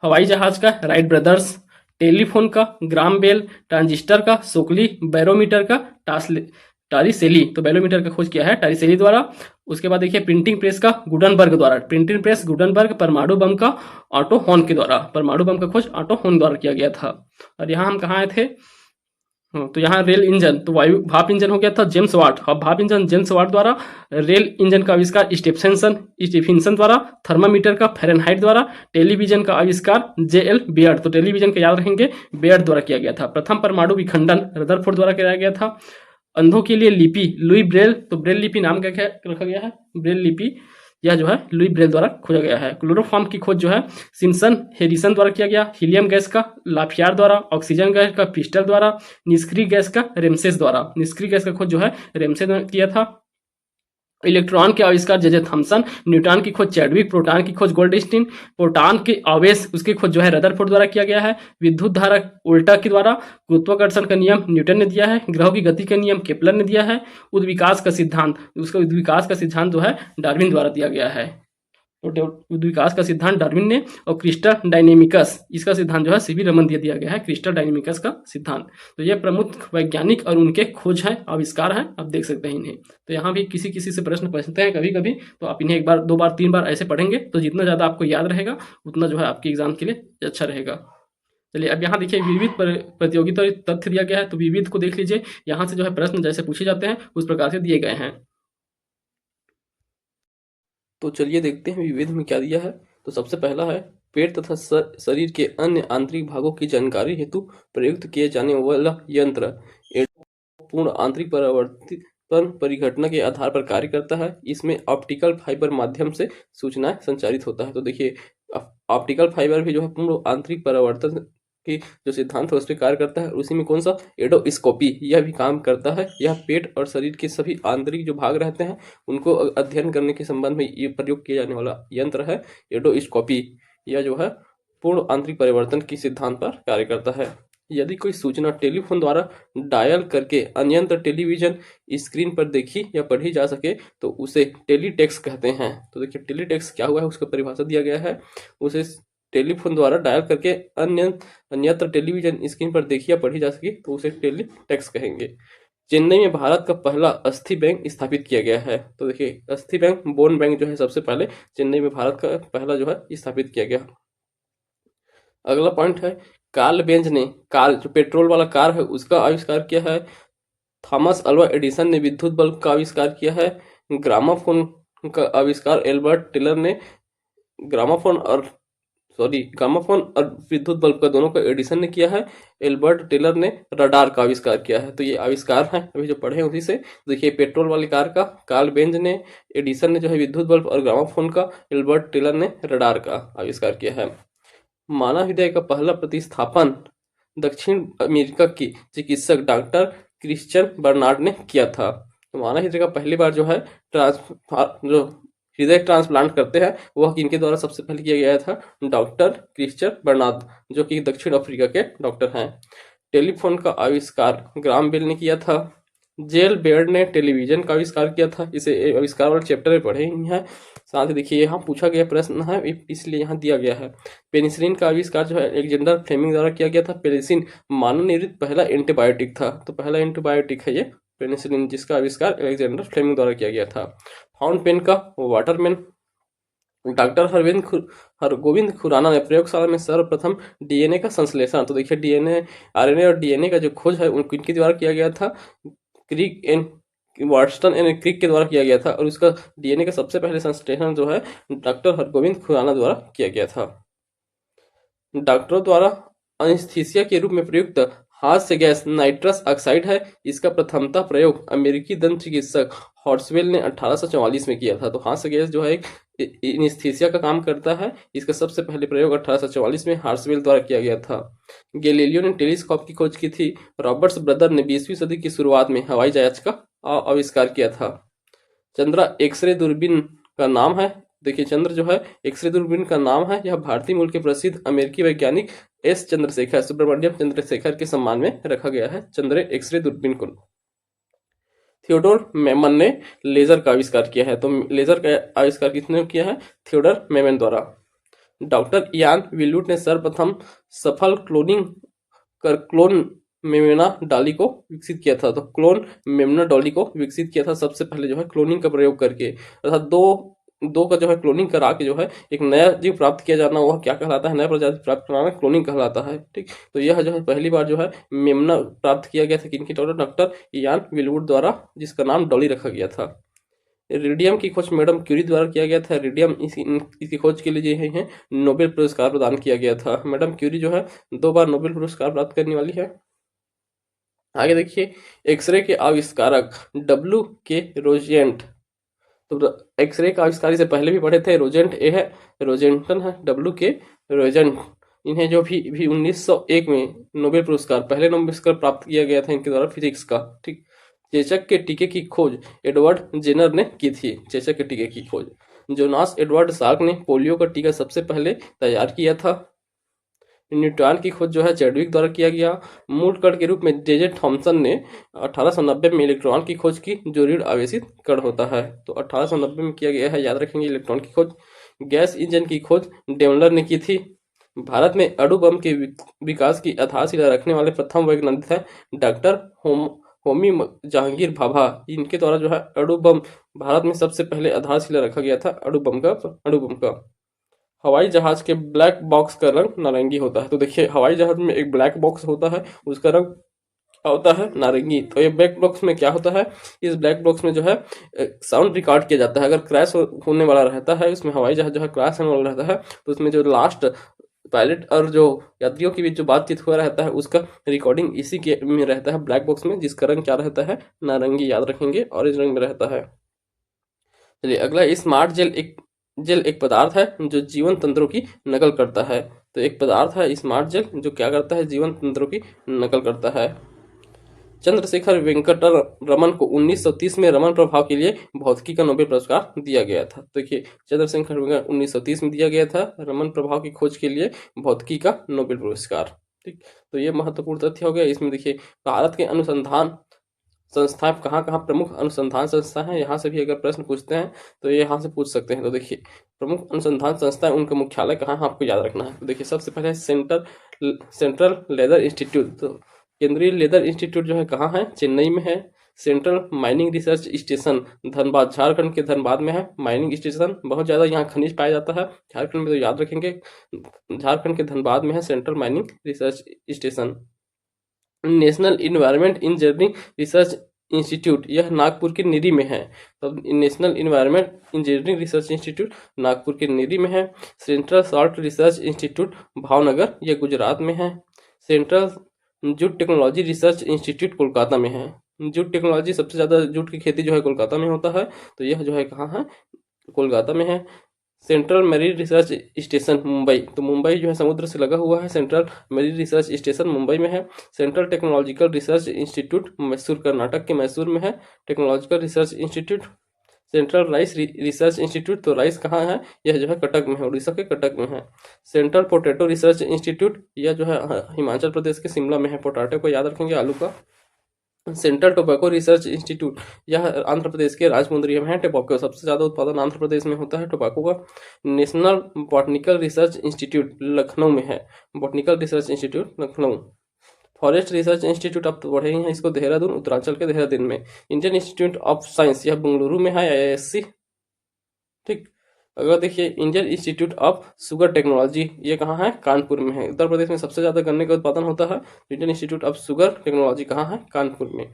हवाई जहाज का राइट ब्रदर्स। टेलीफोन का ग्राम बेल। ट्रांजिस्टर का सोकली। बैरोमीटर का टारिसेली, तो बैरोमीटर का खोज किया है टारिसेली द्वारा। उसके बाद देखिए प्रिंटिंग प्रेस का गुडनबर्ग द्वारा। Printing press Gutenberg. परमाणु बम का ऑटो हॉर्न के द्वारा, परमाणु बम का खोज ऑटो हॉर्न द्वारा किया गया था। और यहाँ हम कहाँ आए थे, तो यहाँ रेल इंजन, तो भाप इंजन हो गया था जेम्स वाट। भाप इंजन जेम्स वाट द्वारा। रेल इंजन का आविष्कार स्टीफेंसन द्वारा। थर्मामीटर का फ़ारेनहाइट द्वारा। टेलीविजन का आविष्कार JL बेयर्ड, तो टेलीविजन का याद रखेंगे बेयर्ड द्वारा किया गया था। प्रथम परमाणु विखंडन रदरफोर्ड द्वारा कराया गया था। अंधों के लिए लिपि लुई ब्रेल, तो ब्रेल लिपि नाम क्या रखा गया है, ब्रेल लिपि यह जो है लुई ब्रेल द्वारा खोजा गया है। क्लोरोफॉर्म की खोज जो है सिम्सन हेरिसन द्वारा किया गया, हीलियम गैस का लाफियार द्वारा, ऑक्सीजन गैस का पिस्टल द्वारा, निष्क्रिय गैस का रेमसेस द्वारा। निष्क्रिय गैस का खोज जो है रेमसेस ने किया था। इलेक्ट्रॉन के आविष्कार जे थॉमसन, न्यूट्रॉन की खोज चैडविक, प्रोटॉन की खोज गोल्डस्टीन, प्रोटॉन के आवेश उसकी खोज जो है रदरफोर्ड द्वारा किया गया है। विद्युत धारा उल्टा के द्वारा, गुरुत्वाकर्षण का नियम न्यूटन ने दिया है, ग्रहों की गति का नियम केपलर ने दिया है, उद्विकास का सिद्धांत, उसका उद्विकास का सिद्धांत जो है डार्विन द्वारा दिया गया है। तो उद्विकास का सिद्धांत डार्विन ने, और क्रिस्टल डायनेमिकस इसका सिद्धांत जो है सीवी रमन दिया गया है, क्रिस्टल डायनेमिकस का सिद्धांत। तो ये प्रमुख वैज्ञानिक और उनके खोज हैं, आविष्कार हैं, आप देख सकते हैं इन्हें। तो यहाँ भी किसी किसी से प्रश्न पूछते हैं कभी कभी, तो आप इन्हें एक बार, दो बार, तीन बार ऐसे पढ़ेंगे तो जितना ज़्यादा आपको याद रहेगा उतना जो है आपके एग्जाम के लिए अच्छा रहेगा। चलिए अब यहाँ देखिए विविध प्रतियोगिता तथ्य दिया गया है, तो विविध को देख लीजिए। यहाँ से जो है प्रश्न जैसे पूछे जाते हैं उस प्रकार से दिए गए हैं। तो चलिए देखते हैं विविध में क्या दिया है। तो सबसे पहला है पेट तथा शरीर के अन्य आंतरिक भागों की जानकारी हेतु प्रयुक्त किए जाने वाला यंत्र पूर्ण आंतरिक परावर्तन परिघटना के आधार पर कार्य करता है। इसमें ऑप्टिकल फाइबर माध्यम से सूचनाएं संचारित होता है। तो देखिए ऑप्टिकल फाइबर भी जो है पूर्ण आंतरिक परावर्तन की जो सिद्धांत है उस पर कार्य करता है। उसी में कौन सा एडोस्कोपी यह भी काम करता है। यह पेट और शरीर के सभी आंतरिक जो भाग रहते हैं उनको अध्ययन करने के संबंध में ये प्रयोग किया जाने वाला यंत्र है एडोस्कोपी। यह जो है पूर्ण आंतरिक परिवर्तन की सिद्धांत पर कार्य करता है। यदि कोई सूचना टेलीफोन द्वारा डायल करके अन्यंत्र टेलीविजन स्क्रीन पर देखी या पढ़ी जा सके तो उसे टेलीटेक्स्ट कहते हैं। तो देखिए टेलीटेक्स्ट क्या हुआ है उसका परिभाषा दिया गया है। उसे टेलीफोन द्वारा डायल करके अन्यत्र टेलीविजन स्क्रीन पर देखी या पढ़ी जा सके तो उसे टेलीटेक्स्ट कहेंगे। चेन्नई में भारत का पहला अस्थि बैंक स्थापित किया गया है। तो देखिए अस्थि बैंक, बोन बैंक जो है सबसे पहले चेन्नई में भारत का पहला जो है स्थापित किया गया। अगला पॉइंट है कार्ल बेंज ने कार जो पेट्रोल वाला कार है उसका आविष्कार किया है। थॉमस अल्वा एडिसन ने विद्युत बल्ब का आविष्कार किया है। ग्रामाफोन का आविष्कार एल्बर्ट टेलर ने ग्रामाफोन और विद्युत बल्ब का दोनों का एडिसन ने किया है। एल्बर्ट टेलर ने रडार का आविष्कार किया है। तो ये आविष्कार हैं अभी जो पढ़े हैं उसी से। देखिए पेट्रोल वाली कार का कार्ल बेंज ने, एडिसन ने जो है विद्युत बल्ब, और ग्रामाफोन का एल्बर्ट टेलर ने रडार का आविष्कार किया है। मानव हृदय का पहला प्रतिस्थापन दक्षिण अमेरिका की चिकित्सक डॉक्टर क्रिश्चियन बर्नार्ड ने किया था। तो मानव हृदय का पहली बार जो है जो हृदय ट्रांसप्लांट करते हैं वह किनके द्वारा सबसे पहले किया गया था? डॉक्टर क्रिश्चियन बर्नार्ड, जो कि दक्षिण अफ्रीका के डॉक्टर हैं। टेलीफोन का आविष्कार ग्राहम बेल ने किया था। जेल बेयर्ड ने टेलीविजन का आविष्कार किया था। इसे आविष्कार वाले चैप्टर में पढ़े ही हैं। साथ ही देखिए यहाँ पूछा गया प्रश्न है इसलिए यहाँ दिया गया है। पेनिसिलिन का आविष्कार जो है अलेक्जेंडर फ्लेमिंग द्वारा किया गया था। पेनिसिलिन मानव निर्मित पहला एंटीबायोटिक था। तो पहला एंटीबायोटिक है ये पेनिसिलिन, जिसका आविष्कार अलेक्जेंडर फ्लेमिंग द्वारा किया गया था। फाउंट पेन का वाटरमैन डॉक्टर हरगोविंद खुराना ने प्रयोगशाला में सर्वप्रथम डीएनए का संश्लेषण, तो देखिए डीएनए, आरएनए और डीएनए का जो खोज है उनके द्वारा किया गया था। Crick and Watson and Crick के द्वारा किया गया था। और उसका डीएनए का सबसे पहले संश्लेषण जो है डॉक्टर हरगोविंद खुराना द्वारा किया गया था। डॉक्टरों द्वारा एनेस्थीसिया के रूप में प्रयुक्त हास्य गैस नाइट्रस ऑक्साइड है। इसका प्रथमतः प्रयोग अमेरिकी दंत चिकित्सक हॉर्सवेल ने 1844 में किया था। तो हास्य गैस जो है एक एनेस्थीसिया का काम करता है। इसका सबसे पहले प्रयोग 1844 में हॉर्सवेल द्वारा किया गया था। गैलीलियो ने टेलीस्कोप की खोज की थी। रॉबर्ट्स ब्रदर ने 20वीं सदी की शुरुआत में हवाई जहाज का आविष्कार किया था। चंद्रा एक्सरे दूरबीन का नाम है। देखिए चंद्र जो है एक्सरे दूरबीन का नाम है। यह भारतीय मूल के प्रसिद्ध अमेरिकी वैज्ञानिक एस चंद्रशेखर सुब्रमण्यम चंद्रशेखर के सम्मान में रखा गया है चंद्र एक्सरे दूरबीन को। थियोडोर मेमन ने लेजर का आविष्कार किया है। तो लेजर का आविष्कार किसने किया है? थियोडोर मेमन द्वारा। डॉक्टर इयान विल्यूट ने सर्वप्रथम सफल क्लोन मेमना डॉली को विकसित किया था। तो क्लोन मेमना डॉली को विकसित किया था सबसे पहले जो है क्लोनिंग का प्रयोग करके, अर्थात दो का जो है क्लोनिंग करा के जो है एक नया जीव प्राप्त किया जाना, वह क्या कहलाता है? नया प्रजाति प्राप्त कराना क्लोनिंग कहलाता है। ठीक, तो यह जो है पहली बार जो है मेमना प्राप्त किया गया था किनके द्वारा? डॉक्टर इयान विलवुड द्वारा, जिसका नाम डॉली रखा गया था। रेडियम की खोज मैडम क्यूरी द्वारा किया गया था। रेडियम इसकी खोज के लिए जो है नोबेल पुरस्कार प्रदान किया गया था। मैडम क्यूरी जो है 2 बार नोबेल पुरस्कार प्राप्त करने वाली है। आगे देखिए एक्सरे के आविष्कारक डब्ल्यू के रोजेंट तो एक्सरे का आविष्कार से पहले भी पढ़े थे। रोजेंट ए है, रोजेंटन है, डब्ल्यू के रोजेंट। इन्हें जो भी 1901 में नोबेल पुरस्कार, पहले नोबेल पुरस्कार प्राप्त किया गया था इनके द्वारा फिजिक्स का। ठीक, चेचक के टीके की खोज एडवर्ड जेनर ने की थी। चेचक के टीके की खोज जोनास एडवर्ड साल्क ने पोलियो का टीका सबसे पहले तैयार किया था। न्यूट्रॉन की खोज जो है चैडविक द्वारा किया गया। मूल कण के रूप में जे थॉमसन ने 1890 में इलेक्ट्रॉन की खोज की, जो ऋण आवेशित कण होता है। तो 1890 में किया गया है, याद रखेंगे, इलेक्ट्रॉन की खोज। गैस इंजन की खोज डेमलर ने की थी। भारत में अणु बम के विकास की आधारशिला रखने वाले प्रथम वैज्ञानिक है डॉक्टर होमी जहांगीर भाभा। इनके द्वारा जो है अणु बम भारत में सबसे पहले आधारशिला रखा गया था अणु बम का। हवाई जहाज के ब्लैक बॉक्स का रंग नारंगी होता है। तो देखिए, हवाई जहाज में एक ब्लैक बॉक्स होता है, उसका रंग क्या होता है? नारंगी। तो ये ब्लैक बॉक्स में क्या होता है? इस ब्लैक बॉक्स में जो है साउंड रिकॉर्ड किया जाता है। अगर क्रैश होने वाला रहता है, उसमें हवाई जहाज जो है क्रैश होने वाला रहता है, तो उसमें जो लास्ट पायलट और जो यात्रियों के बीच जो बातचीत हुआ रहता है, उसका रिकॉर्डिंग इसी के में रहता है, ब्लैक बॉक्स में, जिसका रंग क्या रहता है? नारंगी। याद रखेंगे, ऑरेंज रंग में रहता है। चलिए अगला, स्मार्ट जेल एक पदार्थ है जो जीवन तंत्रों की नकल करता है। तो एक पदार्थ है स्मार्ट जेल जो क्या करता है? जीवन तंत्रों की नकल करता है। चंद्रशेखर वेंकट रमन को 1930 में रमन प्रभाव के लिए भौतिकी का नोबेल पुरस्कार दिया गया था। देखिए, चंद्रशेखर वेंकट 1930 में दिया गया था रमन प्रभाव की खोज के लिए भौतिकी का नोबेल पुरस्कार। ठीक, तो ये महत्वपूर्ण तथ्य हो गया। इसमें देखिए, भारत के अनुसंधान संस्थाएं कहाँ कहाँ प्रमुख अनुसंधान संस्था हैं, यहाँ से भी अगर प्रश्न पूछते हैं तो ये यहाँ से पूछ सकते हैं। तो देखिए, प्रमुख अनुसंधान संस्थाएं, उनका मुख्यालय कहाँ है आपको याद रखना है। तो देखिए, सबसे पहले सेंट्रल लेदर इंस्टीट्यूट। तो केंद्रीय लेदर इंस्टीट्यूट जो है कहाँ है? चेन्नई में है। Central mining research station Dhanbad, Jharkhand के धनबाद में है। माइनिंग स्टेशन, बहुत ज़्यादा यहाँ खनिज पाया जाता है झारखंड में, तो याद रखेंगे, झारखंड के धनबाद में है central mining research station. National environment engineering research institute, यह नागपुर के निरी में है। तो national environment engineering research institute Nagpur के निरी में है। Central salt research institute Bhavnagar, यह गुजरात में है। Central jute technology research institute Kolkata में है। जूट टेक्नोलॉजी, सबसे ज़्यादा जूट की खेती जो है कोलकाता में होता है, तो यह जो है कहाँ है? कोलकाता में है। Central marine research station Mumbai, तो मुंबई जो है समुद्र से लगा हुआ है। Central marine research station Mumbai में है। Central technological research institute Mysore, Karnataka के मैसूर में है technological research institute. Central rice research institute, तो राइस कहाँ है? यह जो है कटक में है, उड़ीसा के कटक में है। सेंट्रल पोटैटो रिसर्च इंस्टीट्यूट, यह जो है हिमाचल प्रदेश के शिमला में है। पोटैटो को याद रखेंगे, आलू का। सेंट्रल टोबैको रिसर्च इंस्टीट्यूट, यह आंध्र प्रदेश के राजमुंद्री में है। टोबैको, सबसे ज़्यादा उत्पादन आंध्र प्रदेश में होता है टोबैको का। National botanical research institute Lucknow में है। Botanical research institute Lucknow. Forest research institute, आप तो पढ़े ही हैं इसको, देहरादून, उत्तरांचल के देहरादून में। इंडियन इंस्टीट्यूट ऑफ साइंस, यह बेंगलुरु में है, IISc। ठीक, अगर देखिए, Indian institute of sugar technology, ये कहाँ है? कानपुर में है। उत्तर प्रदेश में सबसे ज़्यादा गन्ने का उत्पादन होता है। Indian institute of sugar technology कहाँ है? कानपुर में।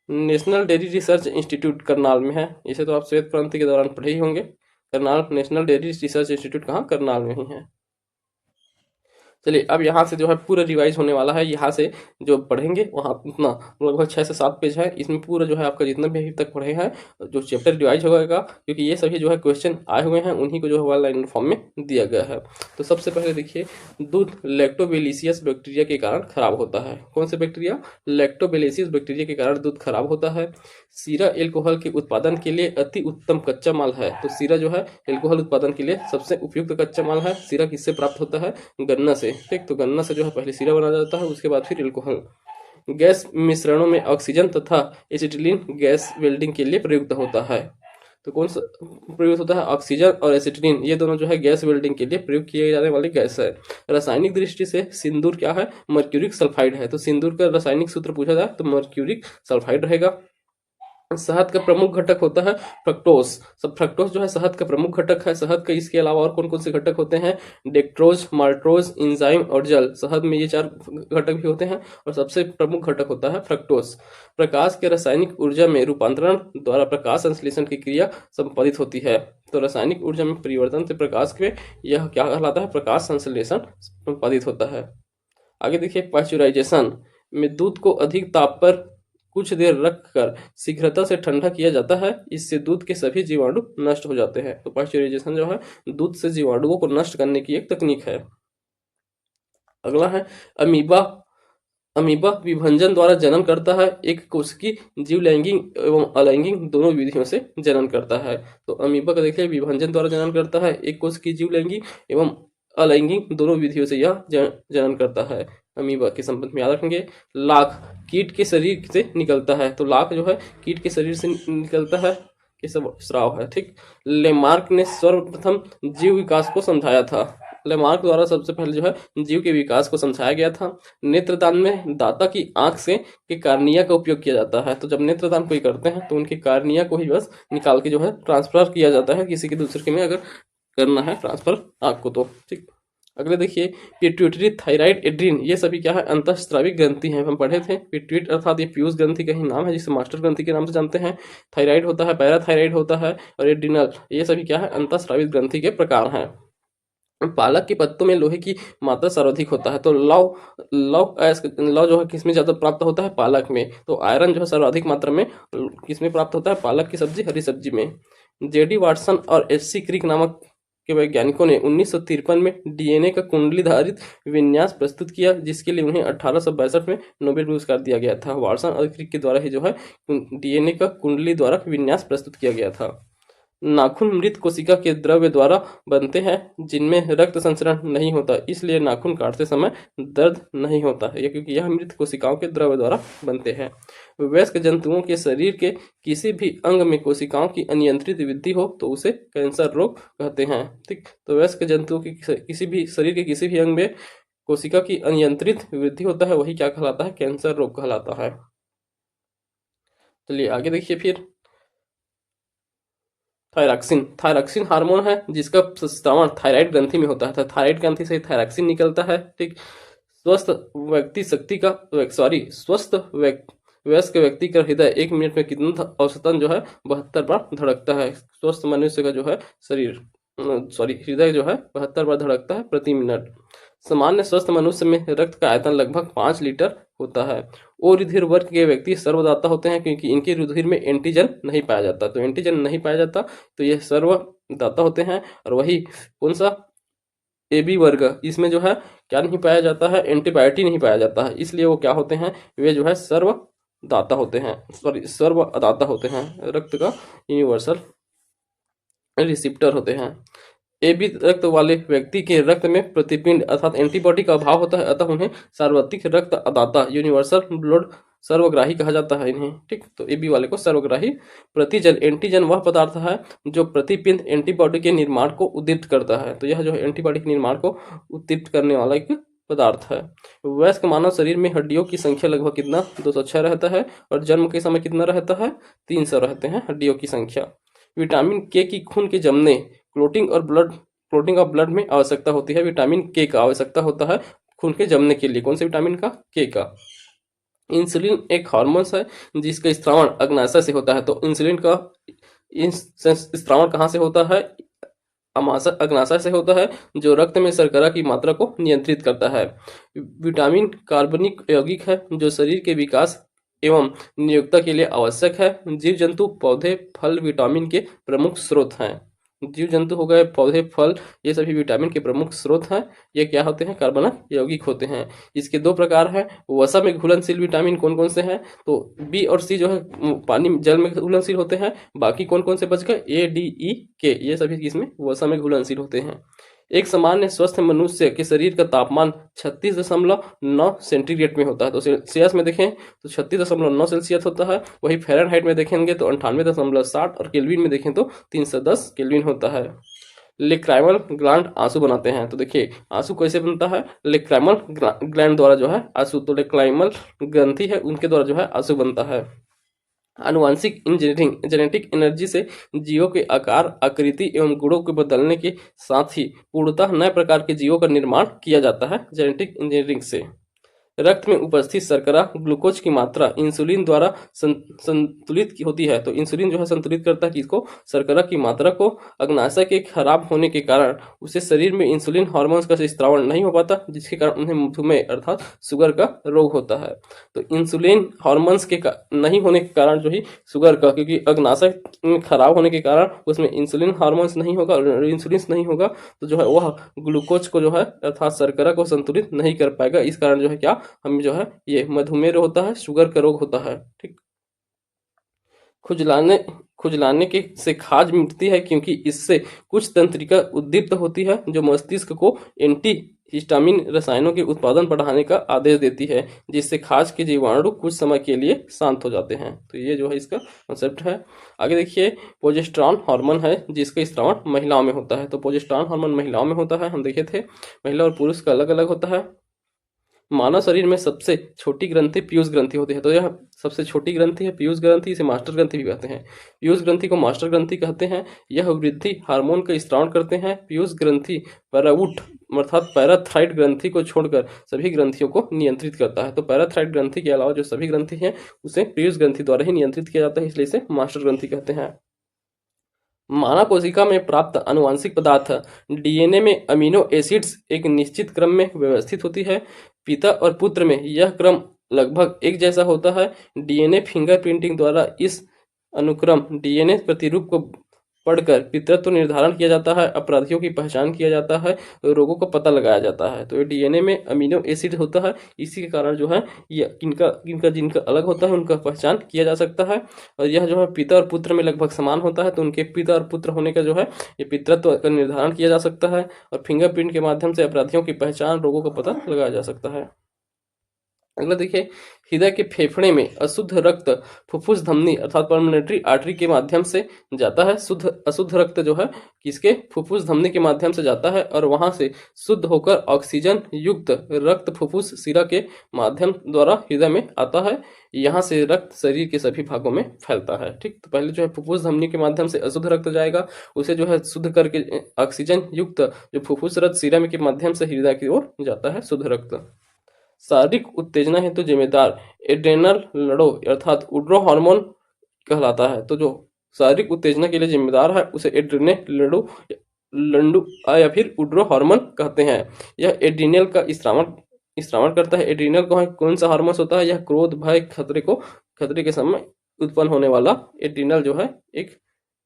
National dairy research institute Karnal में है। इसे तो आप श्वेत क्रांति के दौरान पढ़े ही होंगे। Karnal national dairy research institute कहाँ? करनाल में ही है। चलिए, अब यहाँ से जो है पूरा रिवाइज होने वाला है। यहाँ से जो पढ़ेंगे वहाँ उतना लगभग 6 से 7 पेज है। इसमें पूरा जो है आपका जितना भी अभी तक पढ़े हैं जो चैप्टर रिवाइज होगा, क्योंकि ये सभी जो है क्वेश्चन आए हुए हैं, उन्हीं को जो है वन लाइन फॉर्म में दिया गया है। तो सबसे पहले देखिए, दूध लैक्टोबैसिलस बैक्टीरिया के कारण खराब होता है। कौन से बैक्टीरिया? लैक्टोबैसिलस बैक्टीरिया के कारण दूध खराब होता है। सीरा एल्कोहल के उत्पादन के लिए अति उत्तम कच्चा माल है। तो सीरा जो है एल्कोहल उत्पादन के लिए सबसे उपयुक्त कच्चा माल है। सीरा किससे प्राप्त होता है? गन्ना से। ठीक, तो गन्ना से जो है पहले सीरा बनाया जाता है, उसके बाद फिर एल्कोहल। गैस मिश्रणों में ऑक्सीजन तथा एसिटिलीन गैस वेल्डिंग के लिए प्रयुक्त होता है। तो कौन सा प्रयुक्त होता है? ऑक्सीजन और एसिटिलीन, ये दोनों जो है गैस वेल्डिंग के लिए प्रयोग किए जाने वाली गैस है। रासायनिक दृष्टि से सिंदूर क्या है? मर्क्यूरिक सल्फाइड है। तो सिंदूर का रासायनिक सूत्र पूछा जाए तो मर्क्यूरिक सल्फाइड रहेगा। शहद का प्रमुख घटक होता है फ्रक्टोज। सब फ्रक्टोज जो है शहद का प्रमुख घटक है। शहद का इसके अलावा और कौन कौन से घटक होते हैं? डेक्ट्रोज, माल्टोज, एंजाइम और जल। शहद में ये 4 घटक भी होते हैं और सबसे प्रमुख घटक होता है फ्रक्टोज। प्रकाश के रासायनिक ऊर्जा में रूपांतरण द्वारा प्रकाश संश्लेषण की क्रिया संपादित होती है। तो रासायनिक ऊर्जा में परिवर्तन से प्रकाश में यह क्या कहलाता है? प्रकाश संश्लेषण संपादित होता है। आगे देखिए, पाश्चराइजेशन में दूध को अधिक ताप पर कुछ देर रखकर शीघ्रता से ठंडा किया जाता है। इससे दूध के सभी जीवाणु नष्ट हो जाते हैं। तो पाश्चराइजेशन जो है दूध से जीवाणुओं को नष्ट करने की एक तकनीक है। अगला है अमीबा। अमीबा विभंजन द्वारा जनन करता है। एक कोशिकी जीवलैंगिक एवं अलैंगिक दोनों विधियों से जनन करता है। तो अमीबा का देखिए विभंजन द्वारा जनन करता है। एक कोशिकी जीवलैंगिक एवं अलैंगिक दोनों विधियों से यह जनन करता है। अमीबा के संबंध में याद रखेंगे। लाख कीट के शरीर से निकलता है। तो लाख जो है कीट के शरीर से निकलता है। ये सब स्राव है। ठीक। लेमार्क ने सर्वप्रथम जीव विकास को समझाया था। लेमार्क द्वारा सबसे पहले जो है जीव के विकास को समझाया गया था। नेत्रदान में दाता की आंख से के कार्निया का उपयोग किया जाता है। तो जब नेत्रदान कोई करते हैं तो उनके कार्निया को ही बस निकाल के जो है ट्रांसफर किया जाता है किसी के दूसरे के में अगर करना है ट्रांसफर आंख को। तो ठीक। अगले देखिए पिट्यूटरी, थायराइड, एड्रीन, ये सभी क्या है अंतःस्रावी ग्रंथि हैं। हम पढ़े थे पिट्यूट अर्थात ये पीयूष ग्रंथि का ही नाम है जिसे मास्टर ग्रंथि के नाम से जानते हैं। थायराइड होता है, पैराथायराइड होता है और एड्रीनल, ये सभी क्या है अंतःस्रावी ग्रंथि के प्रकार हैं। पालक के पत्तों में लोहे की मात्रा सर्वाधिक होता है। तो लव लव लव जो है किसमें ज्यादा प्राप्त होता है? पालक में। तो आयरन जो है सर्वाधिक मात्रा में किसमें प्राप्त होता है? पालक की सब्जी, हरी सब्जी में। जेडी वाटसन और एच.सी. क्रिक नामक के वैज्ञानिकों ने 1953 में डीएनए का कुंडलीधारित विन्यास प्रस्तुत किया, जिसके लिए उन्हें 1862 में नोबेल पुरस्कार दिया गया था। वाटसन और क्रिक के द्वारा ही जो है डीएनए का कुंडली द्वारा विन्यास प्रस्तुत किया गया था। नाखून मृत कोशिका के द्रव्य द्वारा बनते हैं जिनमें रक्त संचरण नहीं होता, इसलिए नाखून काटते समय दर्द नहीं होता है, क्योंकि यह मृत कोशिकाओं के द्रव्य द्वारा बनते हैं। वयस्क जंतुओं के शरीर के किसी भी अंग में कोशिकाओं की अनियंत्रित वृद्धि हो तो उसे कैंसर रोग कहते हैं। ठीक। तो वयस्क जंतुओं की किसी भी शरीर के किसी भी अंग में कोशिका की अनियंत्रित वृद्धि होता है वही क्या कहलाता है? कैंसर रोग कहलाता है। चलिए आगे देखिए फिर थायरॉक्सिन। थायरॉक्सिन हार्मोन है जिसका स्रावण थायराइड ग्रंथि में होता है। थायराइड ग्रंथि से थायरॉक्सिन निकलता है। ठीक। स्वस्थ व्यक्ति शक्ति का स्वस्थ वयस्क व्यक्ति का हृदय 1 मिनट में कितना औसतन जो है 72 बार धड़कता है। स्वस्थ मनुष्य का जो है हृदय जो है 72 बार धड़कता है प्रति मिनट। सामान्य स्वस्थ मनुष्य में रक्त का आयतन लगभग 5 लीटर होता है। ओ रुधिर वर्ग के व्यक्ति सर्वदाता होते हैं क्योंकि इनके रुधिर में एंटीजन नहीं पाया जाता। तो एंटीजन नहीं पाया जाता तो ये सर्वदाता होते हैं। और वही कौन सा? ए बी वर्ग, इसमें जो है क्या नहीं पाया जाता है? एंटीबायोटिक नहीं पाया जाता है, इसलिए वो क्या होते हैं? वे जो है सर्वदाता होते हैं, सर्वदाता होते हैं, रक्त का यूनिवर्सल रिसिप्टर होते हैं। ए बी रक्त वाले व्यक्ति के रक्त में प्रतिपिंड अर्थात एंटीबॉडी का अभाव होता है, अतः उन्हें सार्वत्रिक रक्त अदाता यूनिवर्सल ब्लड सर्वग्राही कहा जाता है इन्हें। ठीक। तो ए बी वाले को सर्वग्राही। प्रतिजन, एंटीजन वह पदार्थ है जो प्रतिपिंड एंटीबॉडी के निर्माण को उद्दीप्त करता है। तो यह जो है एंटीबॉडी के निर्माण को उद्दीप्त करने वाला एक पदार्थ है। वयस्क मानव शरीर में हड्डियों की संख्या लगभग कितना? 206 रहता है। और जन्म के समय कितना रहता है? 300 रहते हैं हड्डियों की संख्या। विटामिन के की खून के जमने, क्लोटिंग ऑफ ब्लड में आवश्यकता होती है। विटामिन के का आवश्यकता होता है खून के जमने के लिए। कौन से विटामिन का? के का। इंसुलिन एक हार्मोन है जिसका स्त्रावण अग्नाशय से होता है। तो इंसुलिन का स्त्रावण कहाँ से होता है? अग्नाशय से होता है, जो रक्त में शर्करा की मात्रा को नियंत्रित करता है। विटामिन कार्बनिक यौगिक है जो शरीर के विकास एवं नियोक्ता के लिए आवश्यक है। जीव जंतु, पौधे, फल विटामिन के प्रमुख स्रोत हैं। जीव जंतु हो गए, पौधे, फल, ये सभी विटामिन के प्रमुख स्रोत हैं। ये क्या होते हैं? कार्बनिक यौगिक होते हैं। इसके 2 प्रकार हैं। वसा में घुलनशील विटामिन कौन कौन से हैं? तो बी और सी जो है पानी जल में घुलनशील होते हैं। बाकी कौन कौन से बच गए? ए, डी, ई, के, ये सभी किसमें? वसा में घुलनशील होते हैं। एक सामान्य स्वस्थ मनुष्य के शरीर का तापमान 36.9 सेंटीग्रेड में होता है। तो सेल्सियस में देखें तो 36.9 सेल्सियस होता है। वही फ़ारेनहाइट में देखेंगे तो 98.60 और केल्विन में देखें तो 310 केल्विन होता है। लेक्राइमल ग्लैंड आंसू बनाते हैं। तो देखिए आंसू कैसे बनता है? लेक्राइमल ग्लैंड द्वारा जो है आंसू, तो लेक्राइमल ग्रंथि है उनके द्वारा जो है आंसू बनता है। आनुवांशिक इंजीनियरिंग, जेनेटिक एनर्जी से जीवों के आकार, आकृति एवं गुणों को बदलने के साथ ही पूर्णतः नए प्रकार के जीवों का निर्माण किया जाता है जेनेटिक इंजीनियरिंग से। रक्त में उपस्थित शर्करा ग्लूकोज की मात्रा इंसुलिन द्वारा संतुलित होती है। तो इंसुलिन जो है संतुलित करता है किसको, शर्करा की मात्रा को। अग्नाशय के खराब होने के कारण उसे शरीर में इंसुलिन हार्मोन्स का स्त्रावण नहीं हो पाता, जिसके कारण उन्हें मधुमेह अर्थात शुगर का रोग होता है। तो इंसुलिन हार्मोन्स के नहीं होने के कारण जो ही शुगर का, क्योंकि अग्नाशय खराब होने के कारण उसमें इंसुलिन हार्मोन्स नहीं होगा, इंसुलिन नहीं होगा, तो जो है वह ग्लूकोज को जो है अर्थात शर्करा को संतुलित नहीं कर पाएगा। इस कारण जो है क्या, हमें जो है ये मधुमेह होता है, शुगर का रोग होता है। ठीक, खुजलाने खुजलाने के से खाज मिटती है, क्योंकि इससे कुछ तंत्रिका उद्दीप्त होती है जो मस्तिष्क को एंटी हिस्टामिन रसायनों के उत्पादन बढ़ाने का आदेश देती है, जिससे खाज के जीवाणु कुछ समय के लिए शांत हो जाते हैं। तो ये जो है इसका कॉन्सेप्ट है। आगे देखिए, प्रोजेस्टेरॉन हार्मोन है जिसका स्रावन महिलाओं में होता है। तो प्रोजेस्टेरॉन हार्मोन महिलाओं में होता है, हम देखे थे। महिला और पुरुष का अलग अलग होता है। मानव शरीर में सबसे छोटी ग्रंथि पीयूष ग्रंथि होती है। तो यह सबसे छोटी ग्रंथि है पीयूष ग्रंथि, इसे मास्टर ग्रंथि भी कहते हैं। पीयूष ग्रंथि को मास्टर ग्रंथि कहते हैं। यह वृद्धि हार्मोन का स्त्राव करते हैं। पीयूष ग्रंथि पैराउट अर्थात पैराथाइड ग्रंथि को छोड़कर सभी ग्रंथियों को नियंत्रित करता है। तो पैराथाइड ग्रंथि के अलावा जो सभी ग्रंथि हैं उसे पीयूष ग्रंथि द्वारा ही नियंत्रित किया जाता है, इसलिए इसे मास्टर ग्रंथि कहते हैं। मानव कोशिका में प्राप्त आनुवांशिक पदार्थ डीएनए में अमीनो एसिड्स एक निश्चित क्रम में व्यवस्थित होती है। पिता और पुत्र में यह क्रम लगभग एक जैसा होता है। डीएनए फिंगरप्रिंटिंग द्वारा इस अनुक्रम डीएनए प्रतिरूप को पढ़कर पितृत्व निर्धारण किया जाता है, अपराधियों की पहचान किया जाता है, रोगों का पता लगाया जाता है। तो ये डीएनए में अमीनो एसिड होता है, इसी के कारण जो है ये किनका किनका जिनका अलग होता है उनका पहचान किया जा सकता है। और यह जो है पिता और पुत्र में लगभग समान होता है, तो उनके पिता और पुत्र होने का जो है ये पितृत्व का निर्धारण किया जा सकता है। और फिंगरप्रिंट के माध्यम से अपराधियों की पहचान, रोगों का पता लगाया जा सकता है। अगला देखिए, हृदय के फेफड़े में अशुद्ध रक्त फुफ्फुस धमनी अर्थात पल्मोनरी आर्टरी के माध्यम से जाता है। शुद्ध अशुद्ध रक्त जो है किसके, फुफ्फुस धमनी के माध्यम से जाता है और वहां से शुद्ध होकर ऑक्सीजन युक्त रक्त फुफ्फुस शिरा के माध्यम द्वारा हृदय में आता है। यहाँ से रक्त शरीर के सभी भागों में फैलता है। ठीक, तो पहले जो है फुफ्फुस धमनी के माध्यम से अशुद्ध रक्त जाएगा, उसे जो है शुद्ध करके ऑक्सीजन युक्त जो फुफ्फुस रक्त शिरा के माध्यम से हृदय की ओर जाता है शुद्ध रक्त। शारीरिक उत्तेजना हेतु जिम्मेदार एड्रेनल लड़ो अर्थात उड्रो हार्मोन कहलाता है। तो जो शारीरिक उत्तेजना के लिए जिम्मेदार है उसे एड्रेनल लड़ो लंडू या फिर उड्रो हार्मोन कहते हैं। यह एड्रीनल का स्रावण करता है। एड्रीनल कौन सा हार्मोन होता है, यह क्रोध, भय, खतरे के समय उत्पन्न होने वाला एड्रीनल जो है एक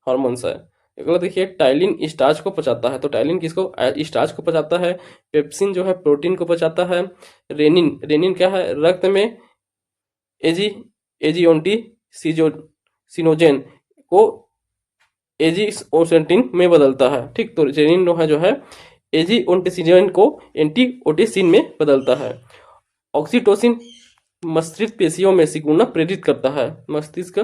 हार्मोन्स है। अगला देखिए, टाइलिन स्टार्च को पचाता है। तो टाइलिन किसको, स्टार्च को पचाता है। पेप्सिन जो है प्रोटीन को पचाता है। रेनिन क्या है, रक्त में एजिओन्टी सिनोजेन को एजिओसेंटिन में बदलता है। ठीक, तो रेनिन जो है एजिओन्टिसिन को एंटीओटिसिन में बदलता है। ऑक्सीटोसिन मस्तिष्क पेशियों में सिकुड़ना प्रेरित करता है। मस्तिष्क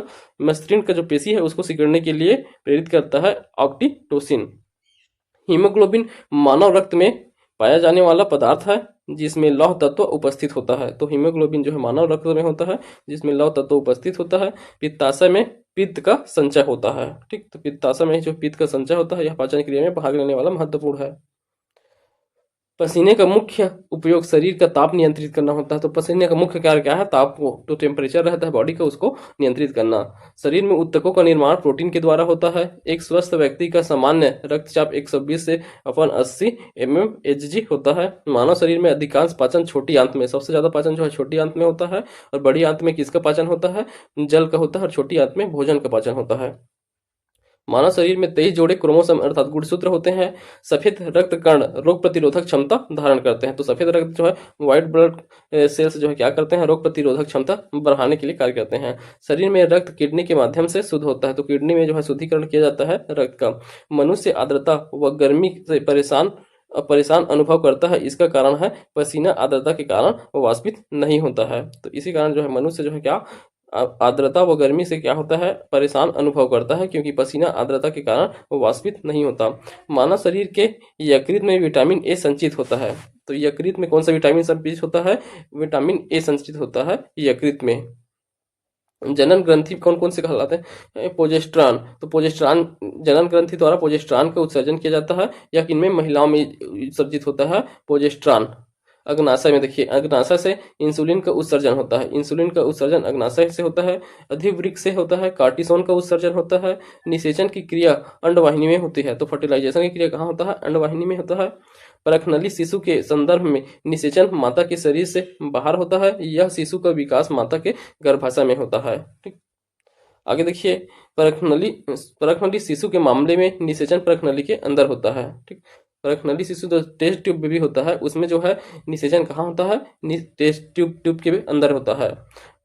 का जो पेशी है उसको सिकुड़ने के लिए प्रेरित करता है ऑक्सीटोसिन। हीमोग्लोबिन मानव रक्त में पाया जाने वाला पदार्थ है जिसमें लौह तत्व उपस्थित होता है। तो हीमोग्लोबिन जो है मानव रक्त में होता है जिसमें लौह तत्व उपस्थित होता है। पित्ताशय में पित्त का संचय होता है। ठीक, तो पित्ताशय में जो पित्त का संचय होता है यह पाचन क्रिया में भाग लेने वाला महत्वपूर्ण है। पसीने का मुख्य उपयोग शरीर का ताप नियंत्रित करना होता है। तो पसीने का मुख्य कार्य क्या है, ताप को, तो टेम्परेचर रहता है बॉडी का उसको नियंत्रित करना। शरीर में ऊतकों का निर्माण प्रोटीन के द्वारा होता है। एक स्वस्थ व्यक्ति का सामान्य रक्तचाप 120 से 80 mmHg होता है। मानव शरीर में अधिकांश पाचन छोटी आंत में, सबसे ज्यादा पाचन जो है छोटी आंत में होता है और बड़ी आंत में किसका पाचन होता है, जल का होता है, और छोटी आंत में भोजन का पाचन होता है। मानव शरीर में 23 जोड़े क्रोमोसोम अर्थात गुणसूत्र होते हैं। सफेद रक्त कण रोग प्रतिरोधक क्षमता धारण करते हैं। तो सफेद रक्त जो है व्हाइट ब्लड सेल्स जो है क्या करते हैं, रोग प्रतिरोधक क्षमता बढ़ाने के लिए कार्य करते हैं। शरीर में रक्त किडनी के माध्यम से शुद्ध होता है। तो किडनी में जो है शुद्धिकरण किया जाता है रक्त का। मनुष्य आर्द्रता व गर्मी से परेशान अनुभव करता है। इसका कारण है पसीना आर्द्रता के कारण वाष्पित नहीं होता है। तो इसी कारण जो है मनुष्य जो है क्या, आर्द्रता व गर्मी से क्या होता है, परेशान अनुभव करता है, क्योंकि पसीना आर्द्रता के कारण वो वाष्पित नहीं होता। मानव शरीर के यकृत में विटामिन ए संचित होता है। तो यकृत में कौन सा विटामिन संचित होता है, विटामिन ए संचित होता है यकृत में। जनन ग्रंथि कौन कौन से कहलाते हैं, प्रोजेस्टेरॉन। तो प्रोजेस्टेरॉन जनन ग्रंथि द्वारा प्रोजेस्टेरॉन का उत्सर्जन किया जाता है। या किनमें, महिलाओं में उत्सर्जित होता है प्रोजेस्टेरॉन। अग्नाशय में देखिए, अग्नाशय से इंसुलिन का उत्सर्जन होता है, इंसुलिन का उत्सर्जन अग्नाशय से होता है। अधिवृक्क से होता है, कार्टिसोन का उत्सर्जन होता है। निषेचन की क्रिया अंडवाहिनी में होती है, तो फर्टिलाइजेशन की क्रिया कहाँ होता है? अंडवाहिनी में होता है। परखनली शिशु के संदर्भ में निषेचन माता के शरीर से बाहर होता है, यह शिशु का विकास माता के गर्भाशय में होता है। ठीक, आगे देखिए, परखनली शिशु के मामले में निषेचन परखनली के अंदर होता है। ठीक, परखनली शिशु जो टेस्ट ट्यूब बेबी होता है उसमें जो है निषेचन कहाँ होता है? टेस्ट ट्यूब के अंदर होता है।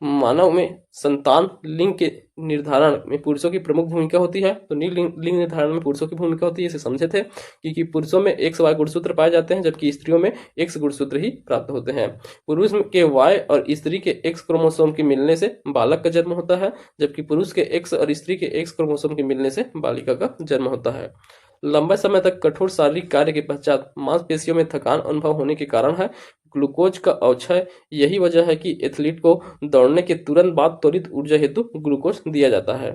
मानव में संतान लिंग के निर्धारण में पुरुषों की प्रमुख भूमिका होती है, तो लिंग निर्धारण में पुरुषों की भूमिका होती है, इसे समझे थे, क्योंकि पुरुषों में एक्स वाई गुणसूत्र पाए जाते हैं जबकि स्त्रियों में एक्स गुणसूत्र ही प्राप्त होते हैं। पुरुष के वाई और स्त्री के एक्स क्रोमोसोम के मिलने से बालक का जन्म होता है, जबकि पुरुष के एक्स और स्त्री के एक्स क्रोमोसोम के मिलने से बालिका का जन्म होता है। लंबे समय तक कठोर शारीरिक कार्य के पश्चात मांसपेशियों में थकान अनुभव होने के कारण है ग्लूकोज का अवक्षय। यही वजह है कि एथलीट को दौड़ने के तुरंत बाद त्वरित ऊर्जा हेतु ग्लूकोज दिया जाता है।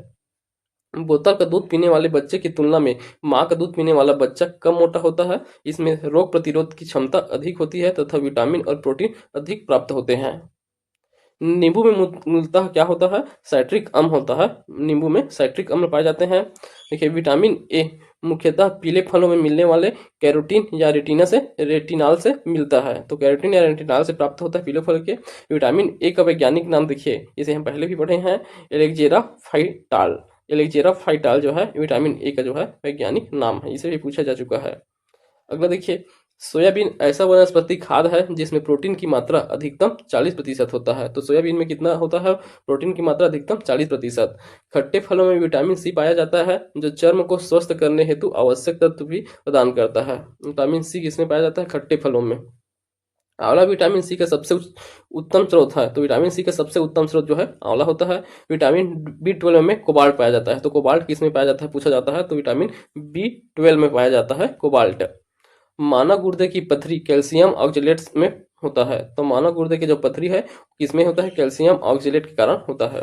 बोतल का दूध पीने वाले बच्चे की तुलना में माँ का दूध पीने वाला बच्चा कम मोटा होता है। इसमें रोग प्रतिरोध की क्षमता अधिक होती है तथा विटामिन और प्रोटीन अधिक प्राप्त होते हैं। नींबू में मूलतः क्या होता है? साइट्रिक अम्ल होता है, नींबू में साइट्रिक अम्ल पाए जाते हैं। देखिए, विटामिन ए मुख्यतः पीले फलों में मिलने वाले कैरोटीन या रेटिनॉल से मिलता है, तो कैरोटीन या रेटिनॉल से प्राप्त होता है पीले फल के। विटामिन ए का वैज्ञानिक नाम देखिए, इसे हम पहले भी पढ़े हैं, एलेक्जेरा फाइटाल। एलेक्जेरा फाइटाल जो है विटामिन ए का जो है वैज्ञानिक नाम है, इसे भी पूछा जा चुका है। अगला देखिए, सोयाबीन ऐसा वनस्पति खाद्य है जिसमें प्रोटीन की मात्रा अधिकतम 40% होता है, तो सोयाबीन में कितना होता है? प्रोटीन की मात्रा अधिकतम 40%। खट्टे फलों में विटामिन सी पाया जाता है जो चर्म को स्वस्थ करने हेतु आवश्यक तत्व भी प्रदान करता है। विटामिन सी किसमें पाया जाता है? खट्टे फलों में। आंवला विटामिन सी का सबसे उत्तम स्रोत है, तो विटामिन सी का सबसे उत्तम स्रोत जो है आंवला होता है। विटामिन B12 में कोबाल्ट पाया जाता है, तो कोबाल्ट किसमें पाया जाता है पूछा जाता है, तो विटामिन B12 में पाया जाता है कोबाल्ट। मानव गुर्दे की पथरी कैल्शियम ऑक्जेलेट्स में होता है, तो मानव गुर्दे की जो पथरी है किसमें होता है? कैल्शियम ऑक्जेलेट के कारण होता है।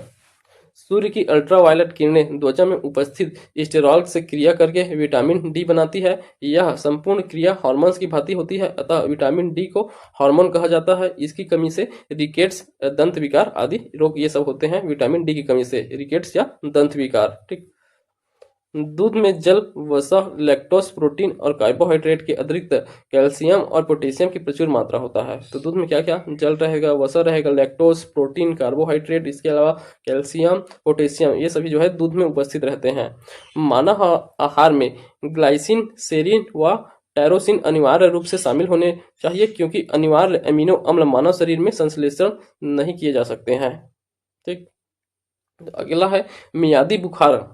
सूर्य की अल्ट्रावायलेट किरणें त्वचा में उपस्थित स्टेरॉल से क्रिया करके विटामिन डी बनाती है। यह संपूर्ण क्रिया हार्मोन्स की भांति होती है, अतः विटामिन डी को हार्मोन कहा जाता है। इसकी कमी से रिकेट्स, दंत विकार आदि रोग ये सब होते हैं विटामिन डी की कमी से, रिकेट्स या दंत विकार। ठीक, दूध में जल, वसा, लैक्टोज, प्रोटीन और कार्बोहाइड्रेट के अतिरिक्त कैल्शियम और पोटेशियम की प्रचुर मात्रा होता है। तो दूध में क्या क्या? जल रहेगा, वसा रहेगा, लैक्टोज, प्रोटीन, कार्बोहाइड्रेट, इसके अलावा कैल्शियम, पोटेशियम, ये सभी जो है दूध में उपस्थित रहते हैं। मानव आहार में ग्लाइसिन, सेरीन व टायरोसिन अनिवार्य रूप से शामिल होने चाहिए, क्योंकि अनिवार्य अमीनो अम्ल मानव शरीर में संश्लेषण नहीं किए जा सकते हैं। ठीक, अगला है मियादी बुखार।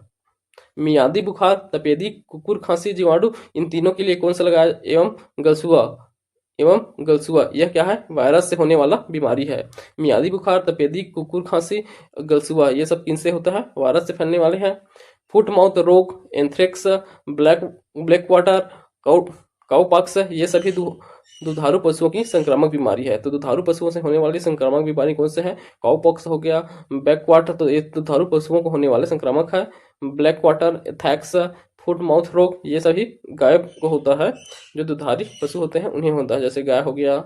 मियादी बुखार, तपेदी, कुकुर खांसी, जीवाणु, इन तीनों के लिए कौन सा लगाया? एवं गलसुआ, यह क्या है? वायरस से होने वाला बीमारी है। मियादी बुखार, तपेदी, कुकुर खांसी, गलसुआ, ये सब किनसे होता है? वायरस से फैलने वाले हैं। फुट माउथ रोग, एंथ्रेक्स, ब्लैक वाटर, काउपॉक्स, ये सभी दुधारू पशुओं की संक्रामक बीमारी है। तो दुधारू पशुओं से होने वाली संक्रामक बीमारी कौन से है? काउपॉक्स हो गया, बैक वाटर, तो ये दुधारू पशुओं को होने वाले संक्रामक है। ब्लैक वाटर, एथैक्स, फुट माउथ रोग, ये सभी गाय को होता है, जो दुधारी पशु होते हैं उन्हें होता है, जैसे गाय हो गया,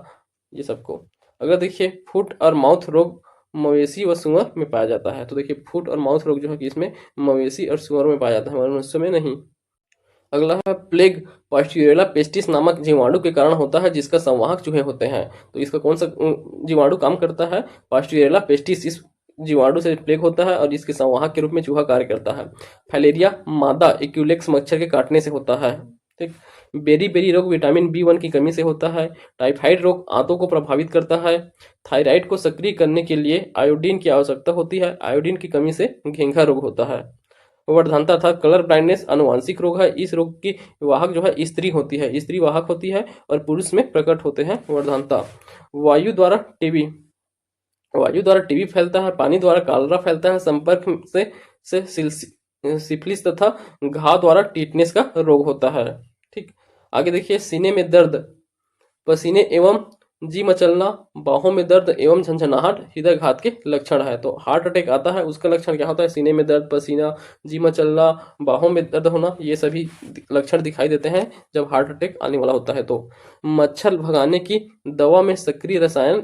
ये सबको। अगर देखिए, फुट और माउथ रोग मवेशी व सुअर में पाया जाता है, तो देखिए फुट और माउथ रोग जो है कि इसमें मवेशी और सुअर में पाया जाता है, मनुष्य में नहीं। अगला है प्लेग, पास्चुरेला पेस्टिस नामक जीवाणु के कारण होता है, जिसका संवाहक चूहे होते हैं। तो इसका कौन सा जीवाणु काम करता है? पास्चुरेला पेस्टिस, इस जीवाणु से प्लेग होता है और इसके संवाहक के रूप में चूहा कार्य करता है। फाइलेरिया मादा एक्यूलेक्स मच्छर के काटने से होता है। ठीक, बेरी रोग विटामिन B1 की कमी से होता है। टाइफाइड रोग आंतों को प्रभावित करता है। थायराइड को सक्रिय करने के लिए आयोडीन की आवश्यकता होती है, आयोडीन की कमी से घेंघा रोग होता है। वर्धनता था कलर ब्लाइंडनेस आनुवांशिक रोग है, इस रोग की वाहक जो है स्त्री होती है, स्त्री वाहक होती है और पुरुष में प्रकट होते हैं वर्धनता। वायु द्वारा टीबी फैलता है, पानी द्वारा कॉलरा फैलता है, संपर्क से सिफिलिस तथा घाव द्वारा टीटनेस का रोग होता है। ठीक, आगे देखिए, सीने में दर्द, पसीने एवं जी मचलना, बाहों में दर्द एवं झंझनाहट हृदय घात के लक्षण है। तो हार्ट अटैक आता है उसका लक्षण क्या होता है? सीने में दर्द, पसीना, जी मचलना, बाहों में दर्द होना, ये सभी लक्षण दिखाई देते हैं जब हार्ट अटैक आने वाला होता है। तो मच्छर भगाने की दवा में सक्रिय रसायन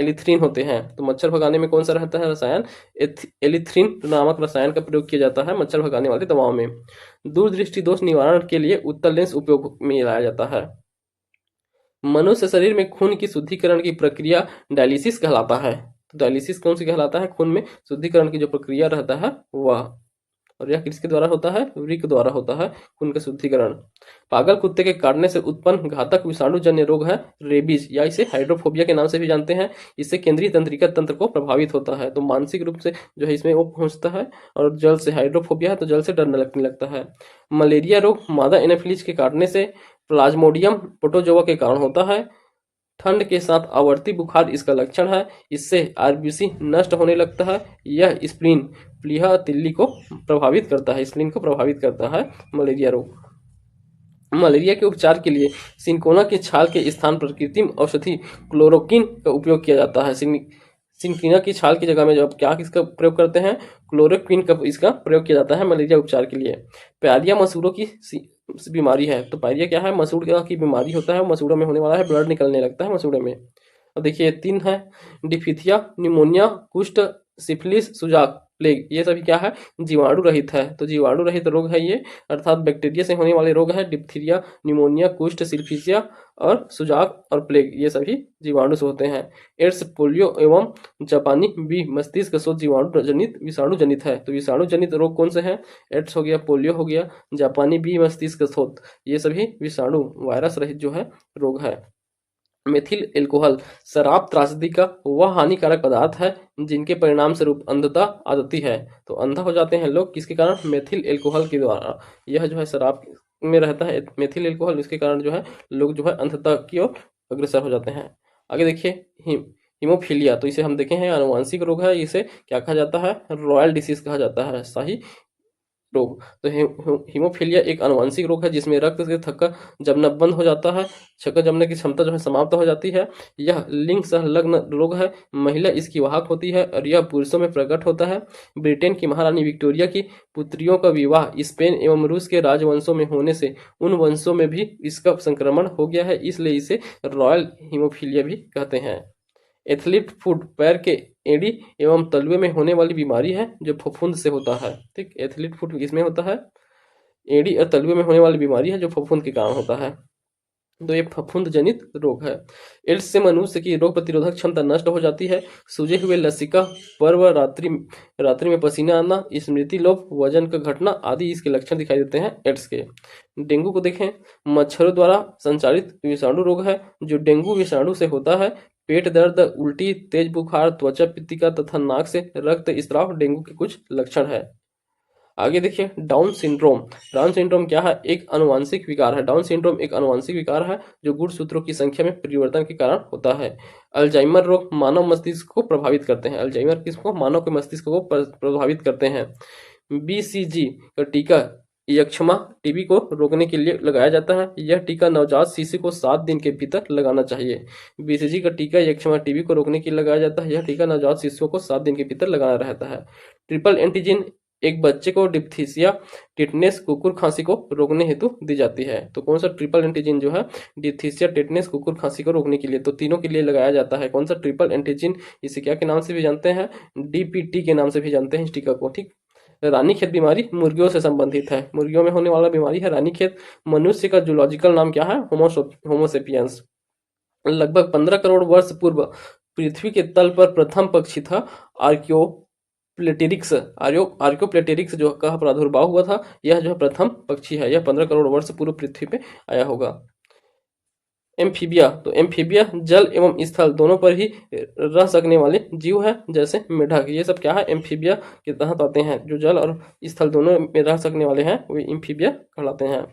एलिथ्रीन होते हैं। तो मच्छर भगाने में कौन सा रहता है रसायन? एलिथ्रीन नामक रसायन का प्रयोग किया जाता है मच्छर भगाने वाली दवाओं में। दूरदृष्टि दोष निवारण के लिए उत्तल लेंस उपयोग में लाया जाता है। मनुष्य शरीर में खून की शुद्धिकरण की प्रक्रिया डायलिसिस कहलाता है। तो डायलिसिस कौन सी कहलाता है? खून में शुद्धिकरण की जो प्रक्रिया रहता है वह। और यह किसके द्वारा होता है? वृक्क द्वारा होता है खून का शुद्धिकरण। पागल कुत्ते के काटने से उत्पन्न घातक विषाणु जन्य रोग है रेबीज, या इसे हाइड्रोफोबिया के नाम से भी जानते हैं। इससे केंद्रीय तंत्रिका तंत्र को प्रभावित होता है। तो मानसिक रूप से जो है इसमें वो पहुंचता है। और जल से हाइड्रोफोबिया है तो जल से डरने लगता है। मलेरिया रोग मादा एनाफिलीज के काटने से प्लाज्मोडियम प्रोटोजोआ के कारण होता है। ठंड के साथ आवर्ती बुखार इसका लक्षण है। इससे आरबीसी नष्ट होने लगता है। यह स्प्लीन प्लीहा तिल्ली को प्रभावित करता है, स्प्लीन को प्रभावित करता है मलेरिया रोग। मलेरिया के उपचार के लिए सिनकोना की छाल के स्थान पर कृत्रिम औषधि क्लोरोक्विन का उपयोग किया जाता है। सिनकोना की छाल की जगह में जब क्या किसका प्रयोग करते हैं? क्लोरोक्विन का इसका प्रयोग किया जाता है मलेरिया उपचार के लिए। पायरिया मसूड़ों की बीमारी है। तो पायरिया क्या है? मसूड़ की बीमारी होता है, मसूड़ों में होने वाला है, ब्लड निकलने लगता है मसूड़े में। और देखिए 3 है, डिप्थीरिया, निमोनिया, कुष्ठ, सिफिलिस, सुजाक, प्लेग, ये सभी क्या है? जीवाणु रहित है। तो जीवाणु रहित रोग है ये, अर्थात बैक्टीरिया से होने वाले रोग है। डिप्थीरिया, निमोनिया, कुष्ठ, सिफिलिसिया और सुजाक और प्लेग, ये सभी जीवाणु से होते हैं। एड्स, पोलियो एवं जापानी बी मस्तिष्क शोथ जीवाणु जनित विषाणु जनित है। तो विषाणु जनित रोग कौन से हैं? एड्स हो गया, पोलियो हो गया, जापानी बी मस्तिष्क शोथ, ये सभी विषाणु वायरस रहित जो है रोग है। मेथिल एल्कोहल शराब त्रासदी का वह हानिकारक पदार्थ है जिनके परिणाम स्वरूप अंधता आ जाती है। तो अंधा हो जाते हैं लोग किसके कारण? मेथिल एल्कोहल के द्वारा। यह जो है शराब में रहता है मेथिल एल्कोहल, इसके कारण जो है लोग जो है अंधता की ओर अग्रसर हो जाते हैं। आगे देखिए हीमोफीलिया, तो इसे हम देखे हैं आनुवांशिक रोग है। इसे क्या कहा जाता है? रॉयल डिसीज कहा जाता है, शाही रोग। तो हीमोफीलिया एक आनुवांशिक रोग है जिसमें रक्त के थक्का जमना बंद हो जाता है, थक्का जमने की क्षमता जो है समाप्त हो जाती है। यह लिंग संलग्न रोग है। महिला इसकी वाहक होती है और यह पुरुषों में प्रकट होता है। ब्रिटेन की महारानी विक्टोरिया की पुत्रियों का विवाह स्पेन एवं रूस के राजवंशों में होने से उन वंशों में भी इसका संक्रमण हो गया है, इसलिए इसे रॉयल हीमोफीलिया भी कहते हैं। एथलीट फुट पैर के एड़ी एवं तलवे में होने वाली बीमारी है जो फफूंद से होता है। ठीक, एथलीट फुट किसमें होता है? एड़ी और तलवे में होने वाली बीमारी है जो फफूंद के कारण होता है। तो ये फफूंद जनित रोग है। एड्स से मनुष्य की रोग प्रतिरोधक क्षमता नष्ट हो जाती है। सूजे हुए लसिका, पर्व, रात्रि में पसीना आना, स्मृति लोप, वजन का घटना आदि इसके लक्षण दिखाई देते हैं एड्स के। डेंगू को देखें, मच्छरों द्वारा संचालित विषाणु रोग है जो डेंगू विषाणु से होता है। पेट दर्द, उल्टी, तेज बुखार, त्वचा पित्तिका तथा नाक से रक्त स्राव डेंगू के कुछ लक्षण है। आगे देखिए डाउन सिंड्रोम। डाउन सिंड्रोम क्या है? एक आनुवांशिक विकार है। डाउन सिंड्रोम एक आनुवांशिक विकार है जो गुणसूत्रों की संख्या में परिवर्तन के कारण होता है। अल्जाइमर रोग मानव मस्तिष्क को प्रभावित करते हैं। अल्जाइमर किसको? मानव के मस्तिष्क को प्रभावित करते हैं। बीसीजी का टीका यक्ष्मा टीबी को रोकने के लिए लगाया जाता है। यह टीका नवजात शिशु को 7 दिन के भीतर लगाना चाहिए। बीसीजी का टीका यक्ष्मा टीबी को रोकने के लिए लगाया जाता है। यह टीका नवजात शिशुओं को 7 दिन के भीतर लगाना रहता है। ट्रिपल एंटीजन एक बच्चे को डिप्थीसिया, टिटनेस, कुकुर खांसी को रोकने हेतु दी जाती है। तो कौन सा ट्रिपल एंटीजन जो है डिप्थीसिया, टिटनेस, कुकुर खांसी को रोकने के लिए, तो तीनों के लिए लगाया जाता है। कौन सा? Triple antigen. इसे क्या के नाम से भी जानते हैं? डीपीटी के नाम से भी जानते हैं इस टीका को। ठीक, रानीखेत बीमारी मुर्गियों से संबंधित है। मुर्गियों में होने वाला बीमारी है रानीखेत। मनुष्य का जूलॉजिकल नाम क्या है? होमोसेपियंस। लगभग 15 करोड़ वर्ष पूर्व पृथ्वी के तल पर प्रथम पक्षी था आर्कियोप्लेटेरिक्स जो का प्रादुर्भाव हुआ था। यह जो है प्रथम पक्षी है। यह 15 करोड़ वर्ष पूर्व पृथ्वी पे आया होगा। एम्फीबिया, तो एम्फीबिया जल एवं स्थल दोनों पर ही रह सकने वाले जीव है, जैसे मेढक। ये सब क्या है? एम्फीबिया के तहत आते हैं। जो जल और स्थल दोनों में रह सकने वाले हैं वे एम्फीबिया कहलाते हैं।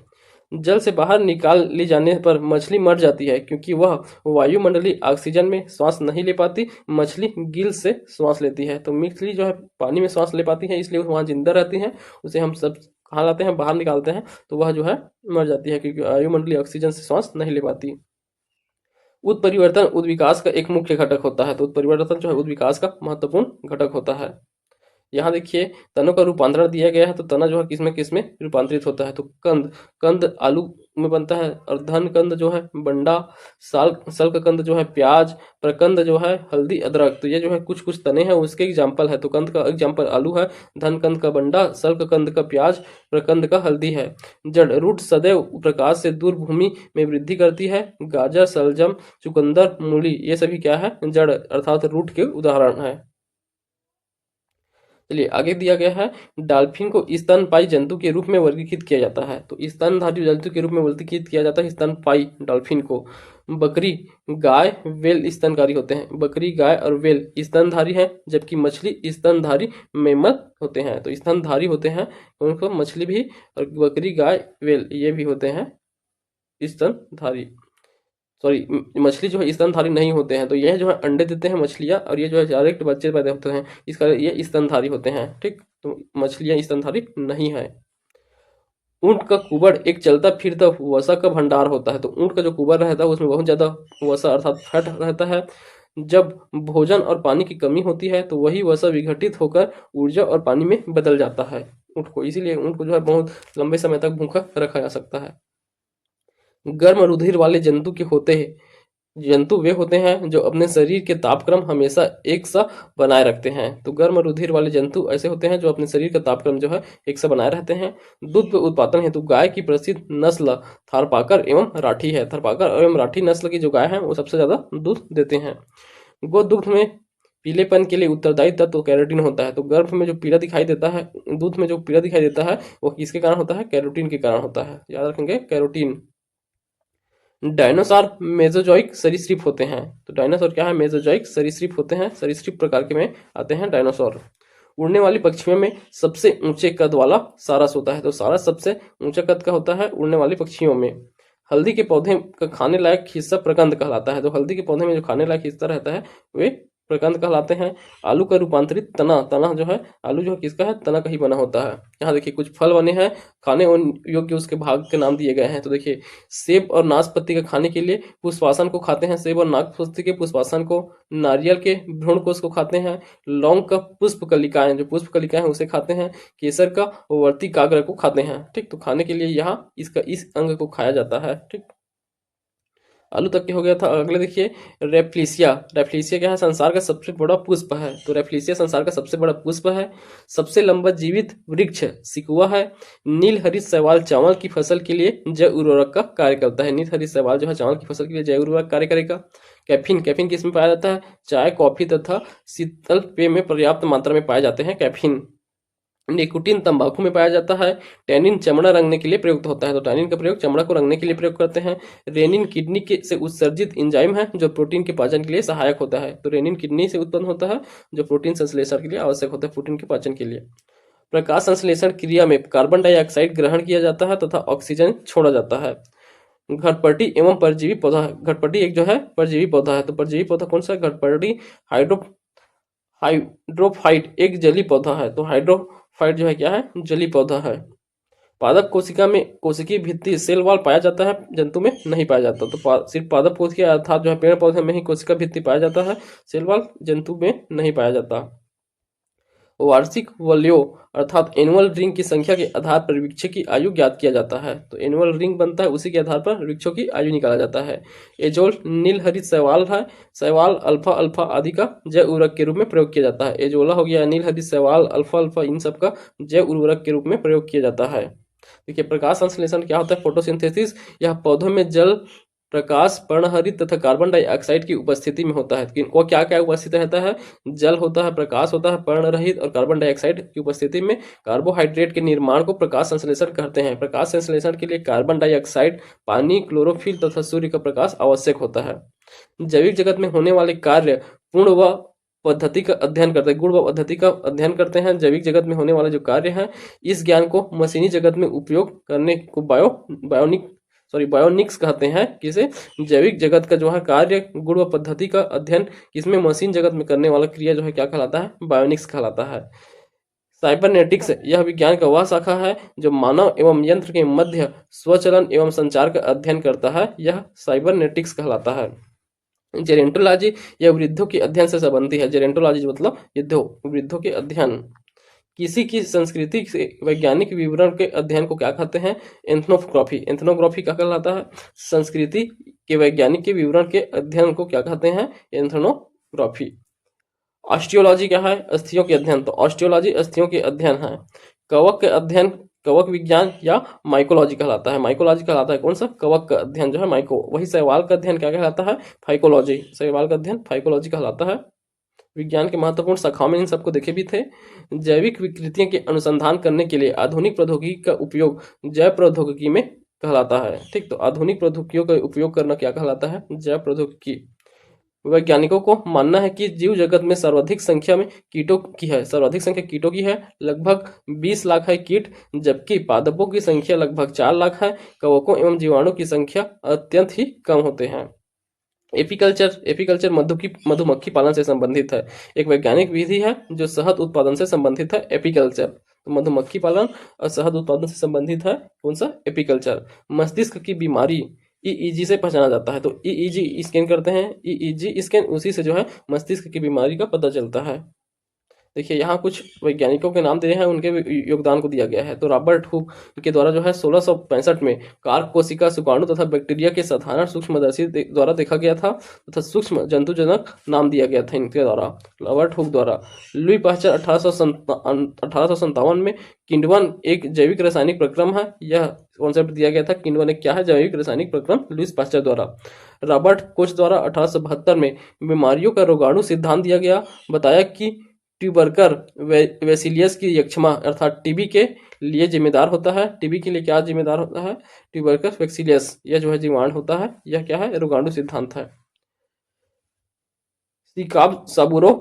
जल से बाहर निकाल ली जाने पर मछली मर जाती है क्योंकि वह वायुमंडलीय ऑक्सीजन में श्वास नहीं ले पाती। मछली गिल से श्वास लेती है। तो मछली जो है पानी में श्वास ले पाती है, इसलिए वहाँ जिंदा रहती है। उसे हम सब कहाँ लाते हैं? बाहर निकालते हैं, तो वह जो है मर जाती है क्योंकि वायुमंडलीय ऑक्सीजन से श्वास नहीं ले पाती। उत्परिवर्तन उद्विकास का एक मुख्य घटक होता है। तो उत्परिवर्तन जो है उद्विकास का महत्वपूर्ण घटक होता है। यहाँ देखिए तनों का रूपांतरण दिया गया है, तो तना जो है किसमें रूपांतरित होता है। तो कंद कंद आलू में बनता है, और धन कंद जो है बंडा, सल्क कंद जो है प्याज, प्रकंद जो है हल्दी अदरक। तो ये जो है कुछ कुछ तने हैं उसके एग्जाम्पल है। तो कंद का एग्जाम्पल आलू है, धन कंद का बंडा, सल्क कंद का प्याज, प्रकंद का हल्दी है। जड़ रूट सदैव प्रकाश से दूर भूमि में वृद्धि करती है। गाजर, सलजम, चुकंदर, मूली ये सभी क्या है, जड़ अर्थात रूट के उदाहरण है। चलिए आगे दिया गया है, डॉल्फिन को स्तनपायी जंतु के रूप में वर्गीकृत किया जाता है। तो स्तनधारी जंतु के रूप में वर्गीकृत किया जाता है स्तनपायी डॉल्फिन को। बकरी, गाय, वेल स्तनकारी होते हैं। बकरी, गाय और वेल स्तनधारी हैं, जबकि मछली स्तनधारी मेमल होते हैं। तो स्तनधारी होते हैं उनको मछली भी, और बकरी, गाय, वेल ये भी होते हैं स्तनधारी। सॉरी, मछली जो है स्तनधारी नहीं होते हैं। तो यह जो है अंडे देते हैं मछलियाँ, और ये जो है डायरेक्ट बच्चे पैदा होते हैं, इस कारण ये स्तनधारी होते हैं। ठीक, तो मछलियाँ स्तनधारी नहीं है। ऊंट का कुबड़ एक चलता फिरता वसा का भंडार होता है। तो ऊंट का जो कुबड़ रहता है उसमें बहुत ज्यादा वसा अर्थात फैट रहता है। जब भोजन और पानी की कमी होती है तो वही वसा विघटित होकर ऊर्जा और पानी में बदल जाता है ऊंट को, इसीलिए ऊंट को जो है बहुत लंबे समय तक भूखा रखा जा सकता है। गर्म रुधिर वाले जंतु वे होते हैं जो अपने शरीर के तापक्रम हमेशा एक सा बनाए रखते हैं। तो गर्म रुधिर वाले जंतु ऐसे होते हैं जो अपने शरीर का तापक्रम जो है एक सा बनाए रहते हैं। दूध के उत्पादन हेतु गाय की प्रसिद्ध नस्ल थारपाकर एवं राठी है। थारपाकर एवं राठी नस्ल की जो गाय है वो सबसे ज्यादा दूध देते हैं। गोदुग्ध में पीलेपन के लिए उत्तरदायी तत्व तो कैरोटीन होता है। तो गर्भ में जो पीला दिखाई देता है, दूध में जो पीला दिखाई देता है वो किसके कारण होता है, कैरोटीन के कारण होता है। याद रखेंगे कैरोटीन। डायनासोर मेसोजोइक सरीसृप होते हैं। तो डायनासोर क्या है, मेसोजोइक सरीसृप होते हैं। सरीसृप प्रकार के में आते हैं डायनासोर। उड़ने वाली पक्षियों में सबसे ऊंचे कद वाला सारस होता है। तो सारस सबसे ऊंचे कद का होता है उड़ने वाली पक्षियों में। हल्दी के पौधे का खाने लायक हिस्सा प्रकंद कहलाता है। तो हल्दी के पौधे में जो खाने लायक हिस्सा रहता है वे प्रकंद कहलाते हैं। आलू का रूपांतरित तना, तना जो है आलू जो है किसका है, तना का ही बना होता है। यहाँ देखिए कुछ फल बने हैं, खाने योग्य उसके भाग के नाम दिए गए हैं। तो देखिए सेब और नाशपाती का खाने के लिए पुष्पासन को खाते हैं, सेब और नाशपाती के पुष्पासन को। नारियल के भ्रूण को उसको खाते हैं। लौंग का पुष्प कलिकाएं, जो पुष्प कलिकाएं उसे खाते हैं। केसर का वर्ती काग्र को खाते हैं। ठीक, तो खाने के लिए यहाँ इसका इस अंग को खाया जाता है। ठीक, आलू तक के हो गया था। अगले देखिए रेफ्लिसिया। रेफ्लिसिया क्या है, संसार का सबसे बड़ा पुष्प है। तो रेफ्लिसिया संसार का सबसे बड़ा पुष्प है। सबसे लंबा जीवित वृक्ष सिकुआ है। नील हरित शैवाल चावल की फसल के लिए जैव उर्वरक का कार्य करता है। नील हरित शैवाल जो है चावल की फसल के लिए जैव उर्वरक कार्य करेगा। कैफीन, कैफीन किस में पाया जाता है, चाय, कॉफी तथा शीतल पेय में पर्याप्त मात्रा में पाए जाते हैं कैफीन। निकोटीन तंबाकू में पाया जाता है। टैनिन चमड़ा रंगने के लिए प्रयुक्त होता है। तो टैनिन का प्रयोग चमड़ा को रंगने के लिए प्रयोग करते हैं। रेनिन किडनी के से उत्सर्जित एंजाइम है जो प्रोटीन के पाचन के लिए सहायक होता है। तो रेनिन किडनी से उत्पन्न होता है जो प्रोटीन संश्लेषण के लिए आवश्यक होता है, प्रोटीन के पाचन के लिए। प्रकाश संश्लेषण क्रिया में कार्बन डाइऑक्साइड ग्रहण किया जाता है तथा ऑक्सीजन छोड़ा जाता है। घटपटी एवं परजीवी पौधा। घटपटी एक जो है परजीवी पौधा है। तो परजीवी पौधा कौन सा है, घटपटी हाइड्रोफाइट एक जली पौधा है। तो हाइड्रोफाइट जो है क्या है, जली पौधा है। पादप कोशिका में कोशिकीय भित्ति सेल वॉल पाया जाता है, जंतु में नहीं पाया जाता। तो सिर्फ पादप कोशिका अर्थात जो है पेड़ पौधे में ही कोशिका भित्ति पाया जाता है, सेल वॉल जंतु में नहीं पाया जाता। वार्षिक वलयों अर्थात एनुअल रिंग की संख्या के आधार पर वृक्ष की आयु ज्ञात किया जाता है। तो एनुअल रिंग बनता है, उसी के आधार पर वृक्षों की आयु निकाला जाता है। एजोल नील हरित शैवाल है। शैवाल अल्फा अल्फा आदि का जैव उर्वरक के रूप में प्रयोग किया जाता है। एजोला हो गया, नील हरित शैवाल, अल्फा अल्फा, इन सब का जैव उर्वरक के रूप में प्रयोग किया जाता है। देखिए प्रकाश संश्लेषण क्या होता है, फोटोसिंथेसिस। यह पौधों में जल, प्रकाश, पर्णहरित तथा कार्बन डाइऑक्साइड की उपस्थिति में होता है। वो क्या क्या उपस्थित रहता है, जल होता है, प्रकाश होता है, पर्णरहित और कार्बन डाइऑक्साइड की उपस्थिति में कार्बोहाइड्रेट के निर्माण को प्रकाश संश्लेषण कहते हैं। प्रकाश संश्लेषण के लिए कार्बन डाइऑक्साइड, पानी, क्लोरोफिल तथा सूर्य का प्रकाश आवश्यक होता है। जैविक जगत में होने वाले कार्य पूर्ण व पद्धति का अध्ययन करते हैं, गुण व पद्धति का अध्ययन करते हैं। जैविक जगत में होने वाले जो कार्य हैं, इस ज्ञान को मशीनी जगत में उपयोग करने को बायोनिक्स कहते हैं। किसे, जैविक जगत का जो है कार्य, गुण व पद्धति का अध्ययन किसमें, मशीन जगत में करने वाला क्रिया जो है क्या कहलाता है, बायोनिक्स कहलाता है। साइबरनेटिक्स यह विज्ञान का वह शाखा है जो मानव एवं यंत्र के मध्य स्वचलन एवं संचार का अध्ययन करता है, यह साइबरनेटिक्स कहलाता है। जेरेंटोलॉजी यह वृद्धों के अध्ययन से संबंधी है। जेरेंटोलॉजी मतलब वृद्धों के अध्ययन। किसी की संस्कृति से वैज्ञानिक विवरण के अध्ययन को क्या कहते हैं? एथनोग्राफी। एथनोग्राफी क्या कहलाता है? संस्कृति के वैज्ञानिक के विवरण के अध्ययन को क्या कहते हैं? एथनोग्राफी। ऑस्टियोलॉजी क्या है? अस्थियों के अध्ययन। तो ऑस्टियोलॉजी अस्थियों के अध्ययन है। कवक के अध्ययन कवक विज्ञान या माइकोलॉजी कहलाता है। माइकोलॉजी कहलाता है कौन सा? कवक का अध्ययन जो है माइको। वही शैवाल का अध्ययन क्या कहलाता है? फाइकोलॉजी। शैवाल का अध्ययन फाइकोलॉजी कहलाता है। विज्ञान के महत्वपूर्ण शाखाओं में इन सबको देखे भी थे। जैविक विकृतियों के अनुसंधान करने के लिए आधुनिक प्रौद्योगिकी का उपयोग जैव प्रौद्योगिकी में कहलाता है। ठीक, तो आधुनिक प्रौद्योगिकियों का उपयोग करना क्या कहलाता है? जैव प्रौद्योगिकी। वैज्ञानिकों को मानना है कि जीव जगत में सर्वाधिक संख्या में कीटों की है। सर्वाधिक संख्या कीटों की है, लगभग 20 लाख है कीट, जबकि पादपों की संख्या लगभग 4 लाख है। कवकों एवं जीवाणु की संख्या अत्यंत ही कम होते हैं। एपीकल्चर मधुमक्खी पालन से संबंधित है। एक वैज्ञानिक विधि है जो शहद उत्पादन से संबंधित है। एपीकल्चर तो मधुमक्खी पालन और शहद उत्पादन से संबंधित है। कौन सा? एपीकल्चर। मस्तिष्क की बीमारी ईईजी से पहचाना जाता है। तो ईईजी स्कैन करते हैं, ईईजी स्कैन, उसी से जो है मस्तिष्क की बीमारी का पता चलता है। देखिए यहाँ कुछ वैज्ञानिकों के नाम दिए हैं, उनके योगदान को दिया गया है। तो रॉबर्ट हुक के द्वारा जो है 1665 में कार्प कोशिका, सुकाणु तथा बैक्टीरिया के साधारण सूक्ष्मदर्शी द्वारा देखा गया था तथा सूक्ष्म जंतुजनक नाम दिया गया था इनके द्वारा, रॉबर्ट हुक द्वारा। लुई पाश्चर 1857 में किण्वन एक जैविक रासायनिक प्रक्रम है, यह कॉन्सेप्ट दिया गया था। किण्वन एक क्या है? जैविक रासायनिक प्रक्रम, लुई पाश्चर द्वारा। रॉबर्ट कोच द्वारा 1872 में बीमारियों का रोगाणु सिद्धांत दिया गया। बताया कि ट्यूबरकर वेसिलियस की यक्षमा अर्थात टीबी के लिए जिम्मेदार होता है। टीबी के लिए क्या जिम्मेदार होता है? ट्यूबरकर वेसिलियस, यह जो है जीवाणु होता है। यह क्या है? रोगाणु सिद्धांत है। सिकाब साबुरो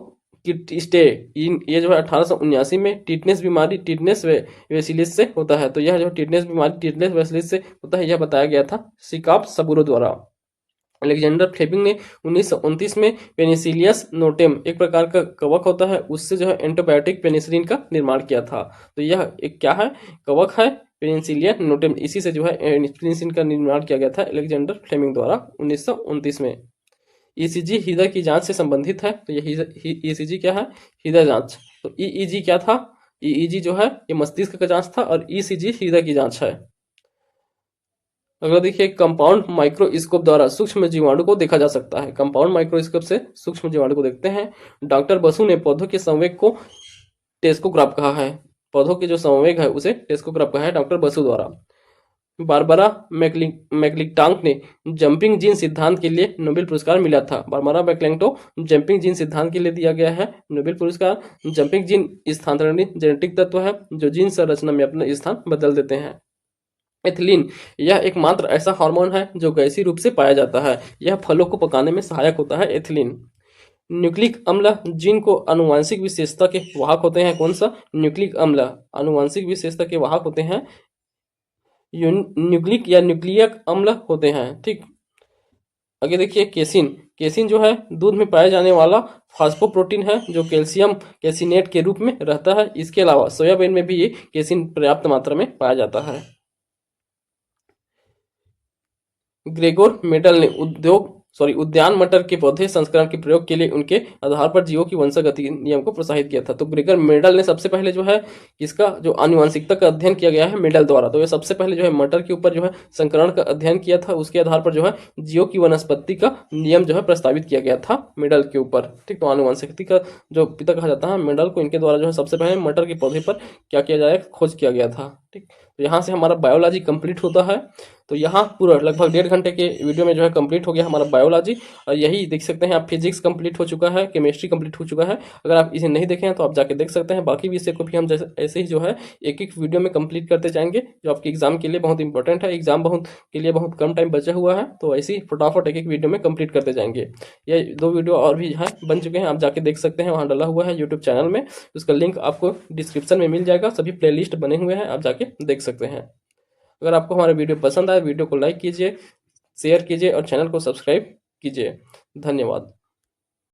किस्टे, ये जो है 1879 में टिटनेस बीमारी टिटनेस वेसिलिस से होता है। तो यह जो टिटनेस बीमारी टिटनेस वेसिलिस से होता है, यह बताया गया था सिकाब साबुरो द्वारा। अलेक्जेंडर फ्लेमिंग ने 1929 में पेनिसिलियस नोटेम एक प्रकार का कवक होता है, उससे जो है एंटीबायोटिक पेनिसिलिन का निर्माण किया था। तो यह एक क्या है? कवक है, पेनिसिलिया नोटेम। इसी से जो है पेनिसिलिन का निर्माण किया गया था अलेक्जेंडर फ्लेमिंग द्वारा 1929 में। ईसीजी हृदय की जांच से संबंधित है। तो यह ईसीजी क्या है? हृदय जांच। तो ईईजी क्या था? ईईजी जो है ये मस्तिष्क का जांच था और ईसीजी हृदय की जांच है। अगला देखिए, कंपाउंड माइक्रोस्कोप द्वारा सूक्ष्म जीवाणु को देखा जा सकता है। कंपाउंड माइक्रोस्कोप से सूक्ष्म जीवाणु को देखते हैं। डॉक्टर बसु ने पौधों के संवेग को टेस्कोग्राफ कहा है। पौधों के जो संवेग है उसे टेस्कोग्राफ कहा है डॉक्टर बसु द्वारा। बारबरा मैक्लिंटॉक ने जंपिंग जीन सिद्धांत के लिए नोबेल पुरस्कार मिला था। बारबरा मैक्लिंटॉक जंपिंग जीन सिद्धांत के लिए दिया गया है नोबेल पुरस्कार। जंपिंग जीन स्थानांतरण जेनेटिक तत्व है जो जीन संरचना में अपना स्थान बदल देते हैं। एथिलीन यह एकमात्र ऐसा हार्मोन है जो गैसीय रूप से पाया जाता है। यह फलों को पकाने में सहायक होता है। एथिलीन। न्यूक्लिक अम्ल जीन को आनुवांशिक विशेषता के वाहक होते हैं। कौन सा? न्यूक्लिक अम्ल आनुवांशिक विशेषता के वाहक होते हैं। न्यूक्लिक या न्यूक्लियक अम्ल होते हैं। ठीक, आगे देखिए केसिन। केसिन जो है दूध में पाया जाने वाला फास्फोप्रोटीन है जो कैल्शियम कैसिनेट के रूप में रहता है। इसके अलावा सोयाबीन में भी ये केसिन पर्याप्त मात्रा में पाया जाता है। ग्रेगोर मेडल ने उद्यान मटर के पौधे संस्करण के प्रयोग के लिए उनके आधार पर जीवों की वंशागति नियम को प्रोत्साहित किया था। तो ग्रेगर मेडल ने सबसे पहले जो है इसका जो आनुवंशिकता का अध्ययन किया गया है मेडल द्वारा। तो ये सबसे पहले जो है मटर के ऊपर जो है संकरण का अध्ययन किया था, उसके आधार पर जो है जीवों की वनस्पति का नियम जो है प्रस्तावित किया गया था मेडल के ऊपर। ठीक, तो आनुवंशिकता का जो पिता कहा जाता है मेडल को, इनके द्वारा जो है सबसे पहले मटर के पौधे पर क्या किया जाए खोज किया गया था। ठीक, तो यहाँ से हमारा बायोलॉजी कंप्लीट होता है। तो यहाँ पूरा लगभग 1.5 घंटे के वीडियो में जो है कंप्लीट हो गया हमारा बायोलॉजी। और यही देख सकते हैं आप, फिजिक्स कंप्लीट हो चुका है, केमिस्ट्री कंप्लीट हो चुका है। अगर आप इसे नहीं देखे हैं तो आप जाके देख सकते हैं। बाकी विषय को भी हम जैसे ऐसे ही जो है एक एक वीडियो में कंप्लीट करते जाएंगे, जो आपके एग्जाम के लिए बहुत इंपॉर्टेंट है। एग्जाम के लिए बहुत कम टाइम बचा हुआ है, तो ऐसे ही फटाफट एक एक वीडियो में कंप्लीट करते जाएंगे। ये 2 वीडियो और भी है बन चुके हैं, आप जाके देख सकते हैं, वहाँ डाला हुआ है यूट्यूब चैनल में। उसका लिंक आपको डिस्क्रिप्शन में मिल जाएगा। सभी प्ले बने हुए हैं, आप जाके देख सकते हैं। अगर आपको हमारा वीडियो पसंद आए, वीडियो को लाइक कीजिए, शेयर कीजिए और चैनल को सब्सक्राइब कीजिए। धन्यवाद।